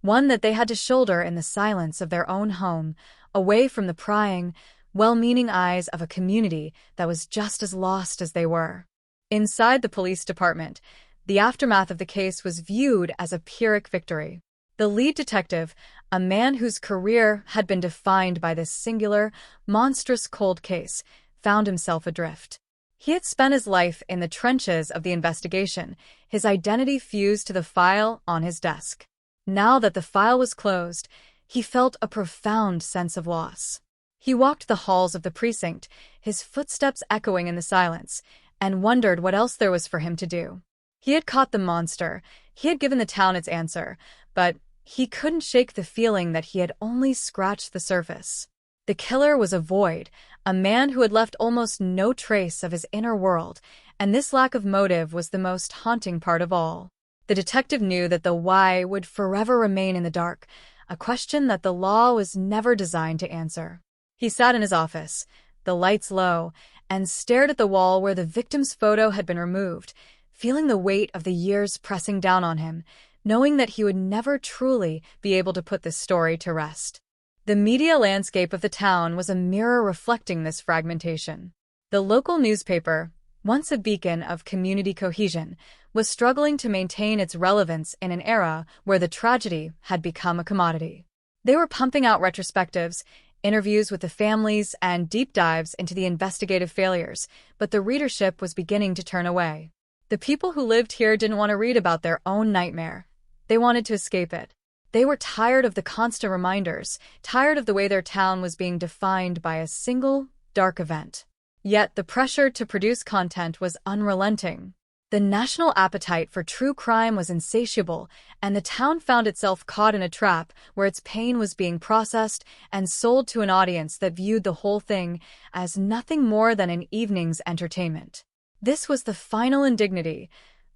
one that they had to shoulder in the silence of their own home, away from the prying, well-meaning eyes of a community that was just as lost as they were. Inside the police department, the aftermath of the case was viewed as a Pyrrhic victory. The lead detective, a man whose career had been defined by this singular, monstrous cold case, found himself adrift. He had spent his life in the trenches of the investigation, his identity fused to the file on his desk. Now that the file was closed, he felt a profound sense of loss. He walked the halls of the precinct, his footsteps echoing in the silence, and wondered what else there was for him to do. He had caught the monster, he had given the town its answer, but he couldn't shake the feeling that he had only scratched the surface. The killer was a void, a man who had left almost no trace of his inner world, and this lack of motive was the most haunting part of all. The detective knew that the why would forever remain in the dark, a question that the law was never designed to answer. He sat in his office, the lights low, and stared at the wall where the victim's photo had been removed, feeling the weight of the years pressing down on him, knowing that he would never truly be able to put this story to rest. The media landscape of the town was a mirror reflecting this fragmentation. The local newspaper, once a beacon of community cohesion, was struggling to maintain its relevance in an era where the tragedy had become a commodity. They were pumping out retrospectives, interviews with the families, and deep dives into the investigative failures, but the readership was beginning to turn away. The people who lived here didn't want to read about their own nightmare. They wanted to escape it. They were tired of the constant reminders, tired of the way their town was being defined by a single, dark event. Yet the pressure to produce content was unrelenting. The national appetite for true crime was insatiable, and the town found itself caught in a trap where its pain was being processed and sold to an audience that viewed the whole thing as nothing more than an evening's entertainment. This was the final indignity,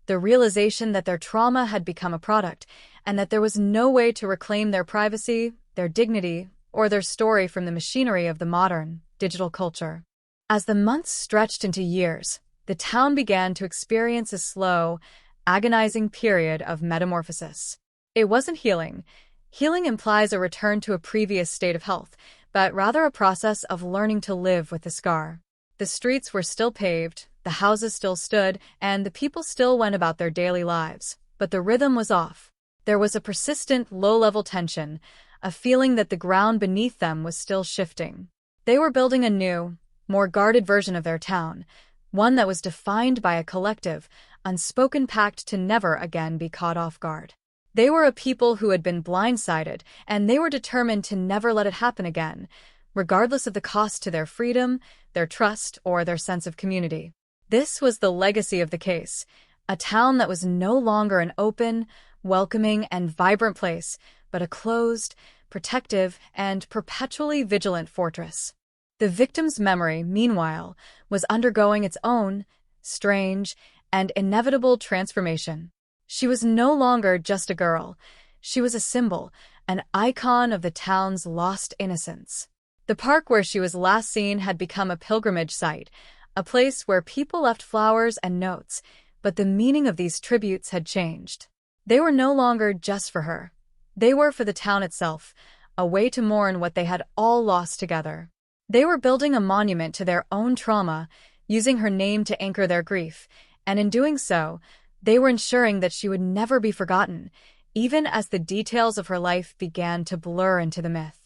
the realization that their trauma had become a product, and that there was no way to reclaim their privacy, their dignity, or their story from the machinery of the modern, digital culture. As the months stretched into years, the town began to experience a slow, agonizing period of metamorphosis. It wasn't healing. Healing implies a return to a previous state of health, but rather a process of learning to live with the scar. The streets were still paved, the houses still stood, and the people still went about their daily lives, but the rhythm was off. There was a persistent, low-level tension, a feeling that the ground beneath them was still shifting. They were building a new, more guarded version of their town, one that was defined by a collective, unspoken pact to never again be caught off guard. They were a people who had been blindsided, and they were determined to never let it happen again, regardless of the cost to their freedom, their trust, or their sense of community. This was the legacy of the case, a town that was no longer an open, welcoming, and vibrant place, but a closed, protective, and perpetually vigilant fortress. The victim's memory, meanwhile, was undergoing its own, strange, and inevitable transformation. She was no longer just a girl. She was a symbol, an icon of the town's lost innocence. The park where she was last seen had become a pilgrimage site, a place where people left flowers and notes, but the meaning of these tributes had changed. They were no longer just for her. They were for the town itself, a way to mourn what they had all lost together. They were building a monument to their own trauma, using her name to anchor their grief, and in doing so, they were ensuring that she would never be forgotten, even as the details of her life began to blur into the myth.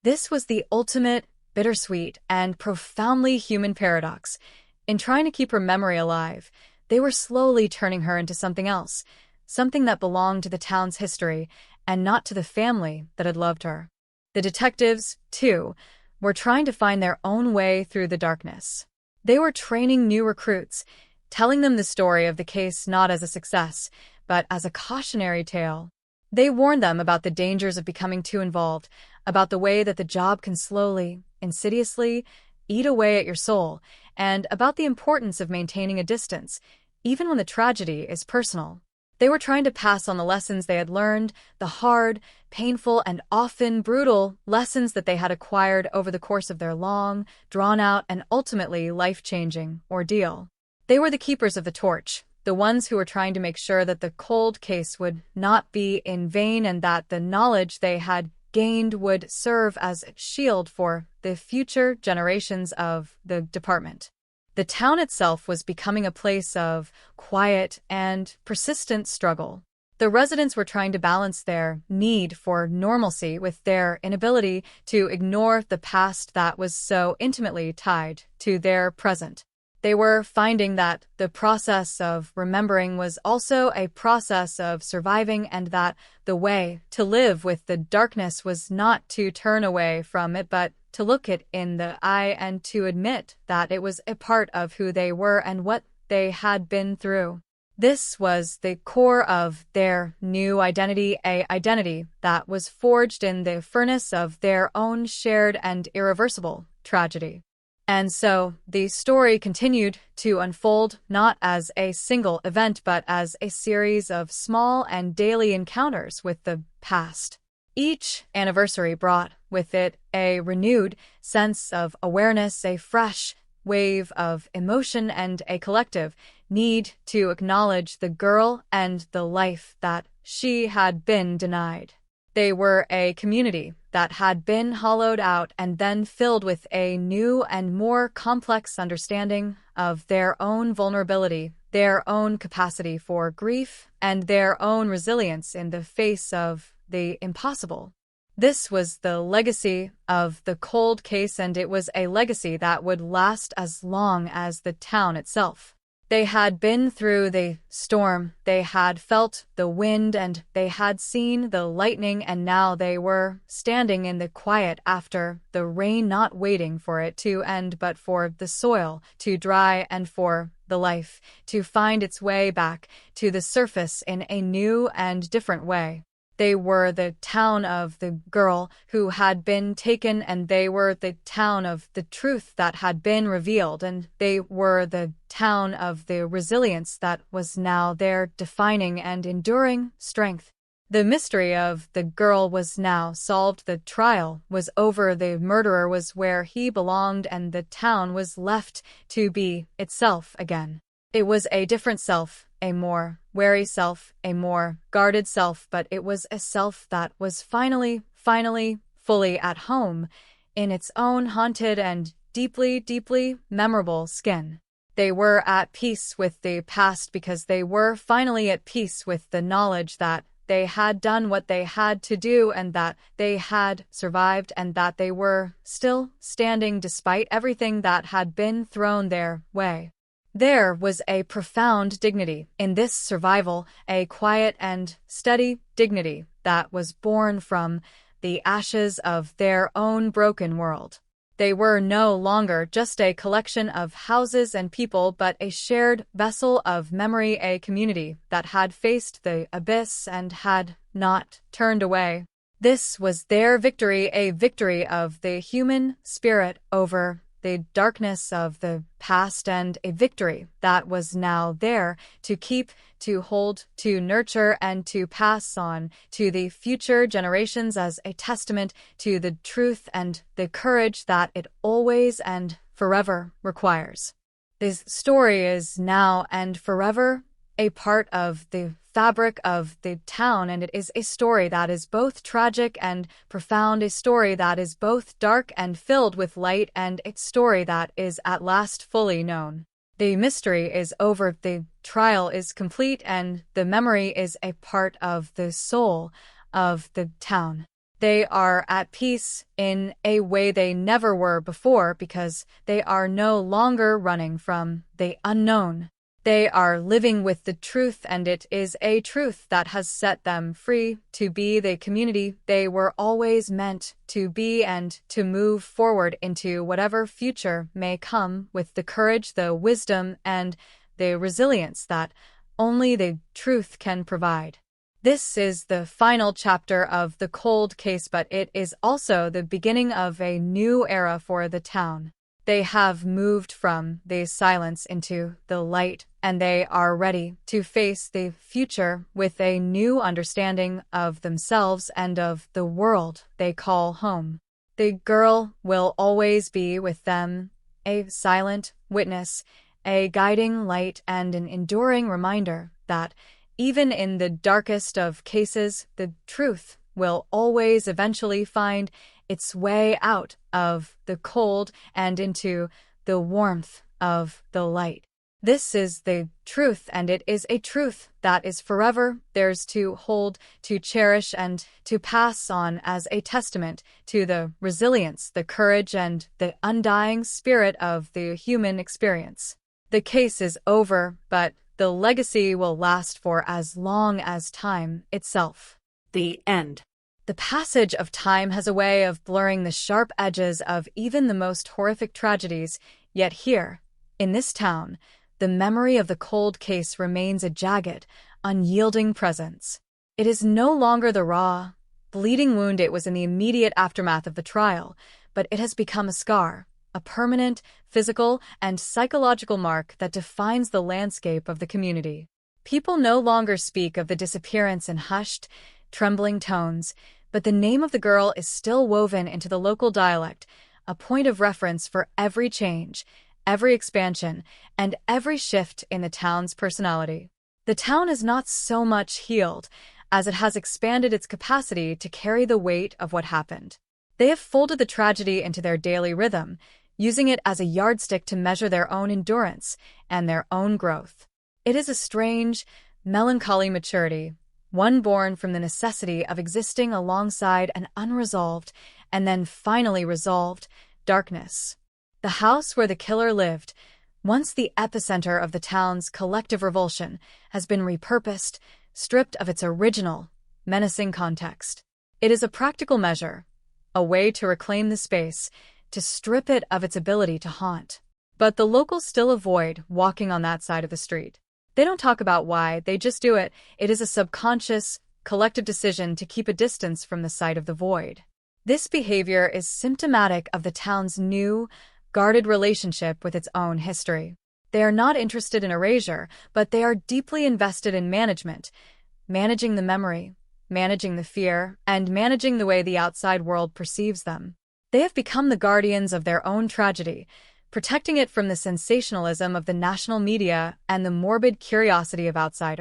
This was the ultimate, bittersweet, and profoundly human paradox. In trying to keep her memory alive, they were slowly turning her into something else, something that belonged to the town's history, and not to the family that had loved her. The detectives, too, were trying to find their own way through the darkness. They were training new recruits, telling them the story of the case not as a success, but as a cautionary tale. They warned them about the dangers of becoming too involved, about the way that the job can slowly, insidiously, eat away at your soul, and about the importance of maintaining a distance, even when the tragedy is personal. They were trying to pass on the lessons they had learned, the hard, painful, and often brutal lessons that they had acquired over the course of their long, drawn-out, and ultimately life-changing ordeal. They were the keepers of the torch, the ones who were trying to make sure that the cold case would not be in vain and that the knowledge they had gained would serve as a shield for the future generations of the department. The town itself was becoming a place of quiet and persistent struggle. The residents were trying to balance their need for normalcy with their inability to ignore the past that was so intimately tied to their present. They were finding that the process of remembering was also a process of surviving, and that the way to live with the darkness was not to turn away from it, but to look it in the eye and to admit that it was a part of who they were and what they had been through. This was the core of their new identity, an identity that was forged in the furnace of their own shared and irreversible tragedy. And so the story continued to unfold not as a single event, but as a series of small and daily encounters with the past. Each anniversary brought with it a renewed sense of awareness, a fresh wave of emotion, and a collective need to acknowledge the girl and the life that she had been denied. They were a community that had been hollowed out and then filled with a new and more complex understanding of their own vulnerability, their own capacity for grief, and their own resilience in the face of the impossible. This was the legacy of the cold case, and it was a legacy that would last as long as the town itself. They had been through the storm, they had felt the wind, and they had seen the lightning, and now they were standing in the quiet after the rain, not waiting for it to end, but for the soil to dry and for the life to find its way back to the surface in a new and different way. They were the town of the girl who had been taken, and they were the town of the truth that had been revealed, and they were the town of the resilience that was now their defining and enduring strength. The mystery of the girl was now solved. The trial was over. The murderer was where he belonged, and the town was left to be itself again. It was a different self, a more wary self, a more guarded self, but it was a self that was finally, fully at home in its own haunted and deeply memorable skin. They were at peace with the past because they were finally at peace with the knowledge that they had done what they had to do, and that they had survived, and that they were still standing despite everything that had been thrown their way. There was a profound dignity in this survival, a quiet and steady dignity that was born from the ashes of their own broken world. They were no longer just a collection of houses and people, but a shared vessel of memory, a community that had faced the abyss and had not turned away. This was their victory, a victory of the human spirit over the darkness of the past, and a victory that was now there to keep, to hold, to nurture, and to pass on to the future generations as a testament to the truth and the courage that it always and forever requires. This story is now and forever a part of the fabric of the town, and it is a story that is both tragic and profound, a story that is both dark and filled with light, and a story that is at last fully known. The mystery is over, the trial is complete, and the memory is a part of the soul of the town. They are at peace in a way they never were before, because they are no longer running from the unknown. They are living with the truth, and it is a truth that has set them free to be the community they were always meant to be, and to move forward into whatever future may come with the courage, the wisdom, and the resilience that only the truth can provide. This is the final chapter of the cold case, but it is also the beginning of a new era for the town. They have moved from the silence into the light, and they are ready to face the future with a new understanding of themselves and of the world they call home. The girl will always be with them, a silent witness, a guiding light, and an enduring reminder that even in the darkest of cases, the truth will always eventually find its way out of the cold and into the warmth of the light. This is the truth, and it is a truth that is forever theirs to hold, to cherish, and to pass on as a testament to the resilience, the courage, and the undying spirit of the human experience. The case is over, but the legacy will last for as long as time itself. The end. The passage of time has a way of blurring the sharp edges of even the most horrific tragedies, yet here, in this town, the memory of the cold case remains a jagged, unyielding presence. It is no longer the raw, bleeding wound it was in the immediate aftermath of the trial, but it has become a scar, a permanent, physical, and psychological mark that defines the landscape of the community. People no longer speak of the disappearance in hushed, trembling tones, but the name of the girl is still woven into the local dialect, a point of reference for every change, every expansion, and every shift in the town's personality. The town is not so much healed as it has expanded its capacity to carry the weight of what happened. They have folded the tragedy into their daily rhythm, using it as a yardstick to measure their own endurance and their own growth. It is a strange, melancholy maturity, one born from the necessity of existing alongside an unresolved, and then finally resolved, darkness. The house where the killer lived, once the epicenter of the town's collective revulsion, has been repurposed, stripped of its original, menacing context. It is a practical measure, a way to reclaim the space, to strip it of its ability to haunt. But the locals still avoid walking on that side of the street. They don't talk about why, they just do it. It is a subconscious, collective decision to keep a distance from the sight of the void. This behavior is symptomatic of the town's new, guarded relationship with its own history. They are not interested in erasure, but they are deeply invested in management, managing the memory, managing the fear, and managing the way the outside world perceives them. They have become the guardians of their own tragedy, protecting it from the sensationalism of the national media and the morbid curiosity of outsiders.